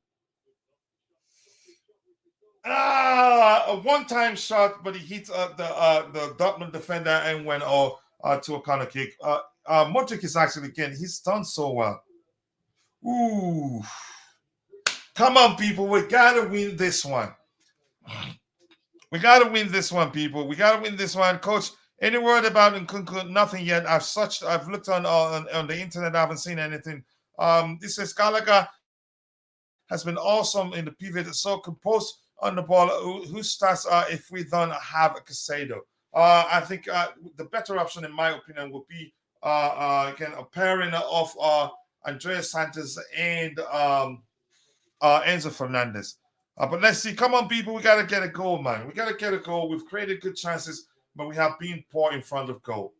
A one-time shot, but he hit the Dortmund defender and went to a corner kick. Modric is actually, again, he's done so well. Ooh. Come on, people. We got to win this one. We got to win this one, people. We got to win this one. Coach, any word about Nkunku? Nothing yet. I've looked on the internet. I haven't seen anything. This says Gallagher has been awesome in the pivot. So composed on the ball. Who starts if we don't have a Casado? I think the better option, in my opinion, would be again a pairing of Andreas Santos and Enzo Fernandez. But let's see. Come on, people. We got to get a goal, man. We got to get a goal. We've created good chances, but we have been poor in front of goal.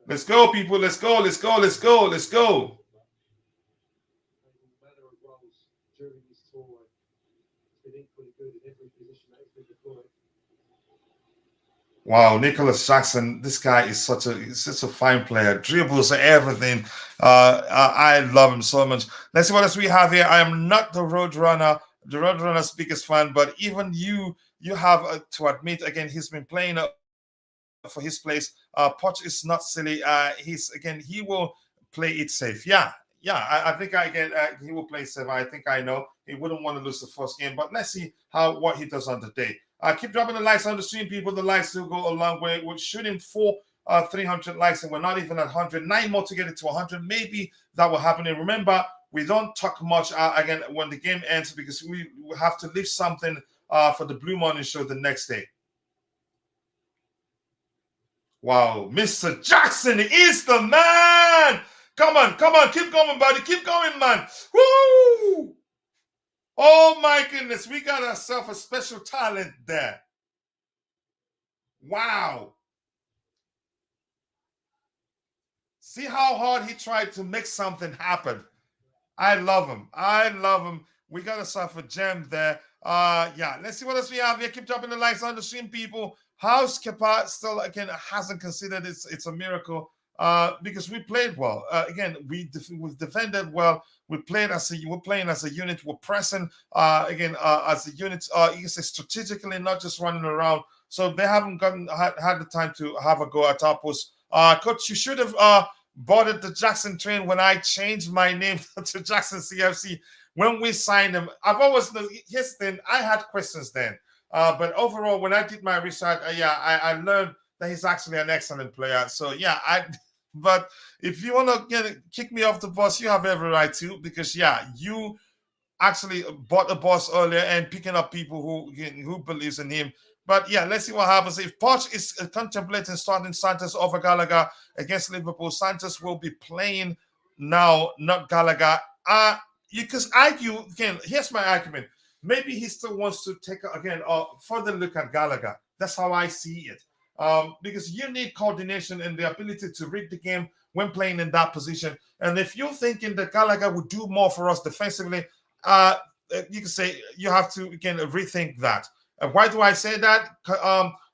Let's go, people. Let's go. Wow, Nicolas Jackson, this guy is such a fine player. Dribbles everything. I love him so much. Let's see what else we have here. I am not the Roadrunner's biggest fan, but even you have to admit, again, he's been playing for his place. Poch is not silly. He will play it safe. I think he will play safe. I think I know he wouldn't want to lose the first game, but let's see what he does on the day. Keep dropping the likes on the stream, people. The likes will go a long way. We're shooting for 300 likes, and we're not even at 100. 9 more to get it to 100. Maybe that will happen. And remember, we don't talk much again when the game ends, because we have to leave something for the Blue Morning Show the next day. Wow, Mr. Jackson is the man. Come on. Keep going, buddy. Keep going, man. Woo! Oh, my goodness. We got ourselves a special talent there. Wow. See how hard he tried to make something happen. I love him. We got ourselves a gem there. Yeah, let's see what else we have here. Keep dropping the likes on the stream, people. How's Kepa still again hasn't considered it's a miracle. Because we played well. Again, we've defended well. We're playing as a unit. We're pressing again as a unit. You can say strategically, not just running around. So they haven't had the time to have a go at our post. Coach, you should have boarded the Jackson train when I changed my name to Jackson CFC when we signed him. Here's the thing, I had questions then. But overall, when I did my research, I learned that he's actually an excellent player. So yeah, but if you want to kick me off the bus, you have every right to, because you actually bought the bus earlier and picking up people who believes in him. But yeah, let's see what happens. If Poch is contemplating starting Santos over Gallagher against Liverpool, Santos will be playing now, not Gallagher. You could argue again. Here's my argument. Maybe he still wants to take again a further look at Gallagher. That's how I see it. Because you need coordination and the ability to read the game when playing in that position. And if you're thinking that Gallagher would do more for us defensively, you can say you have to again rethink that. Why do I say that?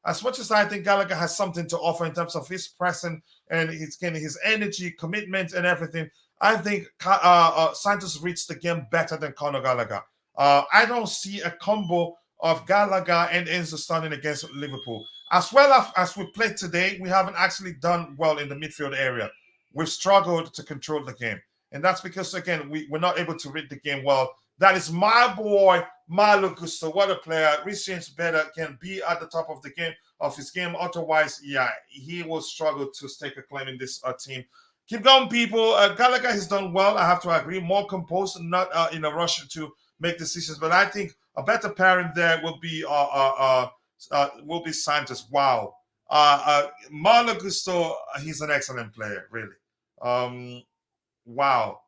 As much as I think Gallagher has something to offer in terms of his pressing and his energy, commitment, and everything, I think Santos reads the game better than Conor Gallagher. I don't see a combo of Gallagher and Enzo starting against Liverpool. As well as we played today, we haven't actually done well in the midfield area. We've struggled to control the game. And that's because, again, we're not able to read the game well. That is my boy, Malo Gusto. What a player. Rhys James better can be at the top of the game, of his game. Otherwise, he will struggle to stake a claim in this team. Keep going, people. Gallagher has done well. I have to agree. More composed, not in a rush to make decisions. But I think a better pairing there will be Santos. Wow. Malo Gusto, he's an excellent player, really. Wow.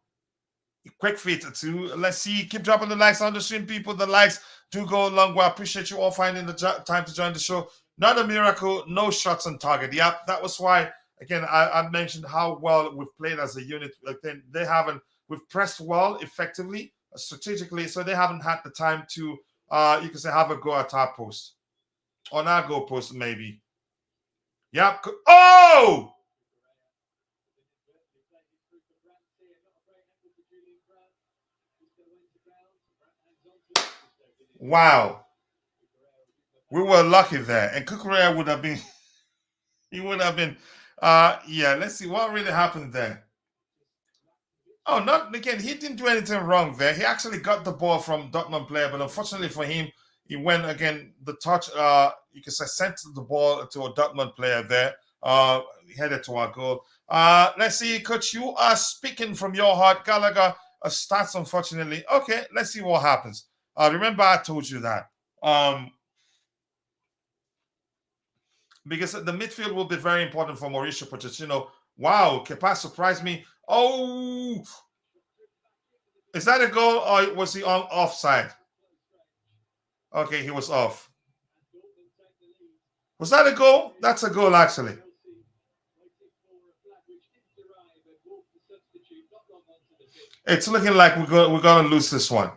Quick feet too. Let's see. Keep dropping the likes on the stream, people. The likes do go a long way. I appreciate you all finding the time to join the show. Not a miracle. No shots on target. Yep, that was why. Again, I mentioned how well we've played as a unit. They haven't. We've pressed well, effectively, strategically, so they haven't had the time to, you can say, have a go at our post, on our goal post, maybe. Yep. Oh! Wow. We were lucky there. And Kukurea would have been, he would have been, let's see what really happened there. Oh, not again, he didn't do anything wrong there. He actually got the ball from Dortmund player, but unfortunately for him, he went again, the touch, you can say, sent the ball to a Dortmund player there, headed to our goal. Let's see, Coach, you are speaking from your heart. Gallagher starts, unfortunately. Okay, let's see what happens. Remember, I told you that. Because the midfield will be very important for Mauricio Pochettino. Wow, Kepa surprised me. Oh, is that a goal or was he on offside? Okay, he was off. Was that a goal? That's a goal, actually. It's looking like we're going to lose this one.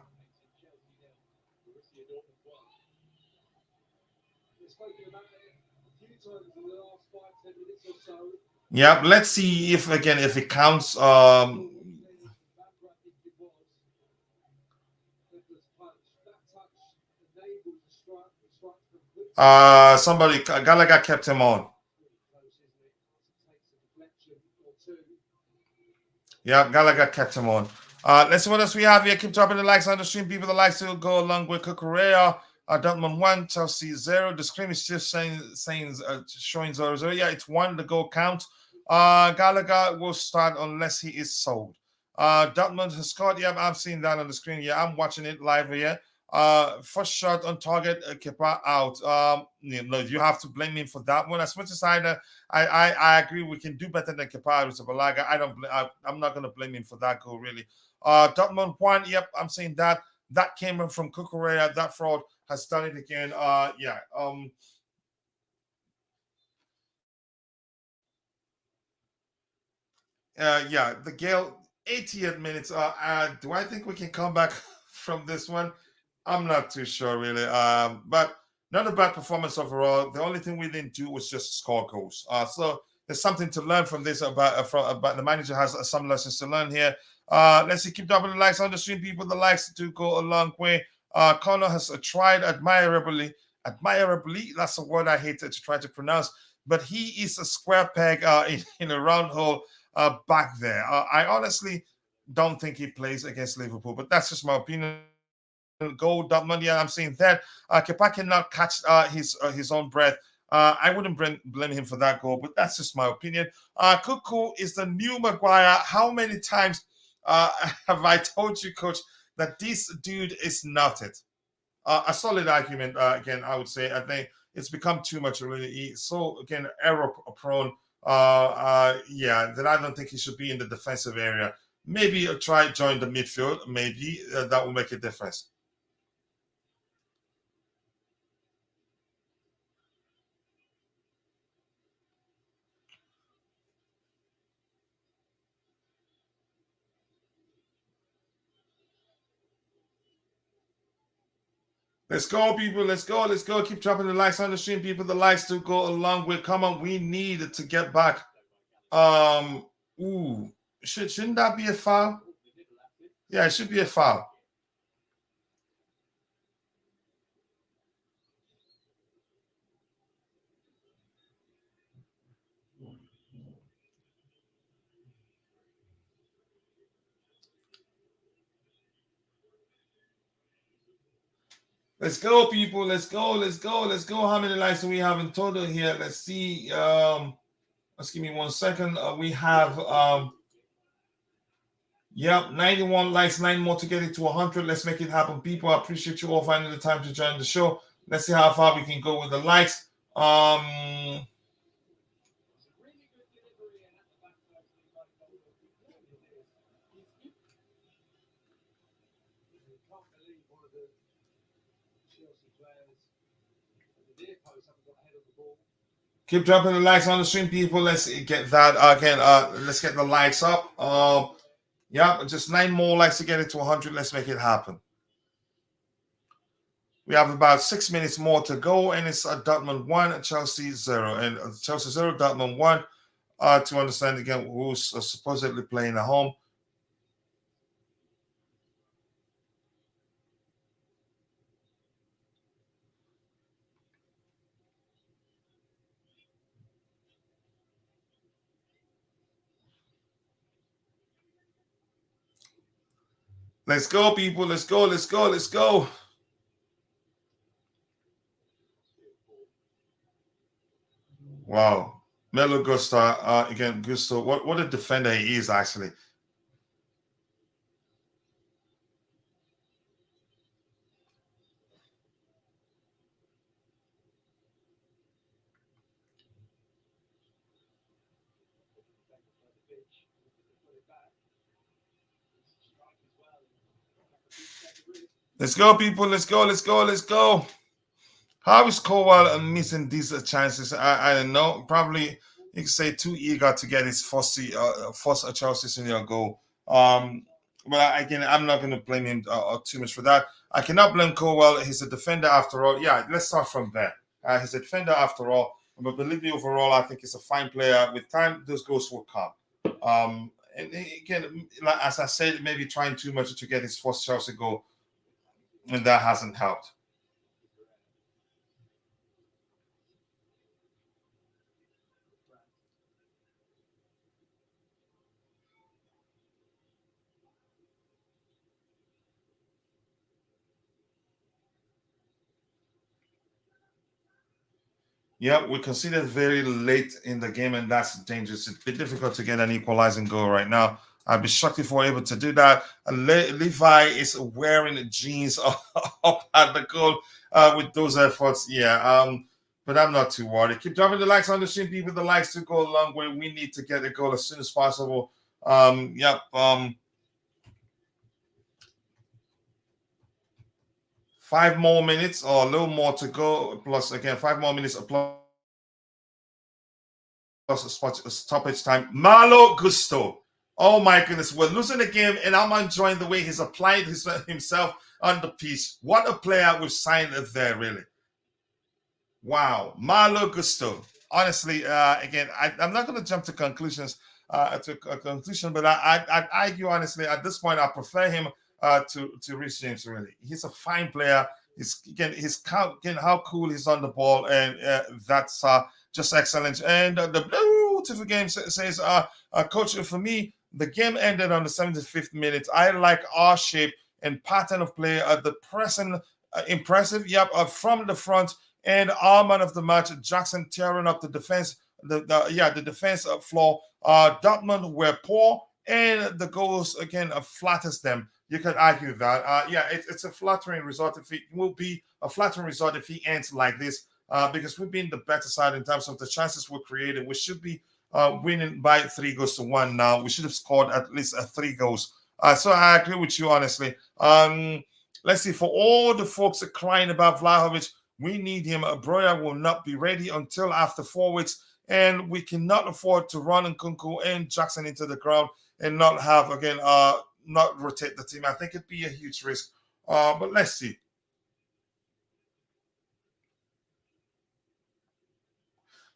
Yeah, let's see if it counts. Somebody Gallagher kept him on. Yeah, Gallagher kept him on. Let's see what else we have here. Keep dropping the likes on the stream, people. The likes will go along with Kukurea. Dortmund 1, Chelsea 0. The screen is just showing 0-0. Yeah, it's 1. The goal count. Gallagher will start unless he is sold. Dortmund has scored. Yeah, I'm seeing that on the screen. Yeah, I'm watching it live here. First shot on target, Kepa out. You have to blame him for that one. As much as I agree, we can do better than Kepa with Balaga. I'm not going to blame him for that goal, really. Dortmund 1. Yep, I'm saying that came from Kukurea. That fraud has done it again. The Gale 80th minutes. Do I think we can come back from this one? I'm not too sure really. But not a bad performance overall. The only thing we didn't do was just score goals. So there's something to learn from this. About the manager has some lessons to learn here. Let's see. Keep dropping the likes on the stream, people. The likes do go a long way. Connor has tried admirably. Admirably, that's a word I hate to try to pronounce. But he is a square peg in a round hole back there. I honestly don't think he plays against Liverpool, but that's just my opinion. Goal Dortmund. Yeah, I'm saying that. Kepa cannot catch his own breath. I wouldn't blame him for that goal, but that's just my opinion. Nkunku is the new Maguire. How many times have I told you, Coach, that this dude is not it? A solid argument. Again, I would say. I think it's become too much already. So again, error prone. Yeah, then I don't think he should be in the defensive area. Maybe try join the midfield. Maybe that will make a difference. Let's go, people. Let's go. Let's go. Keep dropping the likes on the stream, people. The likes to go along with. Come on, we need to get back. Ooh, shouldn't that be a foul? Yeah, it should be a foul. Let's go, people. Let's go. Let's go. Let's go. How many likes do we have in total here? Let's see. Let's give me 1 second. We have yep, 91 likes, 9 more to get it to 100. Let's make it happen, people. I appreciate you all finding the time to join the show. Let's see how far we can go with the likes. Keep dropping the likes on the stream, people. Let's get that again. Let's get the likes up. Yeah, just 9 more likes to get it to 100. Let's make it happen. We have about 6 minutes more to go, and it's Dortmund 1, Chelsea 0. And Chelsea 0, Dortmund 1. To understand again who's supposedly playing at home. Let's go, people. Let's go. Let's go. Let's go. Wow. Melo Gusta, again, Gusto. What a defender he is, actually. Let's go, people. Let's go. Let's go. Let's go. How is Kowal missing these chances? I don't know. Probably you could say too eager to get his first Chelsea senior goal. But again, I'm not going to blame him too much for that. I cannot blame Kowal. He's a defender after all. Yeah, let's start from there. He's a defender after all. But believe me, overall, I think he's a fine player. With time, those goals will come. And again, like, as I said, maybe trying too much to get his first Chelsea goal, and that hasn't helped. Yeah, we considered very late in the game, and that's dangerous. It's a bit difficult to get an equalizing goal right now. I'd be shocked if we're able to do that. Levi is wearing jeans up at the goal with those efforts. Yeah, but I'm not too worried. Keep dropping the likes on the stream, people. The likes to go a long way. We need to get a goal as soon as possible. Yep. 5 more minutes or a little more to go. Plus, again, 5 more minutes. Plus stoppage time. Malo Gusto. Oh my goodness, we're losing the game, and I'm enjoying the way he's applied himself on the pitch. What a player we've signed there, really. Wow, Malo Gusto. Honestly, again, I'm not going to jump to conclusions, to a conclusion, but I'd argue honestly at this point I prefer him to Rhys James. Really, he's a fine player. Again, how cool he's on the ball, and that's just excellent. And the beautiful game says, Coach, for me, the game ended on the 75th minute. I like our shape and pattern of play. The pressing, impressive. Yep, from the front. And our man of the match, Jackson, tearing up the defense, the defense floor. Dortmund were poor, and the goals again flatters them. You could argue that. It's a flattering result. If it will be a flattering result if he ends like this, because we've been the better side in terms of the chances we're created. We should be winning by 3-1 now. We should have scored at least 3 goals. So I agree with you honestly. Let's see. For all the folks crying about Vlahovic, we need him. Broya will not be ready until after 4 weeks, and we cannot afford to run Nkunku and Jackson into the ground and not have again not rotate the team. I think it'd be a huge risk. But let's see.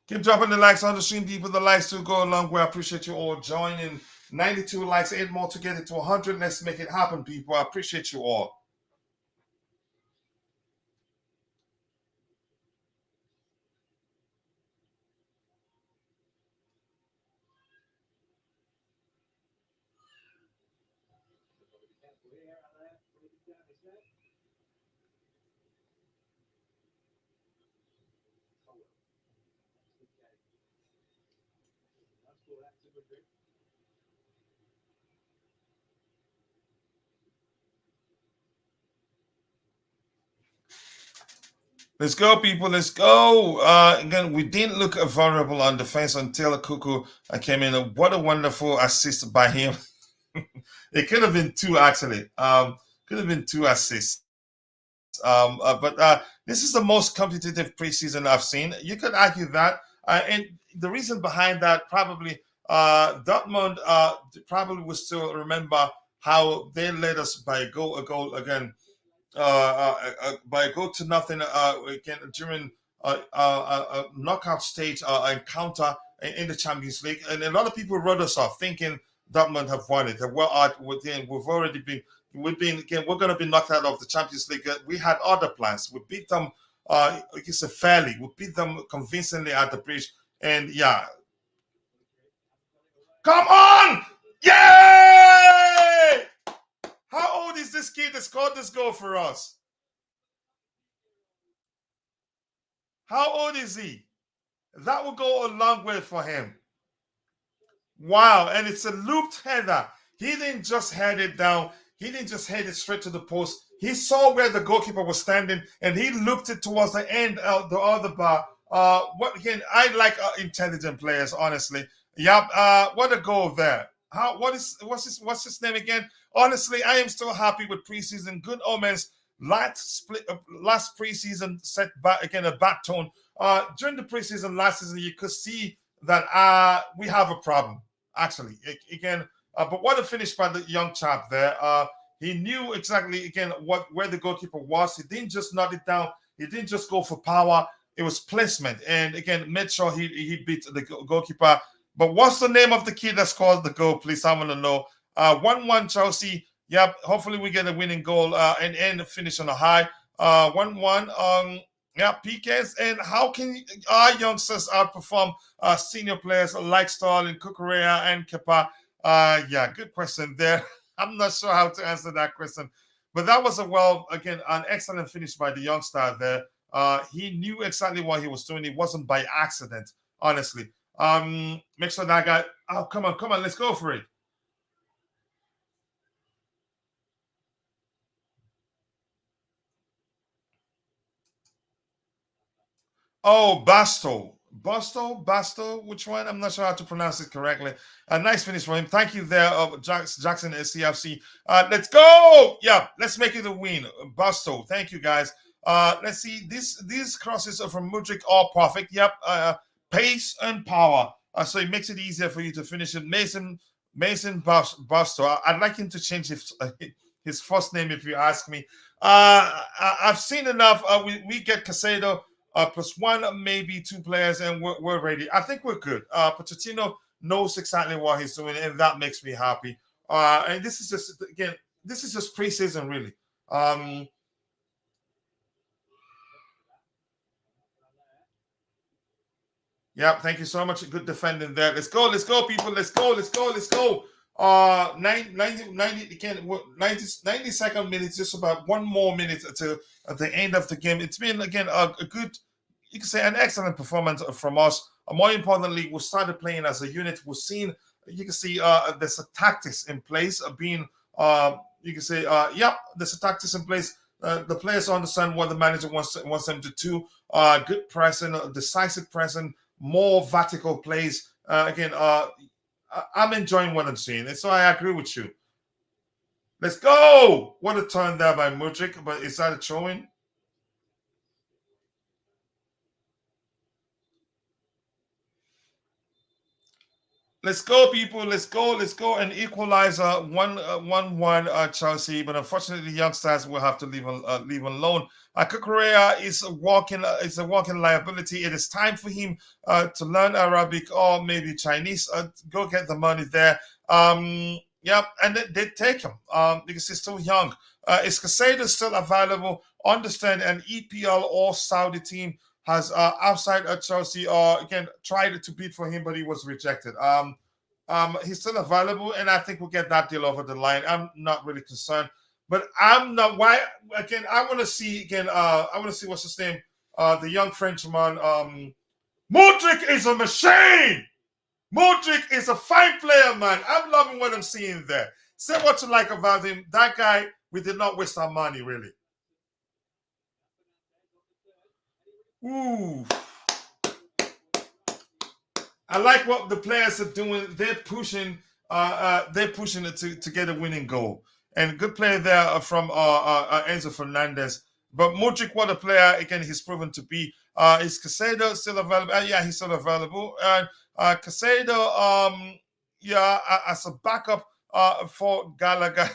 Keep dropping the likes on the stream, people. The likes to go a long way. I appreciate you all joining. 92 likes, 8 more to get it to 100. Let's make it happen, people. I appreciate you all. Let's go, people. Let's go. Again, we didn't look vulnerable on defense until Nkunku came in. What a wonderful assist by him. It could have been 2, actually. Could have been 2 assists. But this is the most competitive preseason I've seen. You could argue that. And the reason behind that, probably Dortmund probably will still remember how they led us by a goal again. By a goal to nothing again during a knockout stage encounter in the Champions League, and a lot of people wrote us off thinking Dortmund have won it. We've been again. We're going to be knocked out of the Champions League. We had other plans. We beat them. Fairly. We beat them convincingly at the bridge, and yeah. Come on! Yay! How old is this kid that scored this goal for us? How old is he? That will go a long way for him. Wow, and it's a looped header. He didn't just head it down. He didn't just head it straight to the post. He saw where the goalkeeper was standing, and he looked it towards the end of the other bar. I like intelligent players, honestly. Yeah, what a goal there. What's his name again? Honestly, I am still happy with preseason. Good omens. Last preseason set back again a bad tone. During the preseason last season, you could see that we have a problem. Actually, again, but what a finish by the young chap there. He knew exactly again where the goalkeeper was. He didn't just knock it down. He didn't just go for power. It was placement, and again, made sure he beat the goalkeeper. But what's the name of the kid that scored the goal, please? I want to know. 1-1 Chelsea. Yep. Hopefully we get a winning goal and finish on a high. 1-1. Yeah, PKs. And how can our youngsters outperform senior players like Sterling, Kukurea, and Kepa? Yeah, good question there. I'm not sure how to answer that question. But that was an excellent finish by the youngster there. He knew exactly what he was doing. It wasn't by accident, honestly. Make sure that guy. Oh, come on, let's go for it. Oh, Basto, which one? I'm not sure how to pronounce it correctly. A nice finish for him. Thank you there, Jackson CFC. Let's go. Yeah, let's make it a win. Basto, thank you guys. Let's see. These crosses are from Mudryk, all perfect. Yep. Pace and power. So it makes it easier for you to finish it. Mason Mason Busto. I'd like him to change his first name if you ask me. I've seen enough. We get Casado plus one, maybe two players, and we're ready. I think we're good. Pochettino knows exactly what he's doing, and that makes me happy. And this is just again, this is just preseason, really. Um, Yeah, thank you so much. Good defending there. Let's go, people. Let's go. 90 again, 92nd minute, just about one more minute to at the end of the game. It's been again a good, you can say an excellent performance from us. More importantly, we started playing as a unit. We've seen, you can see there's a tactics in place being you can say there's a tactics in place. The players understand what the manager wants them to do. Good pressing, decisive pressing, more vertical plays. Again, I'm enjoying what I'm seeing, and so I agree with you. Let's go! What a turn there by Mudryk, but is that a throw-in? Let's go, people. Let's go. And equalizer 1-1 Chelsea. But unfortunately, the youngsters will have to leave alone. Kukurea is a walking liability. It is time for him to learn Arabic or maybe Chinese. Go get the money there. And they take him because he's still young. Is Casado still available? Understand an EPL or Saudi team has outside Chelsea again tried to beat for him, but he was rejected. He's still available, and I think we'll get that deal over the line. I'm not really concerned, but I'm not. Why again? I want to see again. I want to see what's his name. The young Frenchman. Mudryk is a machine. Mudryk is a fine player, man. I'm loving what I'm seeing there. Say what you like about him. That guy, we did not waste our money, really. Ooh. I like what the players are doing. They're pushing it to get a winning goal. And good play there from Enzo Fernandez. But Mudryk, what a player, again, he's proven to be. Is Casado still available? Yeah, he's still available. And Casado, as a backup for Gallagher.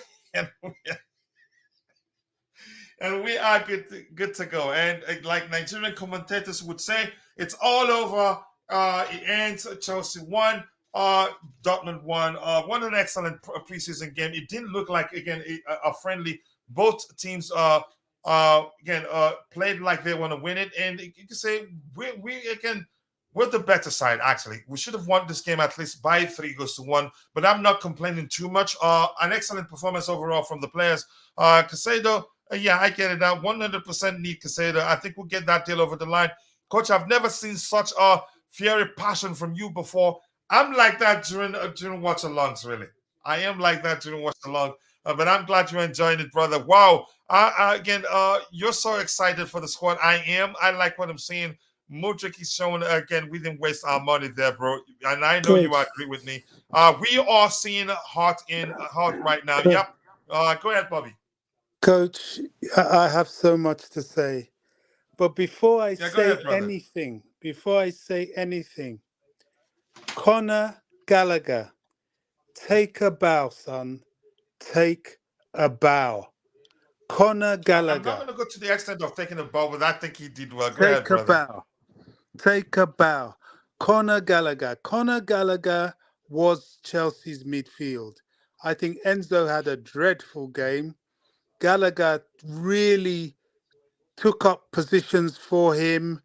And we are good to go. And like Nigerian commentators would say, it's all over. It ends. Chelsea won. Dortmund won. Won an excellent preseason game. It didn't look like again a friendly. Both teams played like they want to win it, and you can say we're the better side. Actually, we should have won this game at least by 3-1. But I'm not complaining too much. An excellent performance overall from the players. Casado. Yeah, I get it now. 100% need Casado. I think we'll get that deal over the line. Coach, I've never seen such a fiery passion from you before. I'm like that during watch-alongs, really. I am like that during watch-along. But I'm glad you're enjoying it, brother. Wow. Again, you're so excited for the squad. I am. I like what I'm seeing. Mudryk is showing, again, we didn't waste our money there, bro. And I know you agree with me. We are seeing heart right now. Yep. Go ahead, Bobby. Coach, I have so much to say. But before I Yeah, go say ahead, brother. anything, Conor Gallagher, take a bow, son. Take a bow. Conor I'm not Gallagher, going to go to the extent of taking a ball, but I think he did well. Go ahead, take a brother. bow. Take a bow. Conor Gallagher. Conor Gallagher was Chelsea's midfield. I think Enzo had a dreadful game. Gallagher really took up positions for him.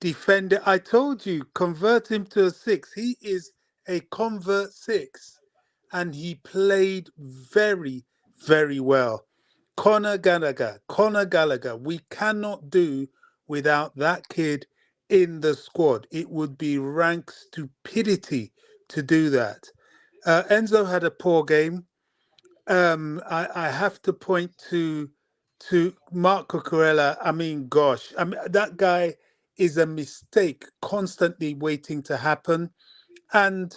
Defender, I told you, convert him to a six. He is a convert six, and he played very, very well. Conor Gallagher. We cannot do without that kid in the squad. It would be rank stupidity to do that. Enzo had a poor game. I have to point to Mark Cucurella. I mean, gosh, I mean that guy is a mistake, constantly waiting to happen, and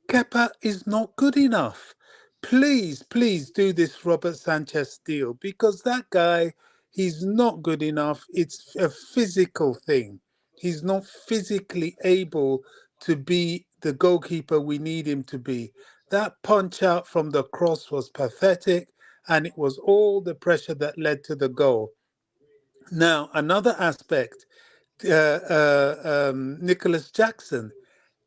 Kepa is not good enough. Please do this Robert Sanchez deal because that guy, he's not good enough. It's a physical thing. He's not physically able to be the goalkeeper we need him to be. That punch out from the cross was pathetic, and it was all the pressure that led to the goal. Now, another aspect, Nicolas Jackson,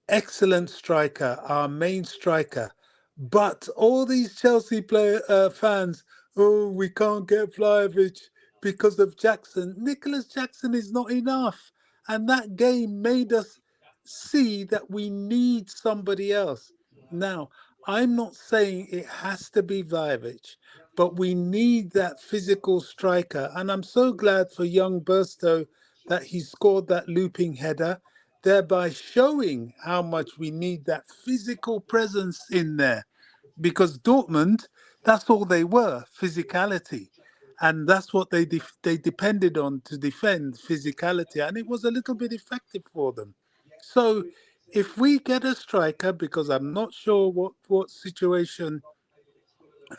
excellent striker, our main striker. But all these Chelsea fans, oh, we can't get Vlahovic because of Jackson. Nicholas Jackson is not enough. And that game made us see that we need somebody else. Now, I'm not saying it has to be Vlahovic, but we need that physical striker. And I'm so glad for young Burstow that he scored that looping header, thereby showing how much we need that physical presence in there. Because Dortmund, that's all they were, physicality. And that's what they depended on to defend, physicality. And it was a little bit effective for them. So if we get a striker, because I'm not sure what situation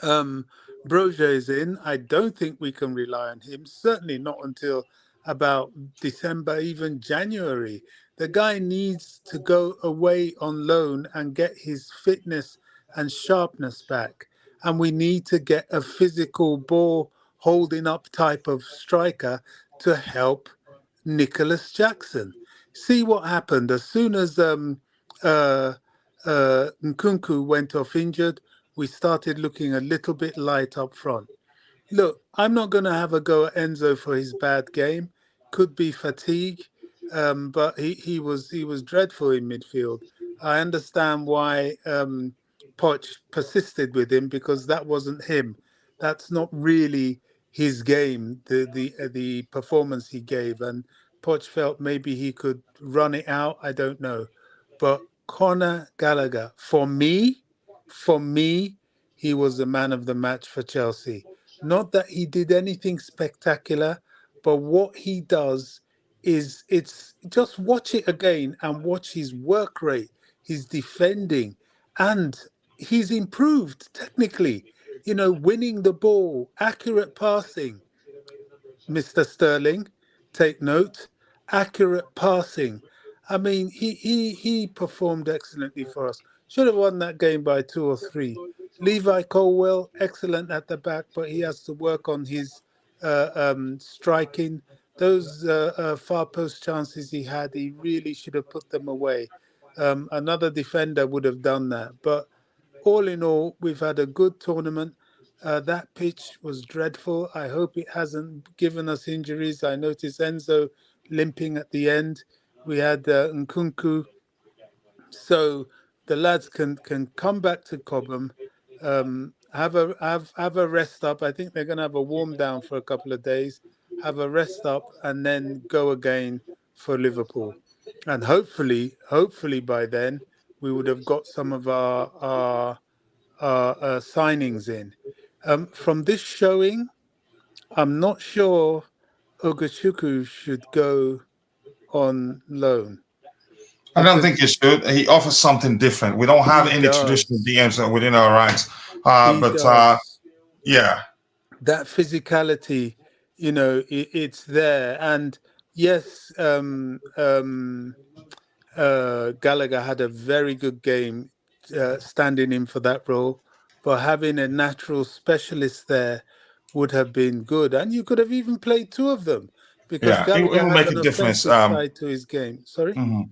um, Broja is in, I don't think we can rely on him. Certainly not until about December, even January. The guy needs to go away on loan and get his fitness and sharpness back. And we need to get a physical ball holding up type of striker to help Nicholas Jackson. See what happened as soon as uh, Nkunku went off injured. We started looking a little bit light up front. Look, I'm not going to have a go at Enzo for his bad game. Could be fatigue, but he was dreadful in midfield. I understand why Poch persisted with him, because that wasn't him. That's not really his game. The performance he gave, and Poch felt maybe he could run it out. I don't know, but Conor Gallagher, for me, he was the man of the match for Chelsea. Not that he did anything spectacular, but what he does is, it's just watch it again and watch his work rate, his defending, and he's improved technically. Winning the ball, accurate passing. Mr. Sterling, take note, accurate passing. I mean, he performed excellently for us. Should have won that game by 2 or 3. Levi Colwell, excellent at the back, but he has to work on his striking. Those far post chances he had, he really should have put them away. Another defender would have done that. But all in all, we've had a good tournament. That pitch was dreadful. I hope it hasn't given us injuries. I noticed Enzo limping at the end. We had Nkunku. So the lads can come back to Cobham, have a rest up. I think they're going to have a warm down for a couple of days, have a rest up, and then go again for Liverpool. And hopefully by then we would have got some of our signings in. From this showing, I'm not sure Ogachuku should go on loan, I don't think he because should. He offers something different. We don't have he any traditional does. DMs within our ranks. He But does. yeah, That physicality, it's there. And yes, Gallagher had a very good game standing in for that role, but having a natural specialist there would have been good. And you could have even played 2 of them, because yeah, it Gallagher will has make an a difference. offensive side to his game. Sorry? Mhm.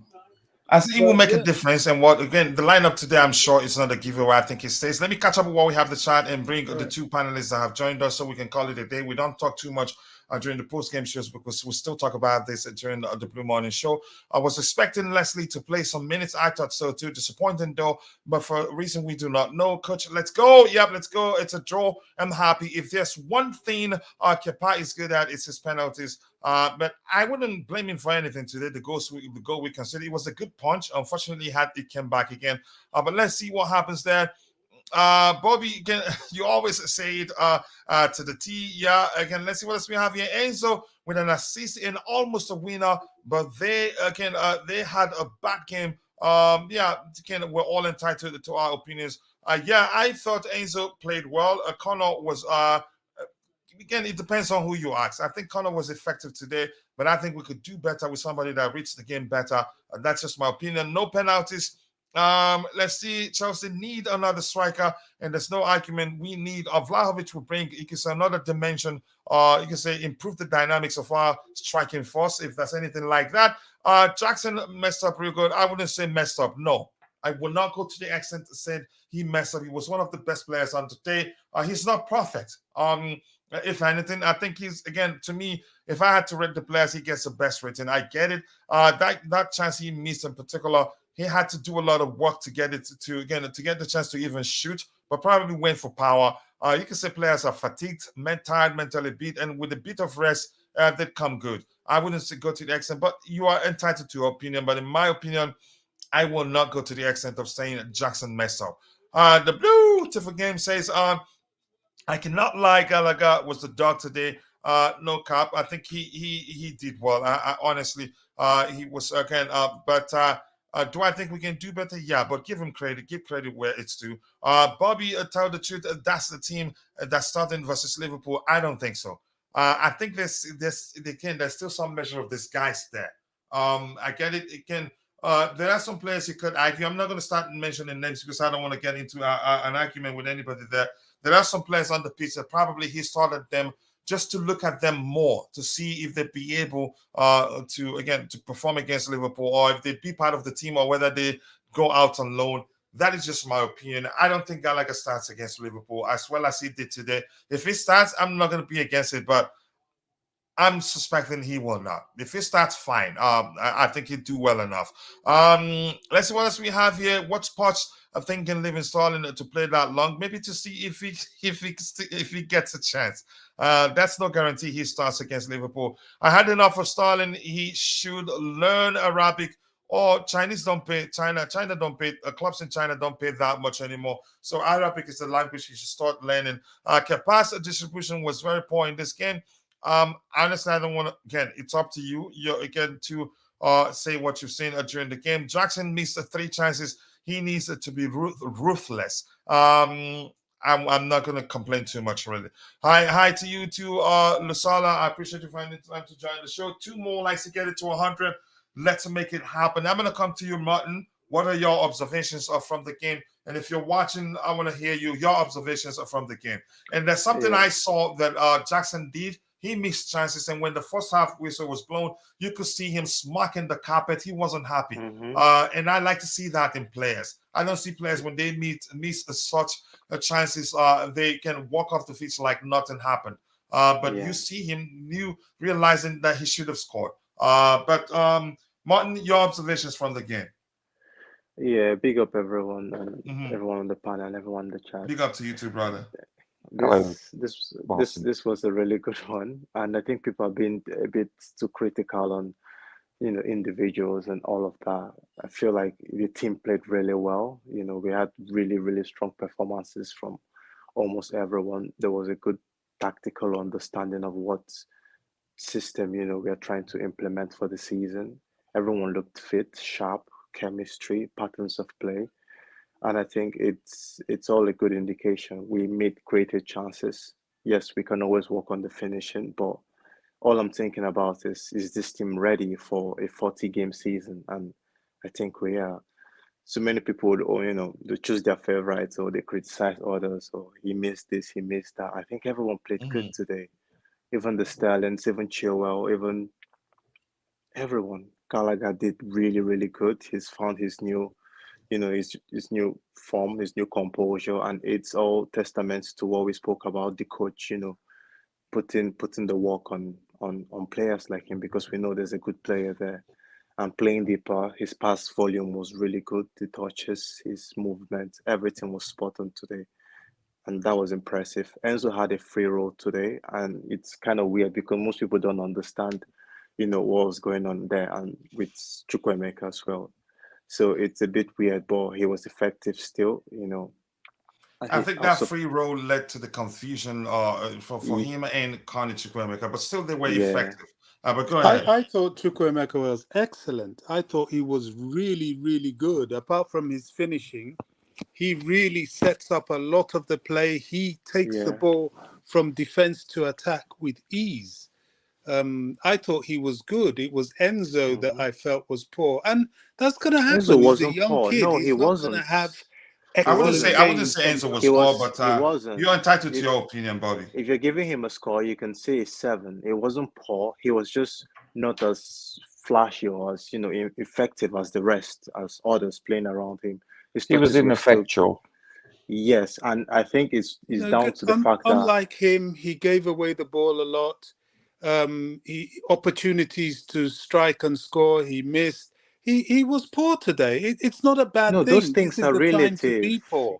I think it will But make a yeah, difference. And what again, the lineup today, I'm sure it's not a giveaway. I think it stays. Let me catch up with what we have the chat and bring all the right. 2 panelists that have joined us so we can call it a day. We don't talk too much during the post-game shows because we'll still talk about this during the Blue Morning Show. I was expecting Leslie to play some minutes. I thought so too. Disappointing though, but for a reason we do not know. Coach, let's go. Yep, let's go. It's a draw. I'm happy. If there's one thing Kepa is good at, it's his penalties. But I wouldn't blame him for anything today. The goal we considered, it was a good punch. Unfortunately, it came back again. But let's see what happens there. Bobby, again, you always say it to the T. Yeah, again, let's see what else we have here. Enzo with an assist and almost a winner, but they had a bad game. Yeah, again, we're all entitled to our opinions. Yeah, I thought Enzo played well. Connor was again, it depends on who you ask. I think Connor was effective today, but I think we could do better with somebody that reads the game better. That's just my opinion. No penalties. Let's see. Chelsea need another striker, and there's no argument. We need Vlahovic will bring, you can say, another dimension. You can say improve the dynamics of our striking force, if there's anything like that. Jackson messed up real good. I wouldn't say messed up. No, I will not go to the extent to say he messed up. He was one of the best players on today. He's not perfect. If anything, I think he's, again, to me, if I had to rate the players, he gets the best rating. I get it. That chance he missed in particular, he had to do a lot of work to get it to get the chance to even shoot, but probably went for power. You can say players are fatigued, tired, mentally beat, and with a bit of rest, they come good. I wouldn't say go to the extent, but you are entitled to your opinion. But in my opinion, I will not go to the extent of saying Jackson messed up. The Blue Tiffle Game says, I cannot lie, Gallagher was the dog today. No cap. I think he did well. I honestly, he was again. But do I think we can do better? Yeah, but give him credit. Give credit where it's due. Bobby, tell the truth. That's the team that's starting versus Liverpool. I don't think so. I think there's still some measure of disguise there. I get it. It can. There are some players you could argue. I'm not going to start mentioning names because I don't want to get into an argument with anybody there. There are some players on the pitch that probably he started them just to look at them more to see if they'd be able to perform against Liverpool, or if they'd be part of the team, or whether they go out on loan. That is just my opinion. I don't think Gallagher starts against Liverpool as well as he did today. If he starts, I'm not going to be against it, but I'm suspecting he will not. If he starts, fine. I think he'd do well enough. Let's see what else we have here. What's Poch thinking, leaving Sterling to play that long? Maybe to see if he gets a chance. That's no guarantee he starts against Liverpool. I had enough of Sterling. He should learn Arabic. Or Chinese don't pay. China don't pay. Clubs in China don't pay that much anymore. So Arabic is the language he should start learning. Capacity distribution was very poor in this game. Honestly, I don't want to. Again, it's up to you. You again to say what you've seen during the game. Jackson missed the 3 chances. He needs it to be ruthless. I'm not going to complain too much, really. Hi to you too, Lusala. I appreciate you finding time to join the show. 2 more likes to get it to 100. Let's make it happen. I'm going to come to you, Martin. What are your observations from the game? And if you're watching, I want to hear your observations from the game. And there's something I saw that Jackson did. He missed chances, and when the first half whistle was blown, you could see him smacking the carpet. He wasn't happy, and I like to see that in players. I don't see players when they miss such chances, they can walk off the pitch like nothing happened. But you see him realizing that he should have scored. But Martin, your observations from the game. Yeah, big up everyone and everyone on the panel and everyone in the chat. Big up to you too, brother. This was a really good one, and I think people have been a bit too critical on individuals and all of that. I feel like the team played really well. We had really strong performances from almost everyone. There was a good tactical understanding of what system we are trying to implement for the season. Everyone looked fit, sharp, chemistry, patterns of play. And I think it's all a good indication. We made greater chances. Yes, we can always work on the finishing, but all I'm thinking about is this team ready for a 40-game season? And I think we are. So many people would, they choose their favorites or they criticize others, or he missed this, he missed that. I think everyone played good today. Even the Sterlings, even Chilwell, even everyone. Gallagher did really good. He's found his new his new form, his new composure, and it's all testaments to what we spoke about, the coach, putting the work on players like him, because we know there's a good player there. And playing deeper, his pass volume was really good. The touches, his movement, everything was spot on today. And that was impressive. Enzo had a free role today, and it's kind of weird because most people don't understand, what was going on there, and with Chukwuemeka as well. So it's a bit weird, but he was effective still, I think that free role led to the confusion for him and Connie Chukwuemeka, but still they were effective. But go ahead. I thought Chukwuemeka was excellent. I thought he was really good. Apart from his finishing, he really sets up a lot of the play. He takes the ball from defense to attack with ease. I thought he was good. It was Enzo that I felt was poor, and that's going to Enzo happen. He's a wasn't young poor. kid. No, he He's not going to wasn't. have He excellent wasn't. I wouldn't games say from Enzo time was to poor, time. but He wasn't. you're entitled to If your opinion, Bobby. if you're giving him a score, you can say 7. It wasn't poor. He was just not as flashy or as effective as the rest, as others playing around him. His He was touches were still ineffectual. yes, and I think it's No, down to the fact that unlike him, he gave away the ball a lot. Opportunities to strike and score, he missed. He was poor today. It's not a bad no, those thing. This things is are the time to relative. be poor.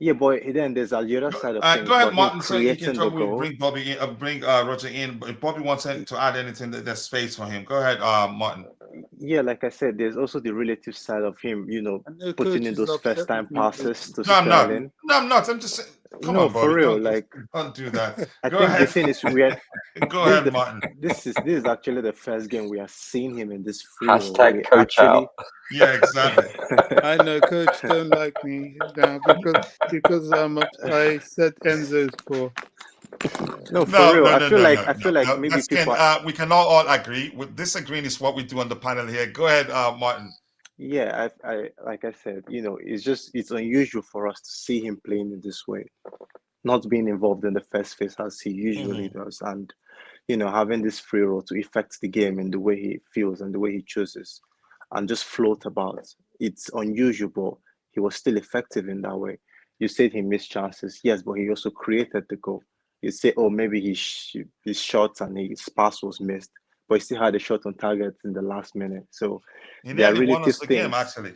Yeah, but then there's the other side of Go things. ahead, But him Martin, so you can creating the talk. We'll goal. bring Bobby in, bring Roger in. If Bobby wants to add anything, there's space for him. Go ahead, Martin. Yeah, like I said, there's also the relative side of him, I know putting coach in is those first upset time with me. passes to No, I'm not. Sterling. No, I'm not. I'm just saying. Come No, on, for Bobby. real. Like Don't do that. I Go think the ahead. thing is we are Go this is ahead, Martin. this is actually the first game we are seeing him in this free role. Hashtag We coach actually out. Yeah, exactly. I know coach don't like me now because I said Enzo is poor. no, for No, real. no, I no, feel no, like no, I no, feel like no. maybe That's can people are, we can all agree. With disagreeing is what we do on the panel here. Go ahead, Martin. yeah, I like I said, it's unusual for us to see him playing in this way, not being involved in the first phase as he usually Mhm. does, and having this free role to affect the game in the way he feels and the way he chooses, and just float about. It's unusual, but he was still effective in that way. You said he missed chances, yes, but he also created the goal. You say, oh, maybe his shot and his pass was missed, but he still had a shot on target in the last minute. So He there are nearly won us relative the game, things. actually.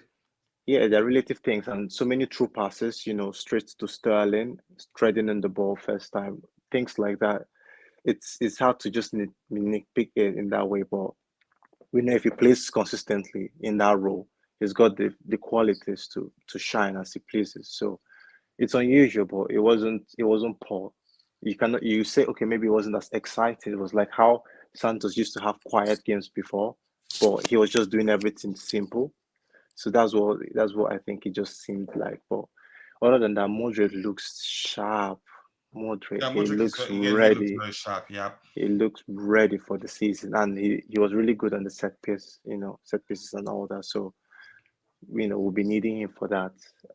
Yeah, they're relative things, and so many true passes, straight to Sterling, threading in the ball first time, things like that. It's hard to just nitpick it in that way, but we know if he plays consistently in that role, he's got the qualities to shine as he pleases. So it's unusual, but it wasn't poor. You say okay, maybe it wasn't as exciting. It was like how Santos used to have quiet games before, but he was just doing everything simple. So that's what I think it just seemed like. But other than that, Modric looks sharp. Modric, Yeah, he Modric is looks again. He looks ready. very sharp. Yeah. He looks ready for the season, and he was really good on the set pieces and all that. So we'll be needing him for that.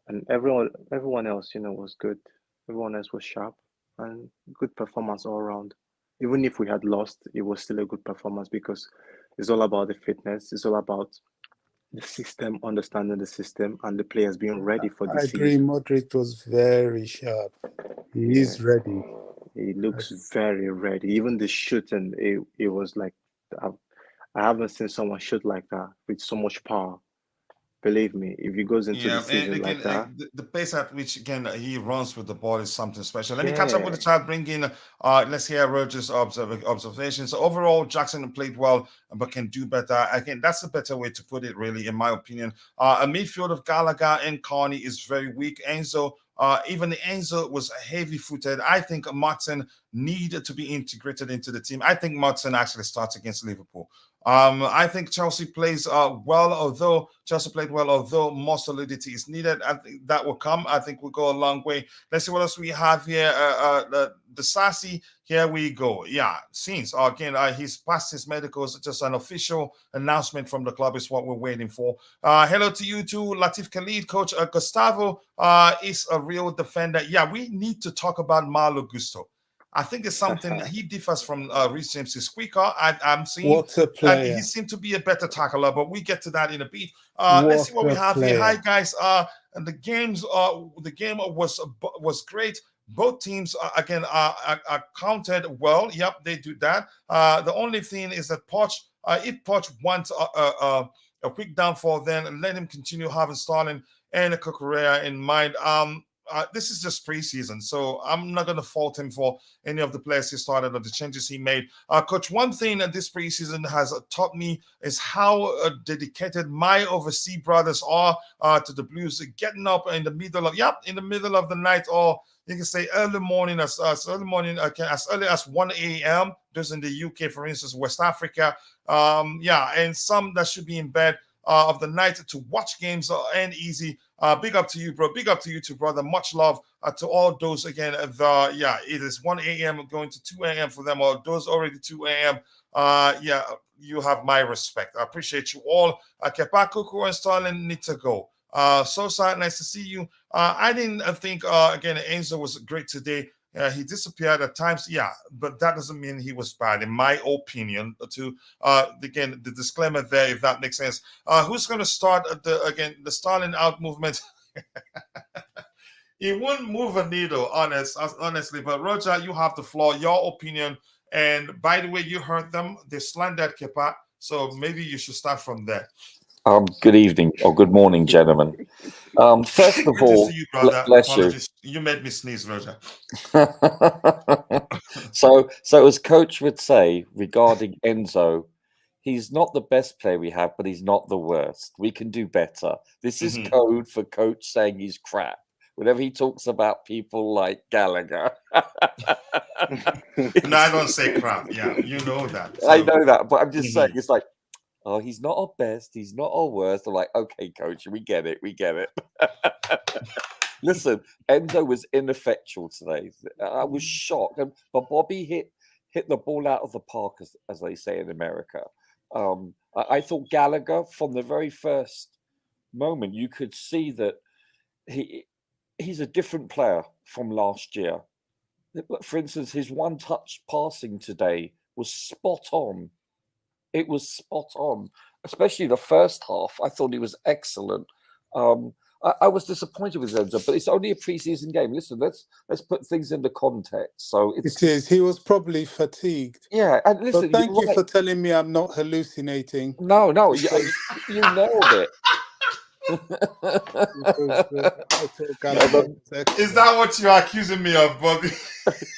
And everyone else, was good. Everyone else was sharp and good performance all around. Even if we had lost, it was still a good performance because it's all about the fitness. It's all about the system, understanding the system, and the players being ready for the I agree. season. Modric was very sharp. He Yeah, is ready. he looks very ready. Even the shooting, it was like I, I haven't seen someone shoot like that with so much power. Believe me, if he goes into the Yeah, and season again, like that, the pace at which again he runs with the ball is something special. Let me catch up with yeah, the chat. Bring in, let's hear Roger's observations. So overall, Jackson played well, but can do better. Again, that's a better way to put it, really, in my opinion. A midfield of Gallagher and Carney is very weak. Enzo, even Enzo was heavy-footed. I think Martin needed to be integrated into the team. I think Martin actually starts against Liverpool. I think Chelsea plays well, although Chelsea played well, although more solidity is needed. I think that will come. I think we'll go a long way. Let's see what else we have here. The Sassy, here we go. Yeah, since again, he's passed his medicals. Just an official announcement from the club is what we're waiting for. Hello to you too, Latif Khalid. Coach Gustavo is a real defender. Yeah, we need to talk about Malo Gusto. I think it's something he differs from Reece James. He's quicker. I'm seeing, What a and he player. seemed to be a better tackler, but we get to that in a bit. Let's see What what we a have here. Hi player. guys. And the game was great. Both teams again are counted well. Yep, they do that. The only thing is that Poch, if Poch wants a quick downfall, then let him continue having Stalin and Kukurea in mind. This is just preseason, so I'm not going to fault him for any of the players he started or the changes he made. Coach, one thing that this preseason has taught me is how dedicated my overseas brothers are to the Blues, getting up in the middle of the night, or you can say early morning, as early morning, as early as 1 a.m. Those in the UK, for instance, West Africa. And some that should be in bed of the night to watch games and easy. Big up to you, bro. Big up to you too, brother. Much love to all those again. It is 1 a.m. going to 2 a.m. for them, or those already 2 a.m. You have my respect. I appreciate you all. Kepa, Kuku, and Stalin need to go. So sad, nice to see you. I didn't think again Enzo was great today. He disappeared at times, but that doesn't mean he was bad, in my opinion. To again, the disclaimer there, if that makes sense. Who's going to start the Stalin out movement? He wouldn't move a needle, honestly. But Roger, you have the floor. Your opinion. And by the way, you heard them. They slandered Kepa, so maybe you should start from there. Good evening or good morning, gentlemen. First of all, to see you, brother. bless Apologies. You made me sneeze, Roger. So as Coach would say regarding Enzo, he's not the best player we have, but he's not the worst. We can do better. This is code for Coach saying he's crap. Whenever he talks about people like Gallagher. No, I don't say crap. Yeah, you know that. So. I know that, but I'm just saying it's like, oh, he's not our best. He's not our worst. I'm like, okay, Coach, we get it. We get it. Listen, Enzo was ineffectual today. I was shocked. But Bobby hit the ball out of the park, as they say in America. I thought Gallagher, from the very first moment, you could see that he's a different player from last year. For instance, his one-touch passing today was spot on. It was spot on, especially the first half. I thought he was excellent. I was disappointed with Enzo, but it's only a preseason game. Listen, let's put things into context. So it is. He was probably fatigued. Yeah, and listen. But thank you for telling me I'm not hallucinating. No, you nailed it. Is that what you're accusing me of, Bobby?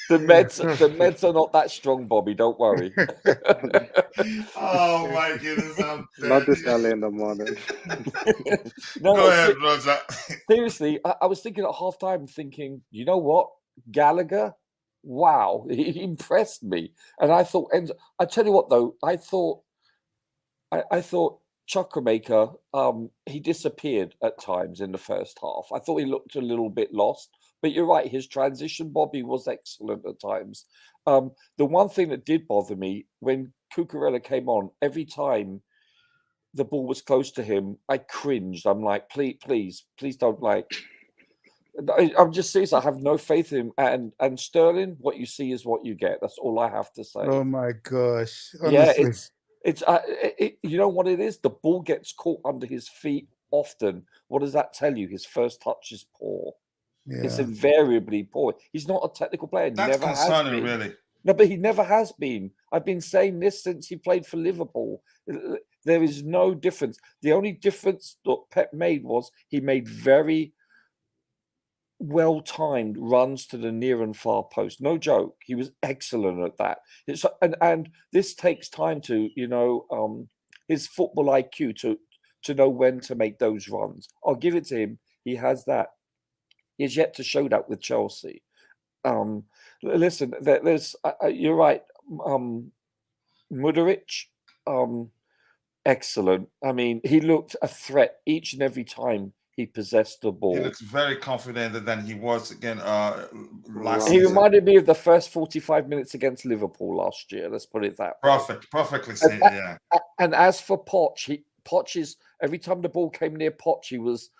The meds are not that strong, Bobby. Don't worry. Oh my goodness! Not this early in the morning. Go ahead, Roger. Seriously, I was thinking at halftime, you know what, Gallagher? Wow, he impressed me. And I thought, I tell you what though, I thought Chukwuemeka, he disappeared at times in the first half. I thought he looked a little bit lost, but you're right. His transition, Bobby, was excellent at times. The one thing that did bother me when Cucurella came on, every time the ball was close to him, I cringed. I'm like, please don't I'm just serious. I have no faith in him. And Sterling, what you see is what you get. That's all I have to say. Oh my gosh! Honestly. Yeah, it's you know what it is? The ball gets caught under his feet often. What does that tell you? His first touch is poor. Yeah. It's invariably poor. He's not a technical player. That's never concerning, has been. Really. No, but he never has been. I've been saying this since he played for Liverpool. There is no difference. The only difference that Pep made was he made very well-timed runs to the near and far post. No joke. He was excellent at that. And this takes time to, his football IQ to know when to make those runs. I'll give it to him. He has that. He has yet to show that with Chelsea. Listen, there's you're right. Mudryk, excellent. I mean, he looked a threat each and every time he possessed the ball. He looks very confident than he was again last He season. reminded me of the first 45 minutes against Liverpool last year. Let's put it that way. Perfectly said, yeah. And as for Poch, Poch is every time the ball came near Poch, he was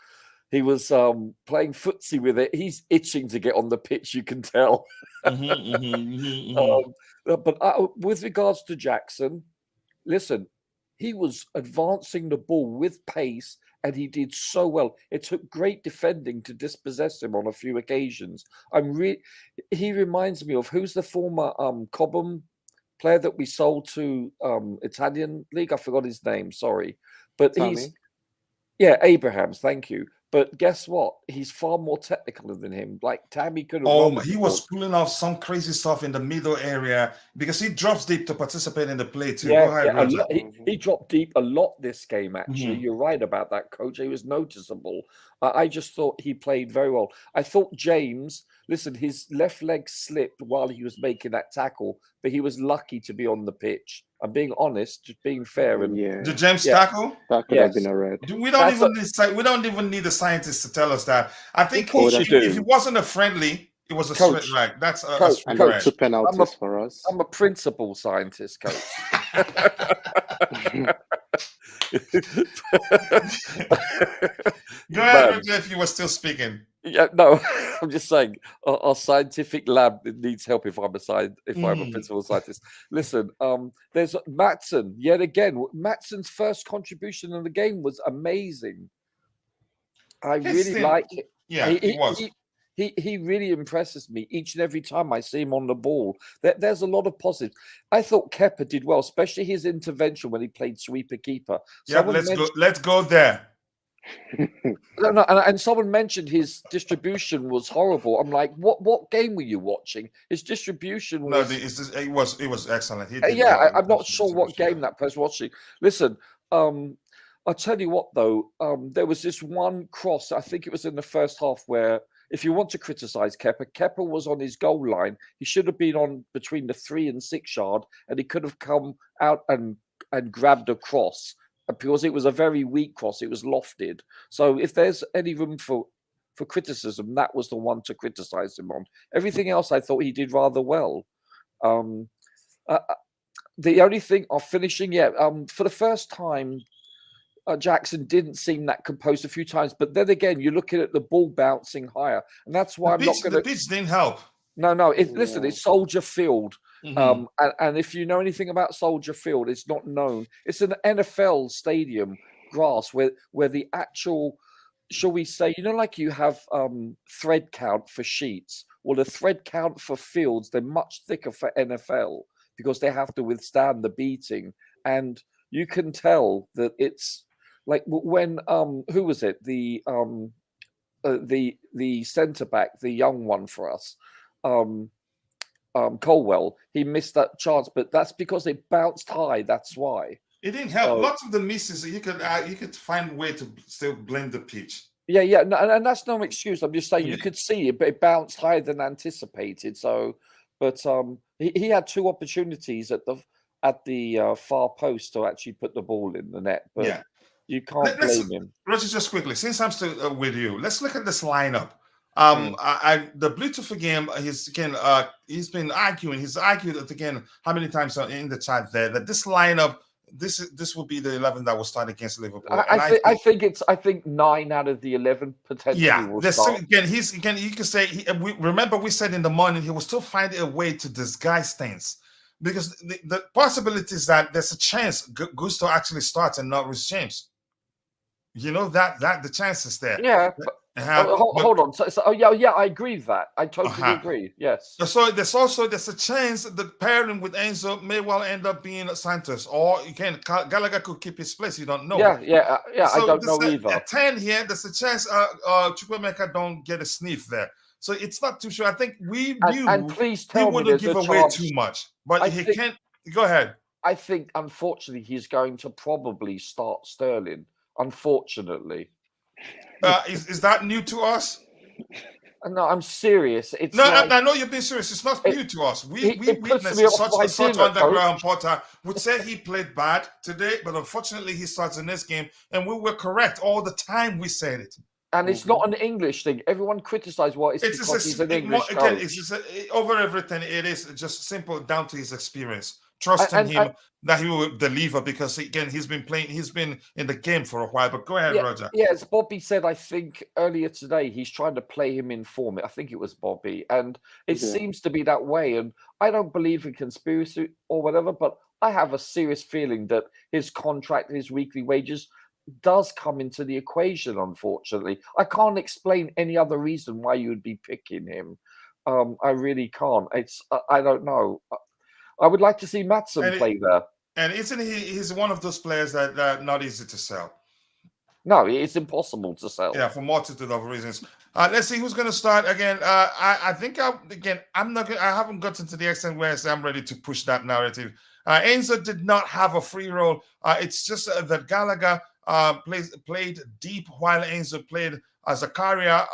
playing footsie with it. He's itching to get on the pitch, you can tell. But with regards to Jackson, listen, he was advancing the ball with pace, and he did so well. It took great defending to dispossess him on a few occasions. He reminds me of who's the former Cobham player that we sold to Italian league. I forgot his name. Sorry, but Tammy. Abrahams. Thank you. But guess what? He's far more technical than him. Like Tammy could have. He was pulling off some crazy stuff in the middle area because he drops deep to participate in the play too. He dropped deep a lot this game, actually. You're right about that, Coach. He was noticeable. I just thought he played very well. I thought James, listen, his left leg slipped while he was making that tackle, but he was lucky to be on the pitch. I'm being honest, just being fair. And Yeah, The James yeah, tackle? that could have yes, been a red. We don't even need we don't even need the scientists to tell us that. I of think course you if do, it wasn't a friendly, it was a straight coach. right. That's a Coach, straight And there were red. two I'm a penalties for us. I'm a principal scientist, coach. Go ahead, Man. Roger, if you were still speaking. Yeah, no, I'm just saying our scientific lab needs help if I'm a principal scientist. Listen, there's Maatsen yet again. Maatsen's first contribution in the game was amazing. I His really thing- like it. Yeah, it was. He really impresses me each and every time I see him on the ball. There's a lot of positives. I thought Kepa did well, especially his intervention when he played sweeper keeper. Yeah, let's go there. No, and someone mentioned his distribution was horrible. I'm like, what game were you watching? His distribution was It was excellent. He did yeah. well. I'm not sure what game that person was watching. Listen, I'll tell you what though. There was this one cross. I think it was in the first half where, if you want to criticize Kepa was on his goal line. He should have been on between the 3 and 6 yard, and he could have come out and grabbed a cross. Because it was a very weak cross, it was lofted. So if there's any room for criticism, that was the one to criticize him on. Everything else, I thought he did rather well. The only thing of finishing, for the first time, Jackson didn't seem that composed a few times. But then again, you're looking at the ball bouncing higher, and that's why I'm not going to. The pitch didn't help. No. Listen, it's Soldier Field. Mhm. And if you know anything about Soldier Field, it's not known. It's an NFL stadium grass where the actual, shall we say, like you have thread count for sheets. Well, the thread count for fields, they're much thicker for NFL because they have to withstand the beating. And you can tell that it's like when who was it? The centre back, the young one for us. Colwell, he missed that chance, but that's because it bounced high. That's why It didn't help. Lots of the misses, you could find a way to still blame the pitch. Yeah, no, and that's no excuse. I'm just saying you could see it, but it bounced higher than anticipated. So, but he had 2 opportunities at the far post to actually put the ball in the net, but you can't blame him. Roger, just quickly, since I'm still with you, let's look at this lineup. The Bluetooth game, he's been arguing. He's argued it again how many times in the chat there that this lineup, this will be the 11 that will start against Liverpool. I think 9 out of the 11 potentially will start. Again, you can say remember we said in the morning he will still find a way to disguise things because the possibility is that there's a chance Gusto actually starts and not Reece James. You know that the chance is there. Yeah. Hold on. So, I agree with that. I totally agree. Yes. So there's a chance that pairing with Enzo may well end up being Santos, or again Gallagher could keep his place. You don't know. Yeah. So I don't know either. At 10 here, there's a chance Chukwuemeka don't get a sniff there. So it's not too sure. I think we knew and please tell he wouldn't give away too much, but he can't. Go ahead. I think unfortunately he's going to probably start Sterling. Unfortunately. Is that new to us? No, I'm serious. It's I know you're being serious. It's not new to us. We witnessed such underground Potter would say he played bad today, but unfortunately he starts in this game, and we were correct all the time. We said it. And it's not an English thing. Everyone criticizes because he's an English coach. Over everything. It is just simple down to his experience. Trusting him that he will deliver because again he's been in the game for a while. But go ahead, Roger. Yeah, as Bobby said, I think earlier today he's trying to play him in form. I think it was Bobby, and it seems to be that way. And I don't believe in conspiracy or whatever, but I have a serious feeling that his contract, his weekly wages, does come into the equation. Unfortunately, I can't explain any other reason why you would be picking him. I really can't. I don't know. I would like to see Maatsen play there. And isn't he's one of those players that are not easy to sell? No, it's impossible to sell. Yeah, for multitude of reasons. Let's see who's going to start again. I think I'm not. I haven't gotten to the extent where I'm ready to push that narrative. Enzo did not have a free role. It's just that Gallagher played deep while Enzo played as a carrier.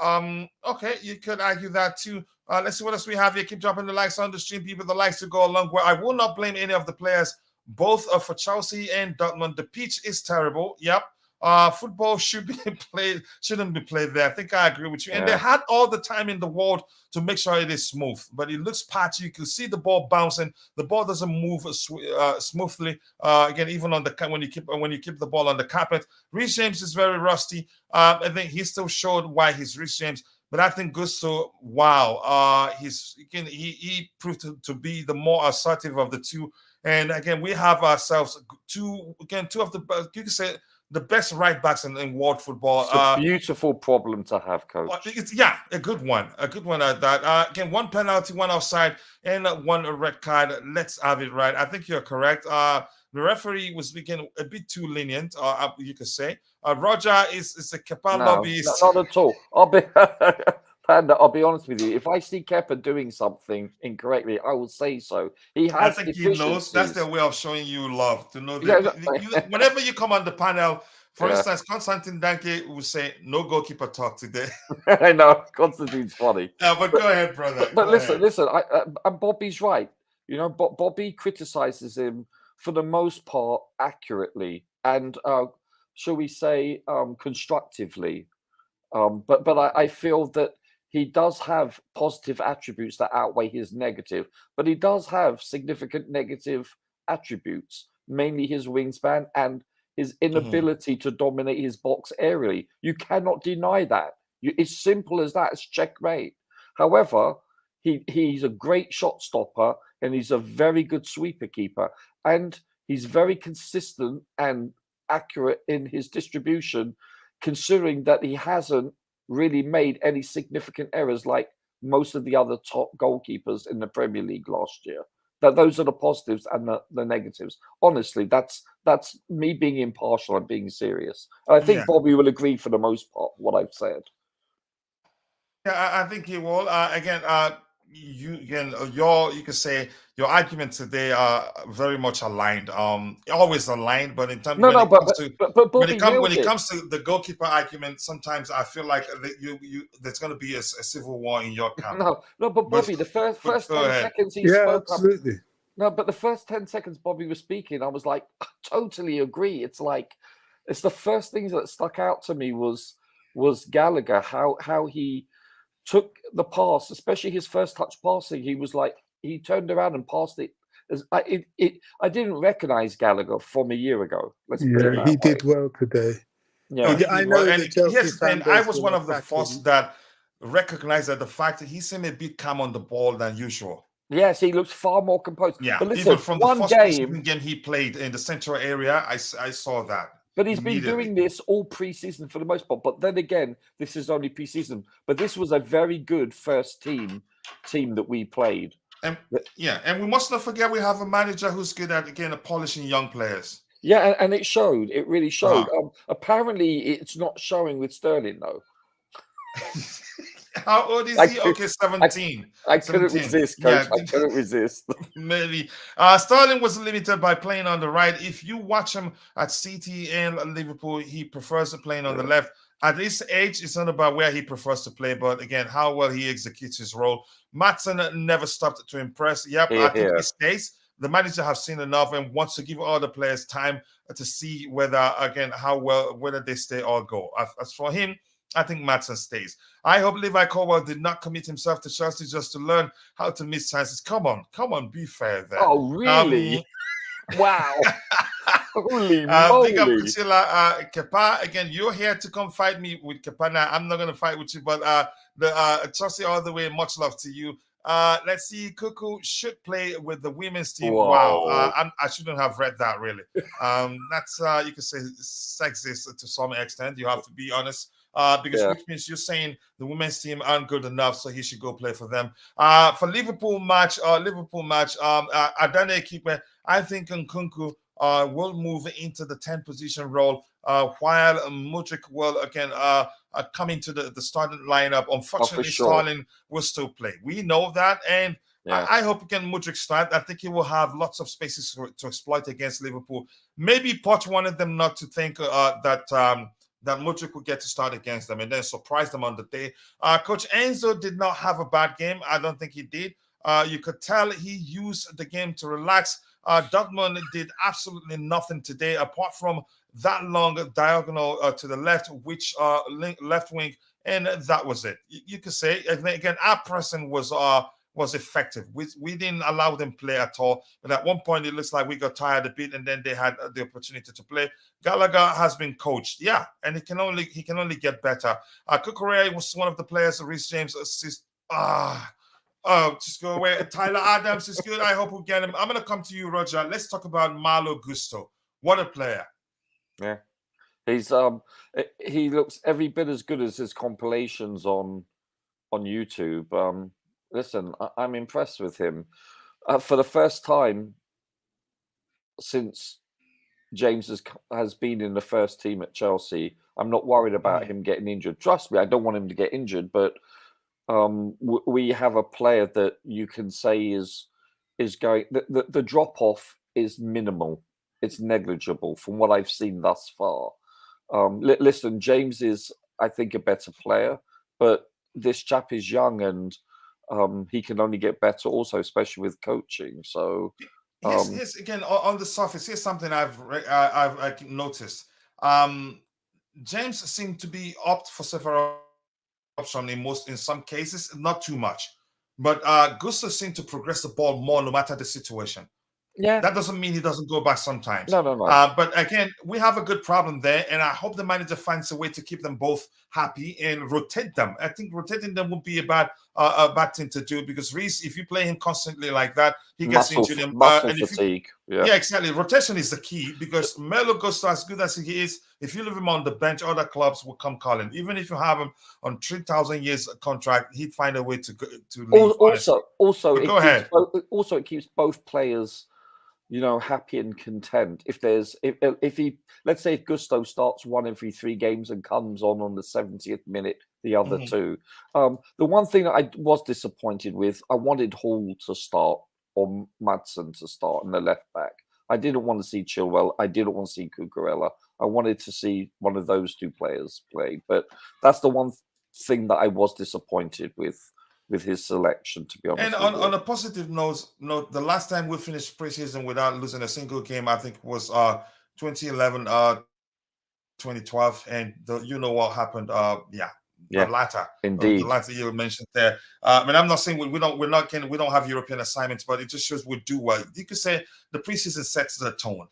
Okay, you could argue that too. Let's see what else we have here. Keep dropping the likes on the stream, people. The likes to go a long way. I will not blame any of the players, both for Chelsea and Dortmund. The pitch is terrible. Yep. Football shouldn't be played there. I think I agree with you. And they had all the time in the world to make sure it is smooth, but it looks patchy. You can see the ball bouncing. The ball doesn't move smoothly. Again, even on the when you keep the ball on the carpet. Reece James is very rusty. I think he still showed why he's Reece James. But I think Gusto, wow, he proved to be the more assertive of the two. And again, we have ourselves two of the, you can say, the best right backs in world football. It's a beautiful problem to have, Coach. A good one at that. Again, one penalty, one offside, and one red card. Let's have it right. I think you're correct. The referee was being a bit too lenient, you could say. Roger is a Kepa lobbyist. Not at all. Panda, I'll be honest with you. If I see Kepa doing something incorrectly, I will say so. I think he knows. That's their way of showing you love. To know that whenever you come on the panel, for instance, Constantine Danke will say, "No goalkeeper talk today." I know Constantine's funny. But go ahead, brother. But listen. And Bobby's right. Bobby criticizes him for the most part accurately and, shall we say, constructively. But I feel that he does have positive attributes that outweigh his negative, but he does have significant negative attributes, mainly his wingspan and his inability to dominate his box aerially. You cannot deny that. It's simple as that. It's checkmate. However, he's a great shot stopper and he's a very good sweeper keeper, and he's very consistent and accurate in his distribution, considering that he hasn't really made any significant errors like most of the other top goalkeepers in the Premier League last year. Those are the positives and the negatives. Honestly, that's me being impartial and being serious. And I think Bobby will agree for the most part what I've said. Yeah, I think he will. Again, you can say your arguments today are very much aligned. Always aligned, but in terms when it comes to the goalkeeper argument, sometimes I feel like there's going to be a civil war in your camp. No, but Bobby, the first 10 seconds he spoke absolutely. Up. No, but the first 10 seconds Bobby was speaking, I was like, I totally agree. It's the first things that stuck out to me was Gallagher, how he took the pass, especially his first touch passing. He was like, he turned around and passed it. I didn't recognize Gallagher from a year ago. He did well today. Yeah, I know. And I was one of the first that recognized that the fact that he seemed a bit calm on the ball than usual. Yes, he looked far more composed. Yeah, but listen, even from the first game he played in the central area, I saw that. But he's been doing this all preseason for the most part. But then again, this is only preseason. But this was a very good first team that we played. And we must not forget we have a manager who's good at polishing young players. Yeah, and it showed. It really showed. Apparently, it's not showing with Sterling though. How old is he? Okay, 17. I couldn't resist, Coach. I couldn't resist. Maybe. Sterling was limited by playing on the right. If you watch him at City and Liverpool, he prefers to play on the left. At this age, it's not about where he prefers to play, but again, how well he executes his role. Matson never stopped to impress. Yep, I think he stays. The manager has seen enough and wants to give all the players time to see whether they stay or go. As for him, I think Matson stays. I hope Levi Colwell did not commit himself to Chelsea just to learn how to miss chances. Come on, be fair there. Oh, really? Wow. Holy moly. Big up Coachila. Kepa, again, you're here to come fight me with Kepa now. I'm not going to fight with you, but the Chelsea all the way, much love to you. Let's see. Nkunku should play with the women's team. Whoa. Wow. I shouldn't have read that, really. That's, you could say, sexist to some extent. You have to be honest. Which means you're saying the women's team aren't good enough, so he should go play for them. For Liverpool match, Adane Ekipe, I think Nkunku will move into the 10th position role, while Mudryk will again come into the starting lineup. Unfortunately, Sterling will still play. We know that, and I hope again Mudryk start. I think he will have lots of spaces to exploit against Liverpool. Maybe Poch wanted them not to think that that Modric would get to start against them and then surprise them on the day. Coach Enzo did not have a bad game. I don't think he did. You could tell he used the game to relax. Dortmund did absolutely nothing today apart from that long diagonal to the left, which left wing, and that was it. You could say again, our pressing was effective. We didn't allow them play at all. But at one point, it looks like we got tired a bit, and then they had the opportunity to play. Gallagher has been coached, yeah, and he can only get better. Cucurella was one of the players. Reece James assist. Oh, just go away. Tyler Adams is good. I hope we get him. I'm going to come to you, Roger. Let's talk about Malo Gusto. What a player. Yeah. He's he looks every bit as good as his compilations on YouTube. Listen, I'm impressed with him. For the first time since James has been in the first team at Chelsea, I'm not worried about him getting injured. Trust me, I don't want him to get injured, but we have a player that you can say is going. The drop off is minimal. It's negligible from what I've seen thus far. Listen, James is, I think, a better player, but this chap is young and he can only get better. Also, especially with coaching. So, here's again on the surface. Here's something I've noticed. James seemed to be opt for several option in some cases, not too much. But Gusto seemed to progress the ball more no matter the situation. Yeah. That doesn't mean he doesn't go back sometimes. No. But again, we have a good problem there, and I hope the manager finds a way to keep them both happy and rotate them. I think rotating them would be a bad thing to do because Reece, if you play him constantly like that, he gets injured. Muscle fatigue. Yeah, exactly. Rotation is the key because Malo Gusto, as good as he is, if you leave him on the bench, other clubs will come calling. Even if you have him on 3,000 years contract, he'd find a way to leave. Also, it keeps both players, happy and content. If he, let's say, if Gusto starts 1 every 3 games and comes on the 70th minute, the other two. The one thing that I was disappointed with, I wanted Hall to start or Madsen to start in the left back. I didn't want to see Chilwell. I didn't want to see Cucurella. I wanted to see one of those 2 players play. But that's the one thing that I was disappointed with his selection, to be honest. And on a positive note, the last time we finished preseason without losing a single game, I think was 2011, 2012, and what happened. The latter, indeed, the latter you mentioned there. I'm not saying we don't have European assignments, but it just shows we do well. You could say the preseason sets the tone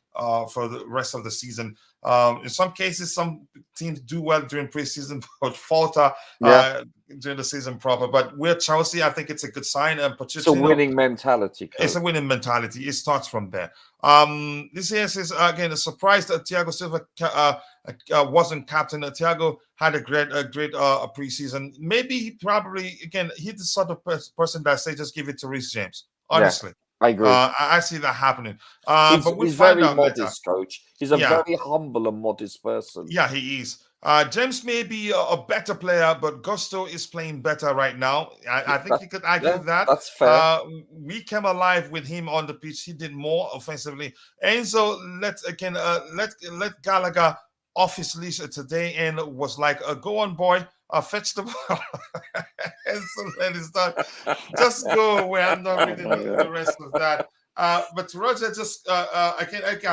for the rest of the season. In some cases, some teams do well during preseason, but falter during the season proper. But we're Chelsea. I think it's a good sign. It's a winning mentality. Coach. It's a winning mentality. It starts from there. This here is again a surprise that Thiago Silva wasn't captain. Thiago had a great preseason. Maybe he's the sort of person that say just give it to Reece James. Honestly. I agree. I see that happening. He's very modest, Coach. He's a very humble and modest person. Yeah, he is. James may be a better player, but Gusto is playing better right now. I think you could argue that. That's fair. We came alive with him on the pitch. He did more offensively. Enzo let Gallagher off his leash today and was like, go on, boy. Fetch the ball. Enzo let it start. Just go away. I'm not reading the rest of that. But Roger, I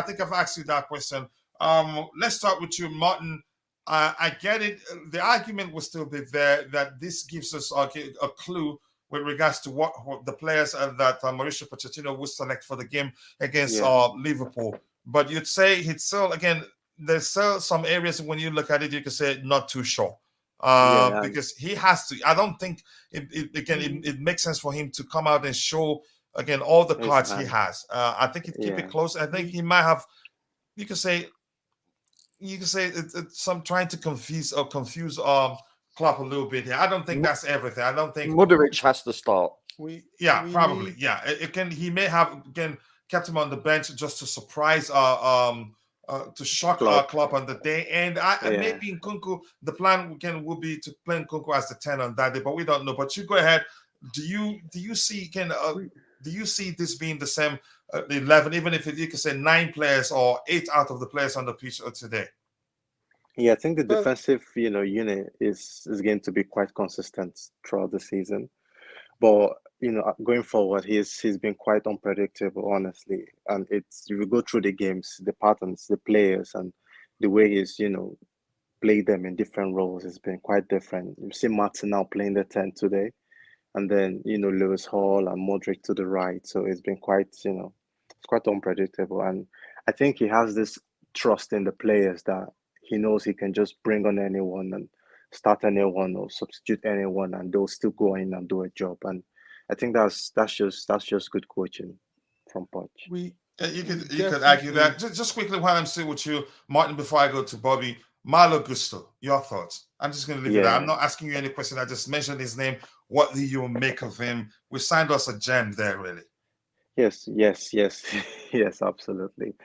think I've asked you that question. Let's start with you, Martin. I get it. The argument will still be there that this gives us a clue with regards to what the players that Mauricio Pochettino would select for the game against Liverpool. But you'd say it's still, again, there's still some areas when you look at it, you can say not too sure. Because he has to. I don't think it makes sense for him to come out and show again all the cards he has. I think he'd keep it close. I think he might have. You could say it's some trying to confuse Klopp a little bit here. I don't think that's everything. I don't think Modric has to start. Probably. He may have again kept him on the bench just to surprise to shock Klopp on the day, and maybe Nkunku. The plan will be to play Nkunku as the 10 on that day, but we don't know. But you go ahead. Do you see do you see this being the same 11, even if you could say 9 players or 8 out of the players on the pitch today? Yeah, I think the Well, defensive, unit is going to be quite consistent throughout the season. But going forward, he's been quite unpredictable, honestly. And it's if you go through the games, the patterns, the players, and the way he's played them in different roles has been quite different. You see Martin now playing the 10 today, and then Lewis Hall and Modric to the right. So it's been it's quite unpredictable. And I think he has this trust in the players that he knows he can just bring on anyone and start anyone or substitute anyone, and they'll still go in and do a job. And I think that's just good coaching from Poch. we Yeah, you we could argue that. definitely. Just quickly while I'm still with you, Martin, before I go to Bobby, Malo Gusto, your thoughts. I'm just going to leave it there. I'm Yeah. not asking you any question. I just mentioned his name. What do you make of him? We signed us a gem there, really. Yes, yes, yes, yes, absolutely.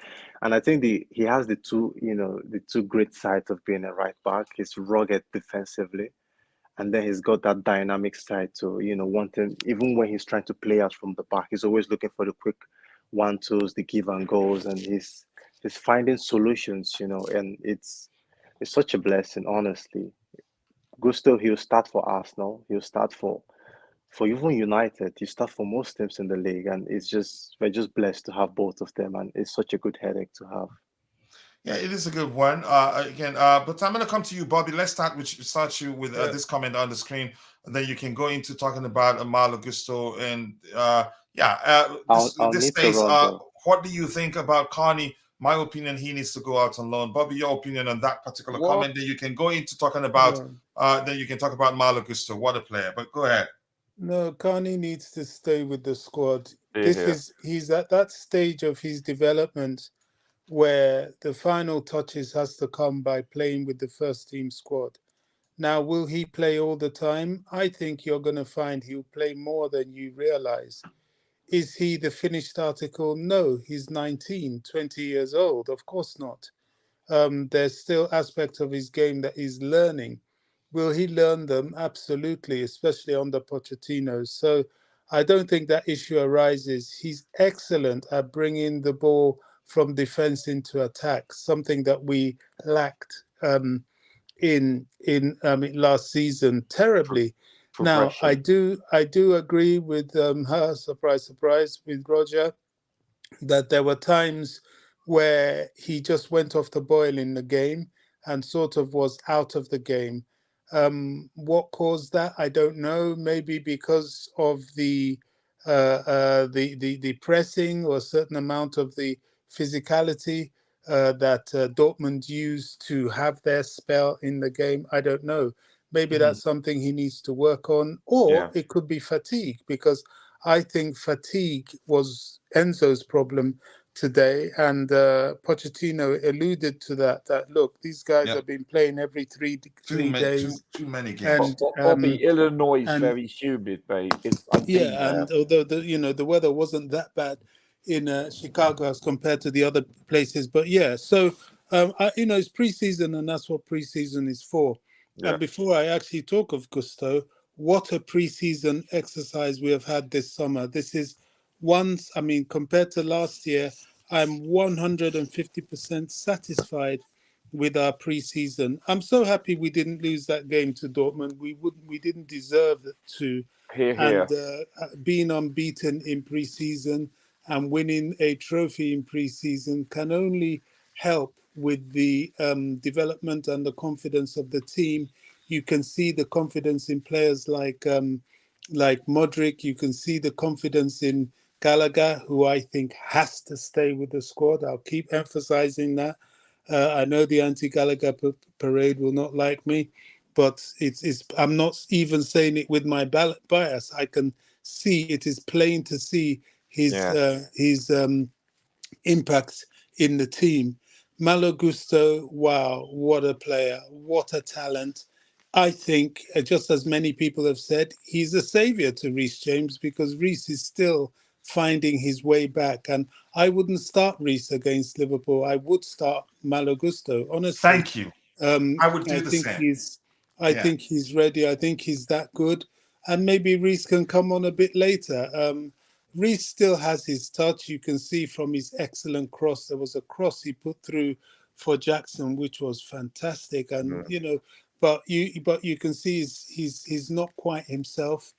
And I think he has the two great sides of being a right back. He's rugged defensively, and then he's got that dynamic side to, wanting, even when he's trying to play out from the back, he's always looking for the quick one twos, the give and goes, and he's finding solutions, and it's such a blessing, honestly. Gusto, he'll start for Arsenal, he'll start for even United, you start for most teams in the league, and we're just blessed to have both of them, and it's such a good headache to have. Yeah, it is a good one. Again, but I'm going to come to you, Bobby. Let's start you with Yeah. this comment on the screen, and then you can go into talking about Malo Gusto and I'll this need to stays. run though. What do you think about Carney? My opinion, he needs to go out on loan. Bobby, your opinion on that particular What? comment. Then you can go into talking about. No, Then you can talk about Malo Gusto. What a player! But go ahead. no, Carney needs to stay with the squad. Here, here. He's at that stage of his development where the final touches has to come by playing with the first team squad. Now, will he play all the time? I think you're going to find he'll play more than you realize. Is he the finished article? No, he's 19, 20 years old. Of course not. There's still aspects of his game that he's learning. Will he learn them? Absolutely, especially under Pochettino. So I don't think that issue arises. He's excellent at bringing the ball from defense into attack, something that we lacked in last season Pro- terribly. Now progression. I do agree with her, surprise surprise, with Roger, that there were times where he just went off the boil in the game and sort of was out of the game. What caused that? I don't know. Maybe because of the pressing or a certain amount of the physicality that Dortmund used to have their spell in the game. I don't know. Maybe Mhm. that's something he needs to work on, or Yeah. it could be fatigue, because I think fatigue was Enzo's problem today, and Pochettino alluded to that. That look, these guys Yeah, have been playing every three days, too many But, and games. but Bobby, Illinois is and very humid, mate. I've been yeah, there. and although the weather wasn't that bad in Chicago as compared to the other places, but yeah, so it's preseason, and that's what preseason is for. Yeah. And before I actually talk of Gusto, what a preseason exercise we have had this summer. This is once, I mean, compared to last year, I'm 150% satisfied with our preseason. I'm so happy we didn't lose that game to Dortmund. We didn't deserve to, Here, and here. being unbeaten in preseason and winning a trophy in preseason can only help with the development and the confidence of the team. You can see the confidence in players like Modric. You can see the confidence in Gallagher, who I think has to stay with the squad. I'll keep emphasizing that. I know the anti-Gallagher parade will not like me, but it's. I'm not even saying it with my bias. I can see, it is plain to see his Yeah. impact in the team. Malo Gusto, wow, what a player, what a talent. I think, just as many people have said, he's a savior to Reece James, because Reece is still finding his way back. And I wouldn't start Reece against Liverpool. I would start Malo Gusto, honestly. Thank you. Um, I would do I the think same. he's, I Yeah. think he's ready. I think he's that good, and maybe Reece can come on a bit later. Reece still has his touch. You can see from his excellent cross. There was a cross he put through for Jackson, which was fantastic. And Yeah. but you can see he's not quite himself.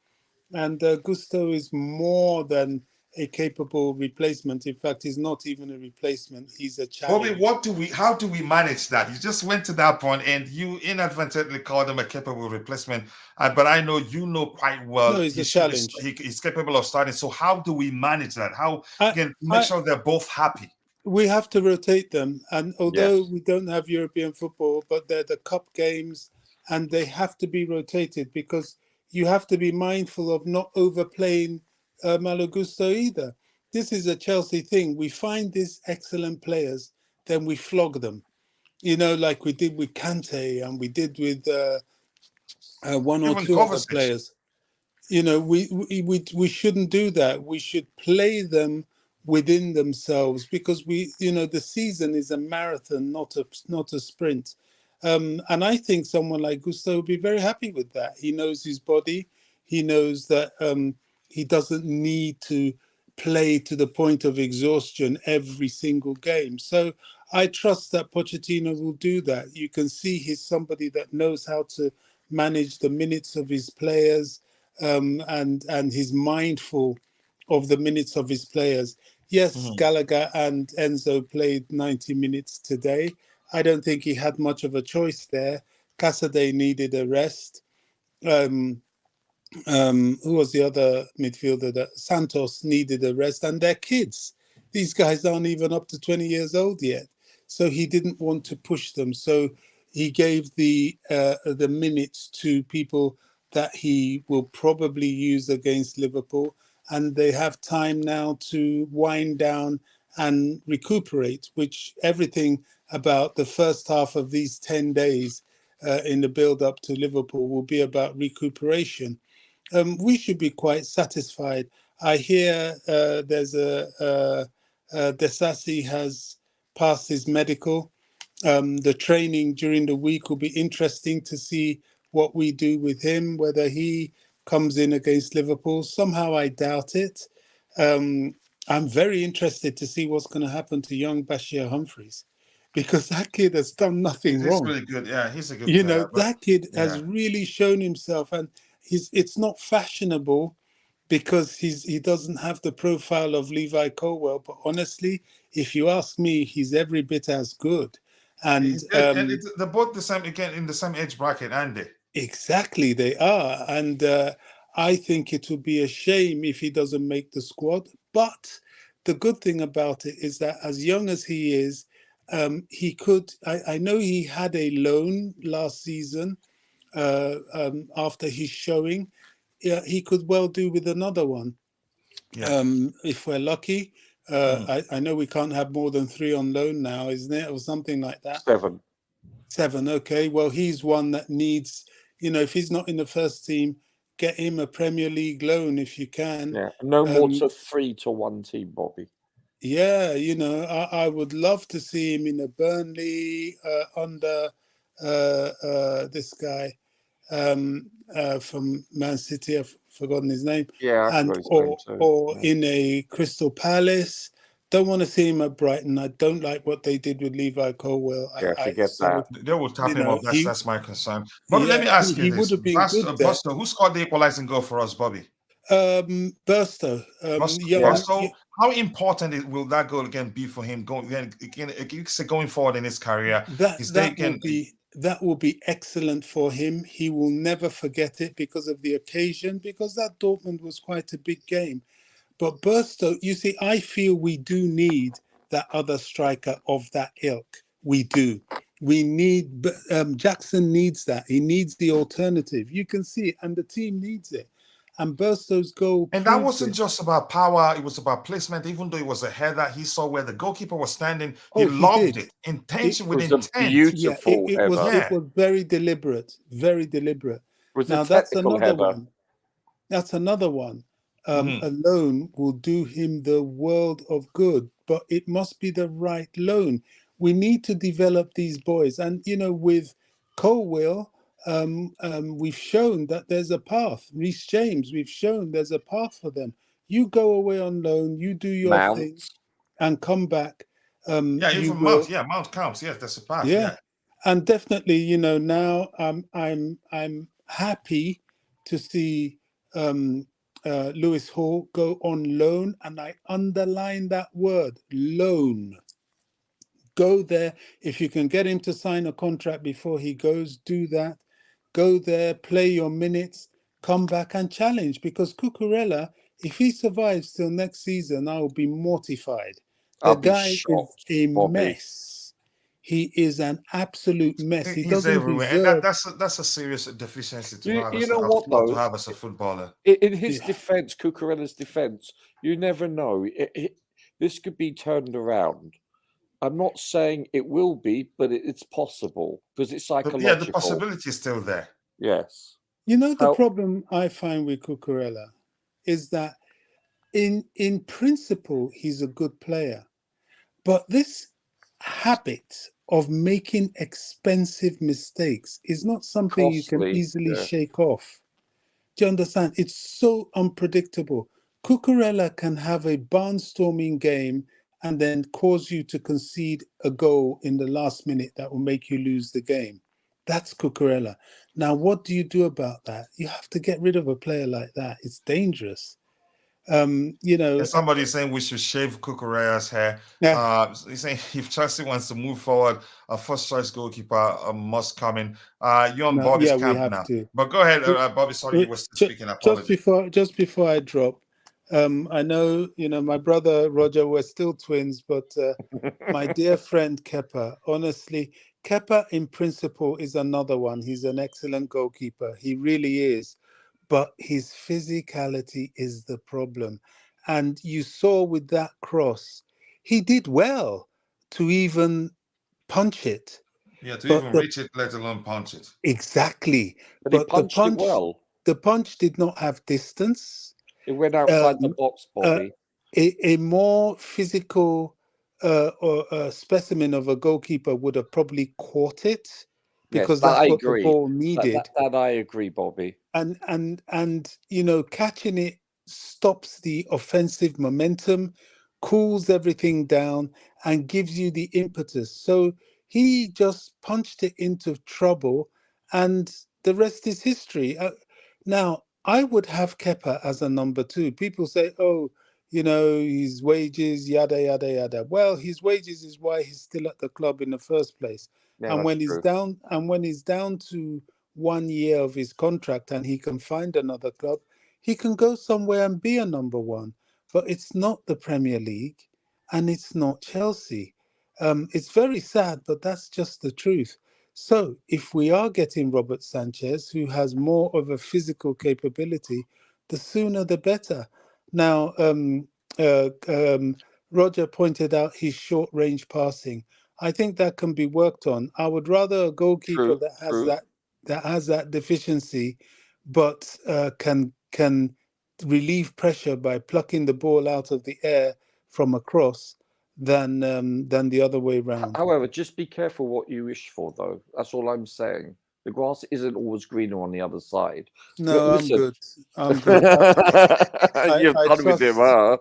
And Gusto is more than a capable replacement. In fact, he's not even a replacement. He's a Bobby, challenge. how do we manage that? You just went to that point and you inadvertently called him a capable replacement. But I know you know quite No, well he's a challenge. he's capable of starting. So how do we manage that? How I, can make I, sure they're both happy? we have to rotate them. And although Yes. we don't have European football, but they're the cup games and they have to be rotated because you have to be mindful of not overplaying Malo Gusto either. This is a Chelsea thing. We find these excellent players, then we flog them. Like we did with Kante and we did with one or Even two other Kovacic. players. We shouldn't do that. We should play them within themselves because the season is a marathon, not a sprint. And I think someone like Gusto would be very happy with that. He knows his body. He knows that he doesn't need to play to the point of exhaustion every single game. So I trust that Pochettino will do that. You can see he's somebody that knows how to manage the minutes of his players, and he's mindful of the minutes of his players. Yes, Gallagher and Enzo played 90 minutes today. I don't think he had much of a choice there. Casaday needed a rest. Who was the other midfielder? That Santos needed a rest, and they're kids. These guys aren't even up to 20 years old yet. So he didn't want to push them. So he gave the minutes to people that he will probably use against Liverpool, and they have time now to wind down and recuperate. Which everything about the first half of these 10 days in the build up to Liverpool will be about recuperation. We should be quite satisfied. I hear there's Desassi has passed his medical. The training during the week will be interesting to see what we do with him, whether he comes in against Liverpool. Somehow I doubt it. I'm very interested to see what's going to happen to young Bashir Humphreys because that kid has done nothing He's wrong. really good. Yeah, he's a good player. But That kid has yeah, really shown himself, and it's not fashionable because he doesn't have the profile of Levi Colwell. But honestly, if you ask me, he's every bit as good. And they're both the same again in the same age bracket, aren't they? exactly, they are. And I think it would be a shame if he doesn't make the squad. But the good thing about it is that as young as he is, he could. I know he had a loan last season after his showing. Yeah, he could well do with another one. Yeah. If we're lucky. I know we can't have more than 3 on loan now, isn't it? Or something like that. 7. 7, okay. Well, he's one that needs, if he's not in the first team, get him a Premier League loan if you can. Yeah, no more to 3 to 1 team, Bobby. Yeah, I would love to see him in a Burnley under this guy from Man City. I've forgotten his name. Yeah, I and forgot his name too. or Yeah. in a Crystal Palace. Don't want to see him at Brighton. I don't like what they did with Levi Colwell. Yeah, forget that. They will tap him up. That's my concern. Bobby, let Yeah, me ask you he this. would have been good there. Busto, who scored the equalizing goal for us, Bobby? Bursto. Busto. How important will that goal again be for him going forward in his career? That will be excellent for him. He will never forget it because of the occasion, because that Dortmund was quite a big game. But Bursto, you see, I feel we do need that other striker of that ilk. We do. We need, Jackson needs that. He needs the alternative. You can see it, and the team needs it. And Bursto's goal. And that wasn't just about power, it was about placement. Even though it was a header, he saw where the goalkeeper was standing. He loved it. Intention with intent. Beautiful it was very deliberate. Very deliberate. Now that's another one. That's another one. A loan will do him the world of good, but it must be the right loan. We need to develop these boys. And, with Colwell, we've shown that there's a path. Reece James, we've shown there's a path for them. You go away on loan, you do your thing, and come back. Yeah, you even will, Mount. Yeah, Mount counts. Yes, that's a pass. yeah, Yeah. and definitely, now I'm happy to see Lewis Hall go on loan, and I underline that word, loan. Go there. If you can get him to sign a contract before he goes, do that. Go there, play your minutes, come back and challenge. Because Cucurella, if he survives till next season, I will be mortified. The I'll be guy is shocked, a Bobby. mess. He is an absolute mess. He He's doesn't everywhere, and that, deserve. that's a serious deficiency to You, have you as a, know a what flaw to though? have as a footballer. In his Yeah. defense, Cucurella's defense, you never know. This could be turned around. I'm not saying it will be, but it's possible because it's But yeah, the psychological. possibility is still there. Yes. The How- problem I find with Cucurella is that in principle, he's a good player. But this habit of making expensive mistakes is not something you can Costly, easily yeah. shake off. Do you understand? It's so unpredictable. Cucurella can have a barnstorming game and then cause you to concede a goal in the last minute that will make you lose the game. That's Cucurella. Now, what do you do about that? You have to get rid of a player like that. It's dangerous. And somebody's saying we should shave Cucurella's hair. He's saying if Chelsea wants to move forward, a first choice goalkeeper must come in. You're on no, Bobby's yeah, we camp have now. to. But go ahead, Bobby. Sorry, you were still speaking. Just Apologies. before I drop, I know my brother Roger, we're still twins, but my dear friend Kepa, honestly, Kepa in principle is another one. He's an excellent goalkeeper. He really is, but his physicality is the problem. And you saw with that cross, he did well to even punch it, Yeah, to but even reach it, let alone punch it. exactly, But he but punched it well. the punch did not have distance. It went outside the Um, box, uh, Bobby. a more physical or specimen of a goalkeeper would have probably caught it, Yes, because that I that's what the agree. ball needed. That I agree, Bobby. And catching it stops the offensive momentum, cools everything down, and gives you the impetus. So he just punched it into trouble, and the rest is history. Now, I would have Kepa as a number two. People say, oh, his wages, yada yada yada. Well, his wages is why he's still at the club in the first place. Yeah, And that's when he's true. down to 1 year of his contract and he can find another club, he can go somewhere and be a number one. But it's not the Premier League, and it's not Chelsea. It's very sad, but that's just the truth. So if we are getting Robert Sanchez, who has more of a physical capability, the sooner the better. Now, uh, um, Roger pointed out his short range passing. I think that can be worked on. I would rather a goalkeeper True, that has true. that deficiency, but can relieve pressure by plucking the ball out of the air from across, than the other way round. However, just be careful what you wish for, though. That's all I'm saying. The grass isn't always greener on the other side. But No, I'm listen, good. I'm good. you're I done with him, trust. huh?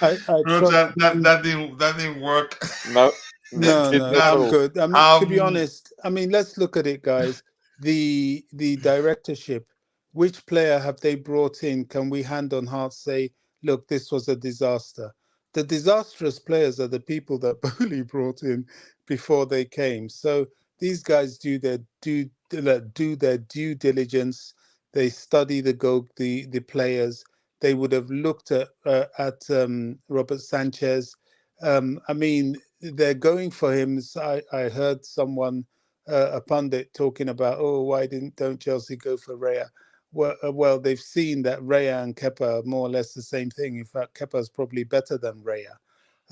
I Bro, trust. that didn't work. No, it No, didn't no, at I'm all. good. To be honest, let's look at it, guys. The directorship, which player have they brought in? Can we hand on heart say, look, this was a disaster? The disastrous players are the people that Bowley brought in before they came. So these guys do their due diligence. They study the players. They would have looked at Robert Sanchez. They're going for him. So I heard someone, a pundit, talking about, oh, why don't Chelsea go for Raya? Well, they've seen that Raya and Kepa are more or less the same thing. In fact, Kepa is probably better than Raya.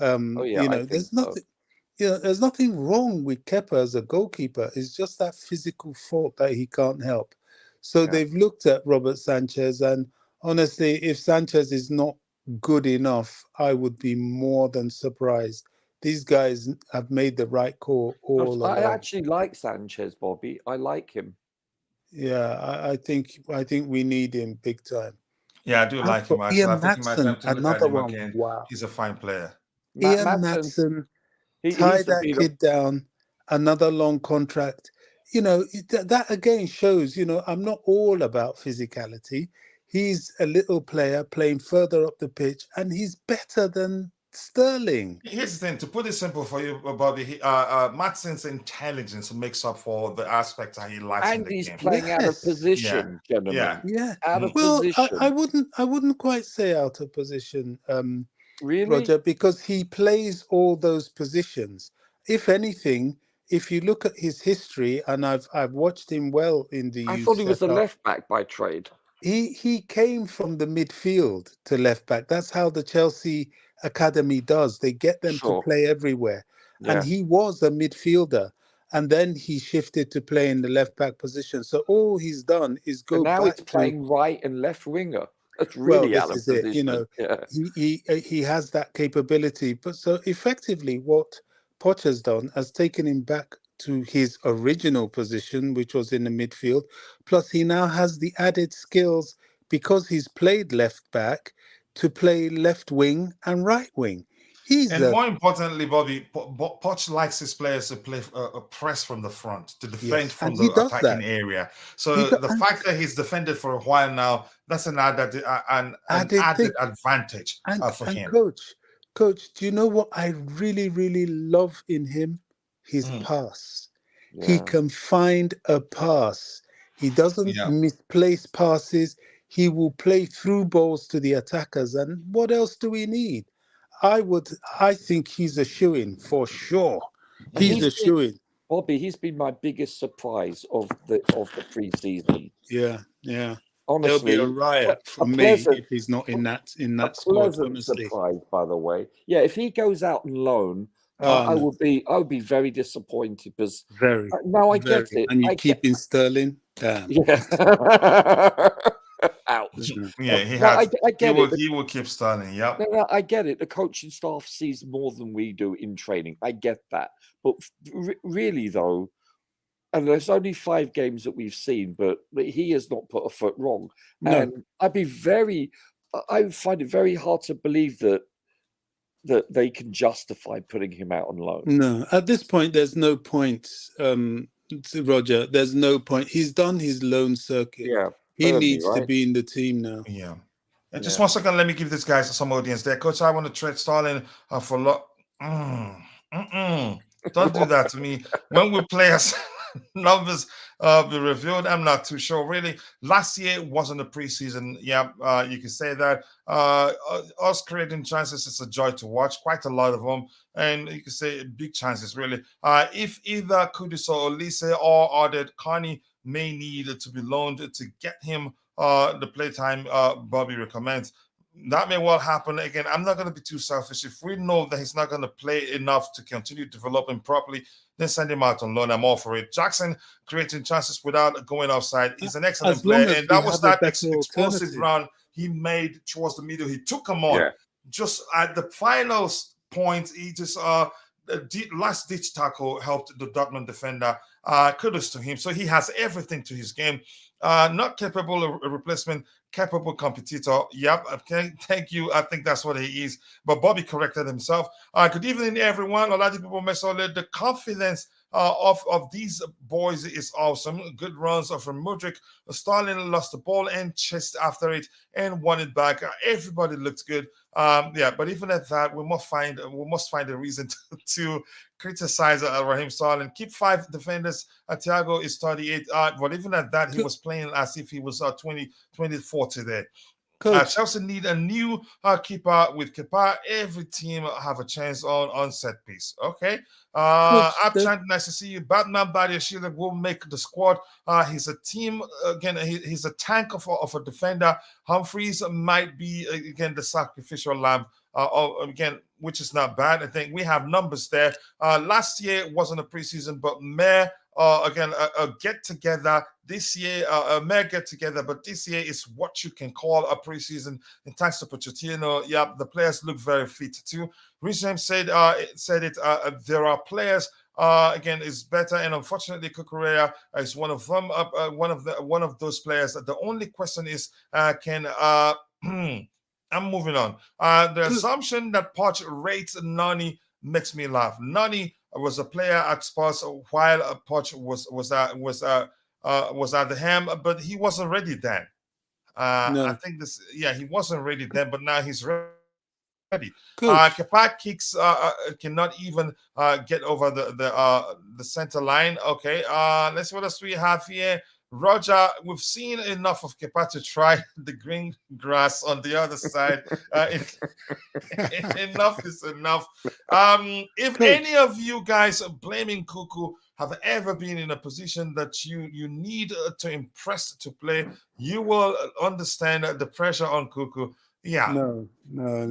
Oh yeah, I think There's so. nothing. There's nothing wrong with Kepa as a goalkeeper. It's just that physical fault that he can't help. So Yeah. they've looked at Robert Sanchez, and honestly, if Sanchez is not good enough, I would be more than surprised. These guys have made the right call all I along. actually like Sanchez, Bobby. I like him. Yeah, I think we need him big time. Yeah, I do As like for him actually. I Ian think it might time Matson, to look at another him one. again. Wow. He's a fine player. Ian Madsen, Matson tie He's the that leader. kid down, another long contract. That again shows, I'm not all about physicality. He's a little player playing further up the pitch, and he's better than Sterling. Here's the thing, to put it simple for you, Bobby, Matson's intelligence makes up for the aspect that he lacks in And the he's game. playing out of Yes. position, Yeah. gentlemen. Yeah. Out of Well, position. I wouldn't quite say out of position, Really? Roger, because he plays all those positions. If anything, if you look at his history, and I've watched him well in the I youth thought he was a setup, left back by trade. he came from the midfield to left back. That's how the Chelsea academy does. They get them to Sure. play everywhere. And Yeah. he was a midfielder. And then he shifted to play in the left back position. So all he's done is But go now back he's to, playing right and left winger. That's well, really this out of is it. position. Yeah. He has that capability. But so effectively, what Poch has done has taken him back to his original position, which was in the midfield. Plus, he now has the added skills because he's played left back to play left wing and right wing. He's And a more importantly, Bobby, Poch likes his players to play a press from the front, to defend yes, from and the he does attacking that. area. He So do, the and fact that he's defended for a while now, that's an added added thing. advantage And for and him. coach, do you know what I really, really love in him? His Mm, pass. He Yeah. can find a pass. He doesn't yeah. misplace passes. He will play through balls to the attackers. And what else do we need? I think he's a shoo-in for sure. He's He's a been shoo-in. Bobby, he's been my biggest surprise of the preseason. Yeah, yeah. There'll be a Honestly, riot a from me pleasant if he's not in a that squad, pleasant honestly. surprise, by the way. Yeah, if he goes out on loan, Oh no. I would be very disappointed because Very, no, I get very. it. And you I keep get in Sterling? Damn. yeah. Ouch. Yeah, he No, has. I get it. He will keep starting. Yep. No, I get it. The coaching staff sees more than we do in training. I get that. But really, though, and there's only 5 games that we've seen, but he has not put a foot wrong. No, And I find it very hard to believe that they can justify putting him out on loan. no. At this point, there's no point, Roger. There's no point. He's done his loan circuit. Yeah, He Burnley, needs to right? be in the team now. Yeah. And just Yeah. 1 second, let me give these guys some audience there. Coach, I want to trade Starling for Don't do that to me. When we play as numbers be revealed, I'm not too sure. Really, last year wasn't a preseason. Yeah, you can say that. Us creating chances is a joy to watch, quite a lot of them. And you can say big chances, really. If either Kudus or Olise or Audit Carney may need to be loaned to get him the playtime Bobby recommends. That may well happen. Again, I'm not going to be too selfish. If we know that he's not going to play enough to continue developing properly, then send him out on loan. I'm all for it. Jackson creating chances without going offside. He's an excellent As long player. as And we that was have a that better explosive alternative. run he made towards the middle. He took him on. Yeah. Just at the final point, he just the last ditch tackle helped the Dortmund defender. Kudos to him. So he has everything to his game. Not capable of a replacement, capable competitor. Yep. Okay. Thank you. I think that's what he is. But Bobby corrected himself. Good evening, everyone. A lot of people may say the confidence of these boys is awesome. Good runs from Mudryk. Starling lost the ball and chased after it and won it back. Everybody looked good. Yeah, but even at that, we must find a reason to criticize Raheem Sterling. Keep 5 defenders. Thiago is 38. But even at that, he was playing as if he was 24 today. Coach, Chelsea need a new keeper. With Kepa, every team have a chance on set piece. Okay. Coach, Upchant, nice to see you. Batman Badia Sheila will make the squad. He's a team again. He's a tank of a defender. Humphreys might be again the sacrificial lamb. Again, which is not bad. I think we have numbers there. Last year wasn't a preseason, but Mayor again a get together this year, a Mayor get together, but this year is what you can call a preseason. And thanks to Pochettino, yeah, the players look very fit too. Rich James said it. There are players. Again, is better, and unfortunately, Kukurea is one of them. One of those players. The only question is, can I'm moving on. The assumption that Poch rates Nani makes me laugh. Nani was a player at Spurs while Poch was at the helm, but he wasn't ready then. I No. think this, yeah, he wasn't ready then, but now he's ready. Coach. Kepa kicks cannot even get over the center line. Okay, let's see what else we have here. Roger, we've seen enough of Kepa to try the green grass on the other side. Enough is enough. If Coach. any of you guys blaming Nkunku have ever been in a position that you need to impress to play, you will understand the pressure on Nkunku. Yeah, No.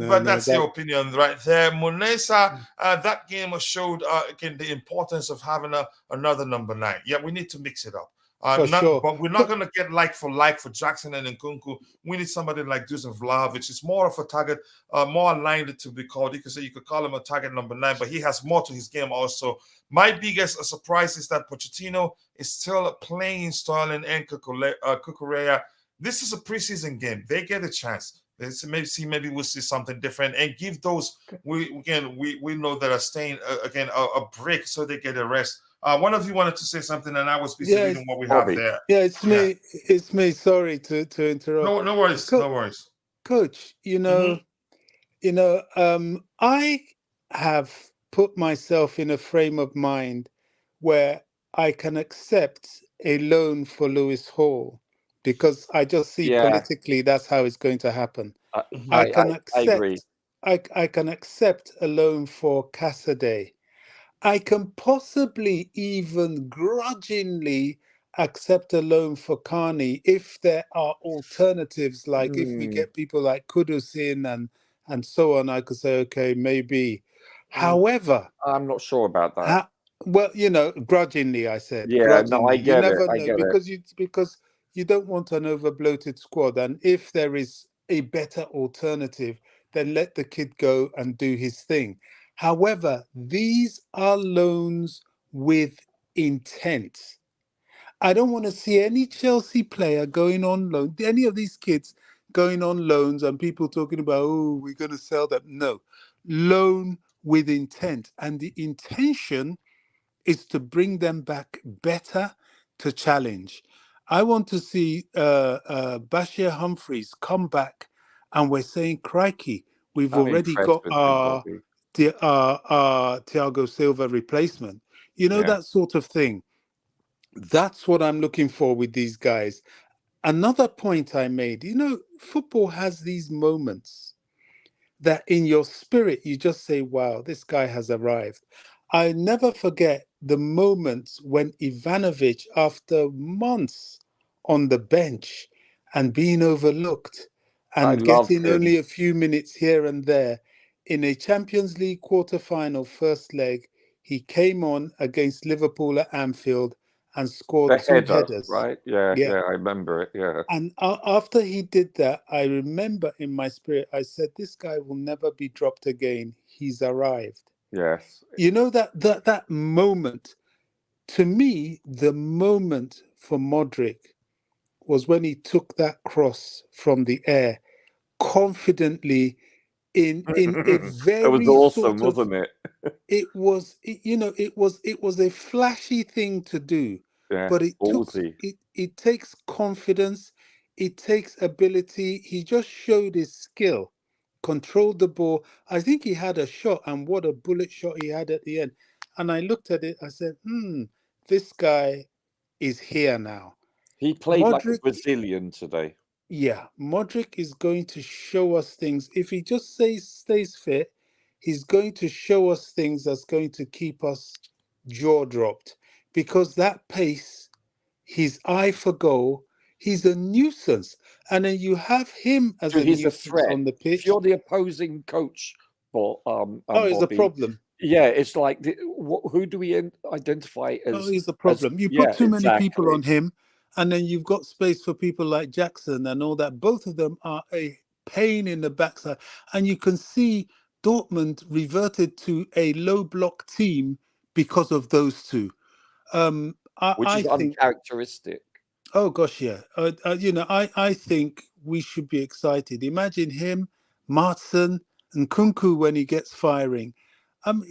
but that's your That, opinion right there. Munesa, that game showed again the importance of having another number 9. Yeah, we need to mix it up. for sure. But we're not going to get like for Jackson and Nkunku. We need somebody like Dusan Vlahovic. It's more of a target, more aligned to be called. You could call him a target number 9, but he has more to his game also. My biggest surprise is that Pochettino is still playing Sterling and Cucurella. This is a preseason game. They get a chance. Maybe we'll see something different and give those we know that are staying again a break so they get a rest. One of you wanted to say something, and I was busy reading what we have there. Yeah, it's me. It's me. Sorry to interrupt. No worries. No worries. Coach, I have put myself in a frame of mind where I can accept a loan for Lewis Hall because I just see politically that's how it's going to happen. I agree. I can accept a loan for Cassaday. I can possibly even grudgingly accept a loan for Carney if there are alternatives, like if we get people like Kudus in and so on, I could say, okay, maybe. However, I'm not sure about that. Well, grudgingly, I said. Yeah, grudgingly. no, I get you never it. I know get because you don't want an over bloated squad, and if there is a better alternative, then let the kid go and do his thing. However, these are loans with intent. I don't want to see any Chelsea player going on loan, any of these kids going on loans and people talking about, oh, we're going to sell them. No, loan with intent. And the intention is to bring them back better to challenge. I want to see Bashir Humphreys come back and we're saying, crikey, we've I'm already impressed got with him, Bobby. our Thiago Silva replacement. That sort of thing. That's what I'm looking for with these guys. Another point I made, football has these moments that in your spirit, you just say, wow, this guy has arrived. I never forget the moments when Ivanovic, after months on the bench and being overlooked and getting only a few minutes here and there, in a Champions League quarter-final first leg, he came on against Liverpool at Anfield and scored two headers. Right? Yeah, I remember it. Yeah. And after he did that, I remember in my spirit, I said, this guy will never be dropped again. He's arrived. Yes. That moment, to me, the moment for Modric was when he took that cross from the air confidently in a very it was awesome, wasn't it? It was a flashy thing to do, but it takes confidence, it takes ability. He just showed his skill, controlled the ball. I think he had a shot, and what a bullet shot he had at the end. And I looked at it, I said, this guy is here now. He played like a Brazilian today. Yeah, Modric is going to show us things. If he just stays fit, he's going to show us things that's going to keep us jaw dropped. Because that pace, his eye for goal, he's a nuisance. And then you have him as a nuisance on the pitch. If you're the opposing coach, he's Bobby, a problem. Yeah, it's like, who do we identify as? Oh, he's a problem. You put too many people on him, and then you've got space for people like Jackson and all that. Both of them are a pain in the backside. And you can see Dortmund reverted to a low block team because of those two. Which is uncharacteristic. Oh, gosh, yeah. I think we should be excited. Imagine him, Martson, and Nkunku when he gets firing.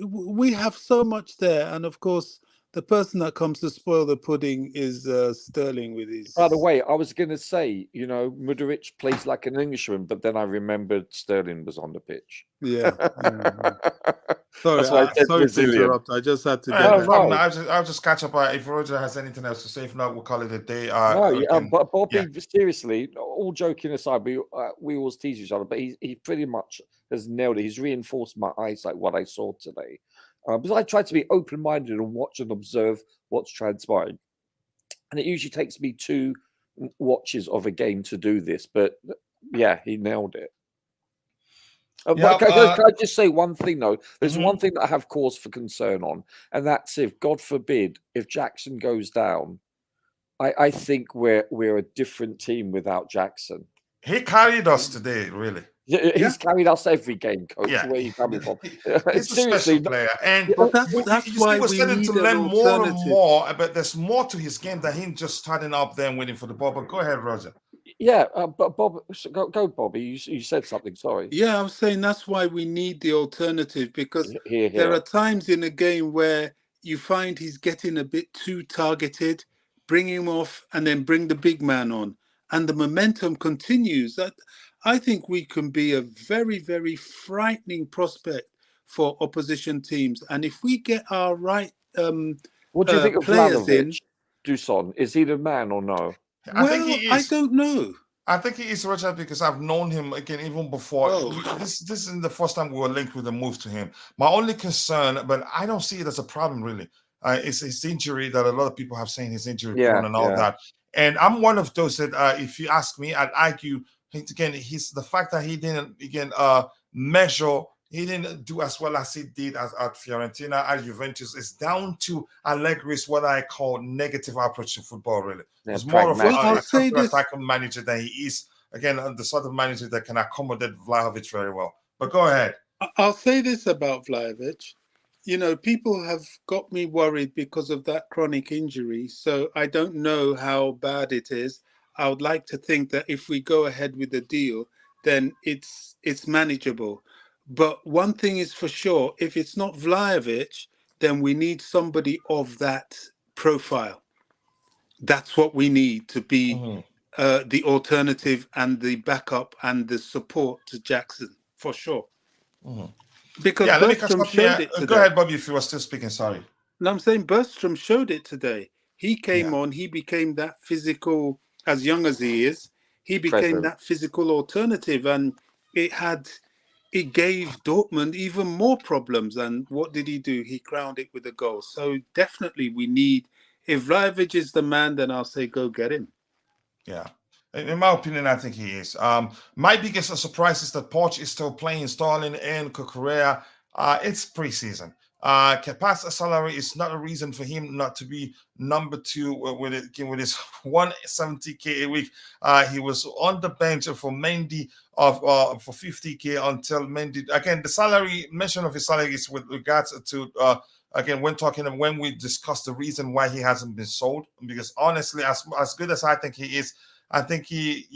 We have so much there, and of course, the person that comes to spoil the pudding is Sterling with his. By the way, I was going to say, Mudryk plays like an Englishman, but then I remembered Sterling was on the pitch. Yeah. Sorry, That's why I said sorry to Brazilian. interrupt. I just had to get No that. problem. I'll just catch up. If Roger has anything else to say, if not, we'll call it a day. But Bobby, seriously, all joking aside, we always tease each other, but he pretty much has nailed it. He's reinforced my eyesight, what I saw today. Because I try to be open-minded and watch and observe what's transpiring. And it usually takes me 2 watches of a game to do this. But, yeah, he nailed it. Can I just say one thing, though? There's one thing that I have cause for concern on, and that's if, God forbid, if Jackson goes down, I think we're a different team without Jackson. He carried us today, really. He's carried us every game, Coach. Yeah. Where are you coming from? He's a special player. And But that's why we're we starting need to an learn more and alternative. more, but there's more to his game than him just starting up there and waiting for the ball. But go ahead, Roger. Yeah, but Bob, go, Bobby. You said something. Sorry. Yeah, I was saying that's why we need the alternative, because there are times in a game where you find he's getting a bit too targeted, bring him off, and then bring the big man on, and the momentum continues. That I think we can be a very, very frightening prospect for opposition teams, and if we get our right what do you think of players in, Duson? Is he the man or no? I think he is. I don't know. I think he is, Roger, because I've known him again even before. Oh. This isn't the first time we were linked with a move to him. My only concern, but I don't see it as a problem really, is his injury that a lot of people have seen his injury prone and all that. And I'm one of those that, if you ask me, I'd argue again, he's the fact that he didn't measure. He didn't do as well as he did at Fiorentina, at Juventus. It's down to Allegri's what I call negative approach to football, really. He's more of a attacking manager than he is, again, the sort of manager that can accommodate Vlahovic very well. But go ahead. I'll say this about Vlahovic. People have got me worried because of that chronic injury. So I don't know how bad it is. I would like to think that if we go ahead with the deal, then it's manageable. But one thing is for sure, if it's not Vlahovic, then we need somebody of that profile. That's what we need to be the alternative and the backup and the support to Jackson, for sure. Because Bergstrom showed it today. Go ahead, Bobby, if you were still speaking, sorry. No, I'm saying Bergstrom showed it today. He came on, he became that physical, as young as he is, he became that physical alternative, and it gave Dortmund even more problems. And what did he do? He crowned it with a goal. So definitely we need, if Vlahovic is the man, then I'll say go get him. Yeah. In my opinion, I think he is. My biggest surprise is that Poch is still playing Sterling and Cucurella. It's preseason. Kepa's salary is not a reason for him not to be number 2 with his 170k a week. He was on the bench for Mendy for 50k until Mendy. Again, the salary mention of his salary is with regards to again when we discussed the reason why he hasn't been sold. Because honestly, as good as I think he is, I think he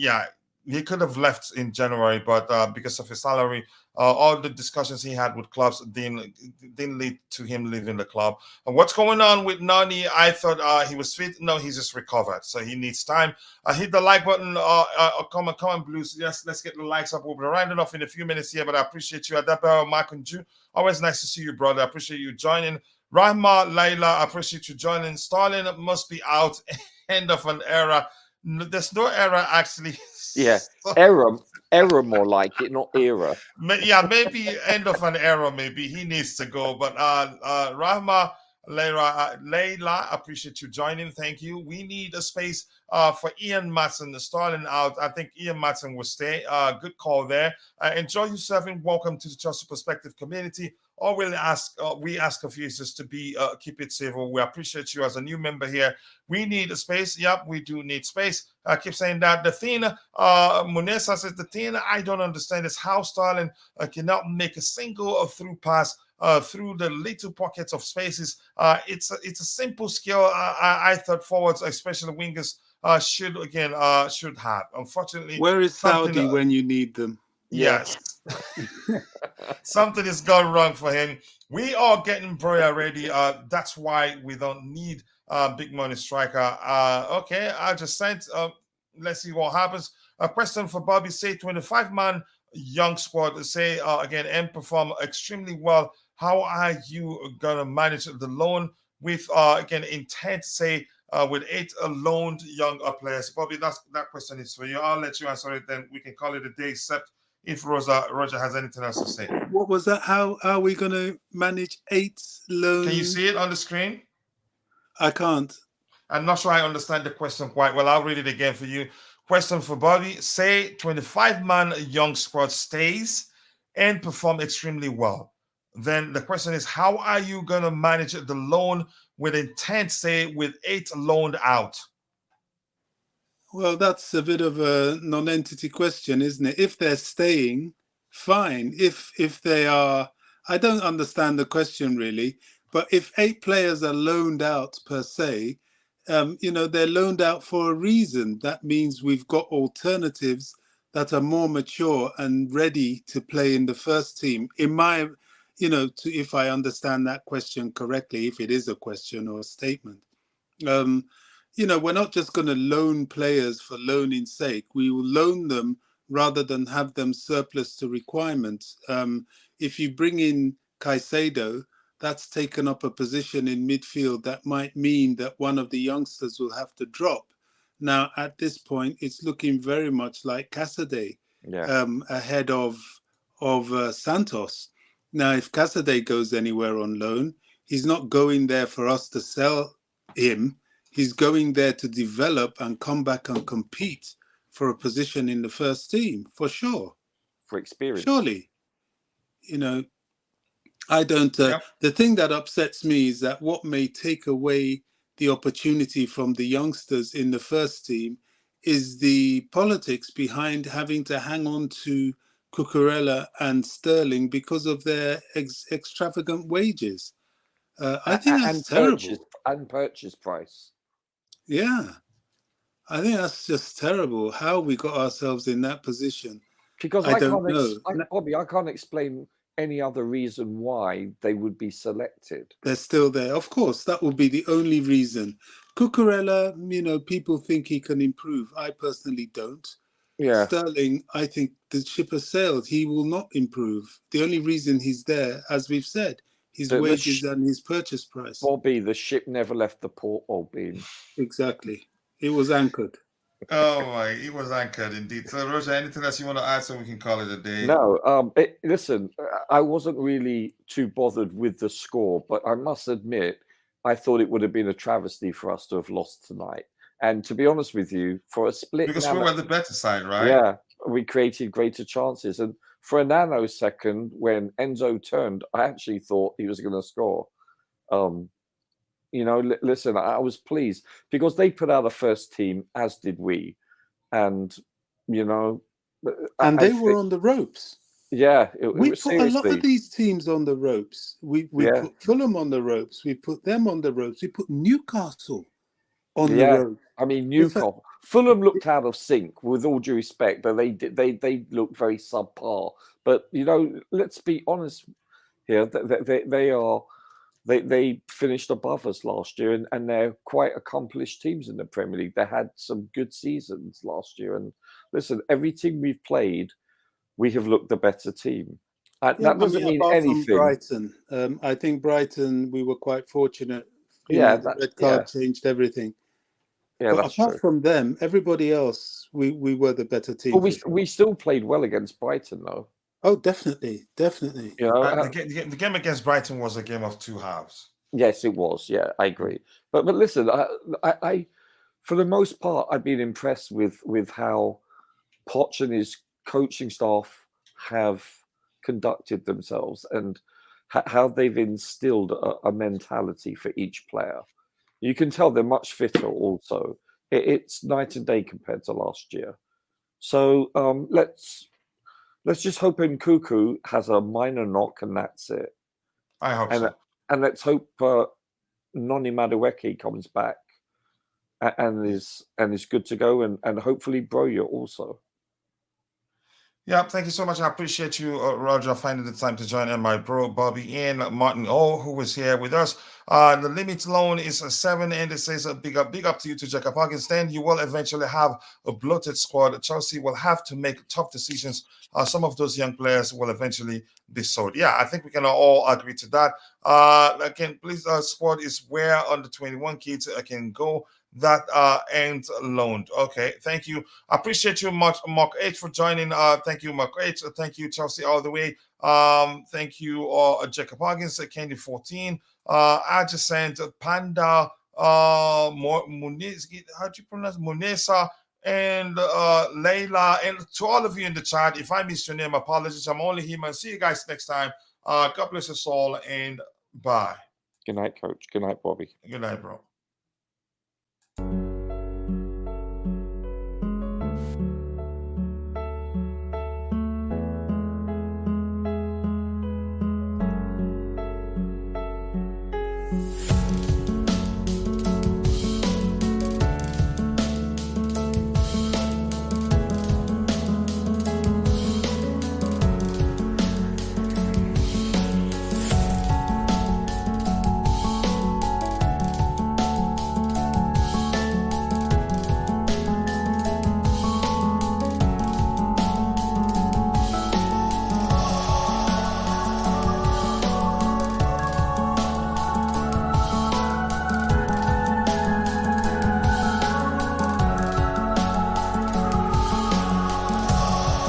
could have left in January, but because of his salary, all the discussions he had with clubs didn't lead to him leaving the club. And what's going on with Nani? I thought he was fit. No, he's just recovered, so he needs time. Hit the like button. Come on, Blues. Yes, let's get the likes up. We'll be rounding off in a few minutes here, but I appreciate you. Adapa, Mark and Ju. Always nice to see you, brother. I appreciate you joining. Rahma, Laila, I appreciate you joining. Stalin must be out. End of an era. No, there's no era actually. Yeah, era more like it, not era. Yeah, maybe end of an era. Maybe he needs to go. But Rahma, Layla, appreciate you joining. Thank you. We need a space for Ian Matson. Starting out, I think Ian Matson will stay. Good call there. Enjoy yourself and welcome to the Chelsea Perspective community. All we ask of you is just to be keep it civil. We appreciate you as a new member here. We need a space. Yep, we do need space. I keep saying that. The thing, Munesa says, the thing I don't understand is how Sterling cannot make a single through pass through the little pockets of spaces. It's a simple skill. I thought forwards, especially wingers, should have. Unfortunately, where is Saudi when you need them? Yes. Something has gone wrong for him. We are getting Broya ready. That's why we don't need big money striker. Okay, I just sent. Let's see what happens. A question for Bobby. Say 25-man young squad. Say again, and perform extremely well. How are you gonna manage the loan with again intent? Say with 8 loaned young players. Bobby, that question is for you. I'll let you answer it. Then we can call it a day. Except if Roger has anything else to say. What was that? How are we going to manage 8 loans? Can you see it on the screen? I can't. I'm not sure I understand the question quite well. I'll read it again for you. Question for Bobby. Say 25-man young squad stays and perform extremely well. Then the question is, how are you going to manage the loan with intent, say, with 8 loaned out? Well, that's a bit of a non-entity question, isn't it? If they're staying, fine. If they are, I don't understand the question really. But if 8 players are loaned out per se, they're loaned out for a reason. That means we've got alternatives that are more mature and ready to play in the first team. In my, if I understand that question correctly, if it is a question or a statement. We're not just going to loan players for loaning's sake. We will loan them rather than have them surplus to requirements. If you bring in Caicedo, that's taken up a position in midfield that might mean that one of the youngsters will have to drop. Now, at this point, it's looking very much like Casadei ahead of Santos. Now, if Casadei goes anywhere on loan, he's not going there for us to sell him. He's going there to develop and come back and compete for a position in the first team, for sure. For experience. Surely. I don't... The thing that upsets me is that what may take away the opportunity from the youngsters in the first team is the politics behind having to hang on to Cucurella and Sterling because of their extravagant wages. I think that's terrible. And purchase price. Yeah. I think that's just terrible how we got ourselves in that position. Because I don't know. Bobby, I can't explain any other reason why they would be selected. They're still there. Of course, that would be the only reason. Cucurella, people think he can improve. I personally don't. Yeah. Sterling, I think the ship has sailed. He will not improve. The only reason he's there, as we've said, his wages and his purchase price. Bobby, the ship never left the port, old bean. Exactly. It was anchored. Oh my, it was anchored indeed. So, Roger, anything else you want to add so we can call it a day? No. Listen, I wasn't really too bothered with the score, but I must admit, I thought it would have been a travesty for us to have lost tonight. And to be honest with you, for a split... Because we were the better side, right? Yeah, we created greater chances. And for a nanosecond, when Enzo turned, I actually thought he was going to score. Listen, I was pleased because they put out a first team, as did we. And, and they were on the ropes. Yeah. We put a lot of these teams on the ropes. We put Fulham on the ropes. We put them on the ropes. We put Newcastle on the ropes. I mean, Newcastle. Fulham looked out of sync, with all due respect, but they looked very subpar. But, let's be honest here. They finished above us last year, and they're quite accomplished teams in the Premier League. They had some good seasons last year. And listen, every team we've played, we have looked the better team. That doesn't mean anything. From Brighton, I think Brighton, we were quite fortunate. The red card changed everything. Yeah, but that's apart true. from them, everybody else, we were the better team. But we still played well against Brighton, though. Oh, definitely. The game against Brighton was a game of 2 halves. Yes, it was. Yeah, I agree. But listen, I for the most part, I've been impressed with how Poch and his coaching staff have conducted themselves and how they've instilled a mentality for each player. You can tell they're much fitter also. It's night and day compared to last year. So let's just hope Nkunku has a minor knock and that's it. I hope so. And let's hope Noni Madueke comes back and is good to go, and hopefully Broya also. Yeah, thank you so much. I appreciate you, Roger, finding the time to join in. My bro, Bobby, and Martin O, who was here with us. The limit loan is a 7, and it says a big up to you to Jacob Parkinson. You will eventually have a bloated squad. Chelsea will have to make tough decisions. Some of those young players will eventually be sold. Yeah, I think we can all agree to that. Again, please, squad is where under 21 kids can go that and loaned. Okay, thank you. I appreciate you much, Mark H, for joining. Thank you, Mark H. Thank you, Chelsea, all the way. Thank you, Jacob Huggins, Candy 14, Adjacent, Panda, Muniz, how do you pronounce Munesa, and Layla, and to all of you in the chat. If I missed your name, apologies. I'm only human. See you guys next time. God bless us all, and bye. Good night, Coach. Good night, Bobby. Good night, bro.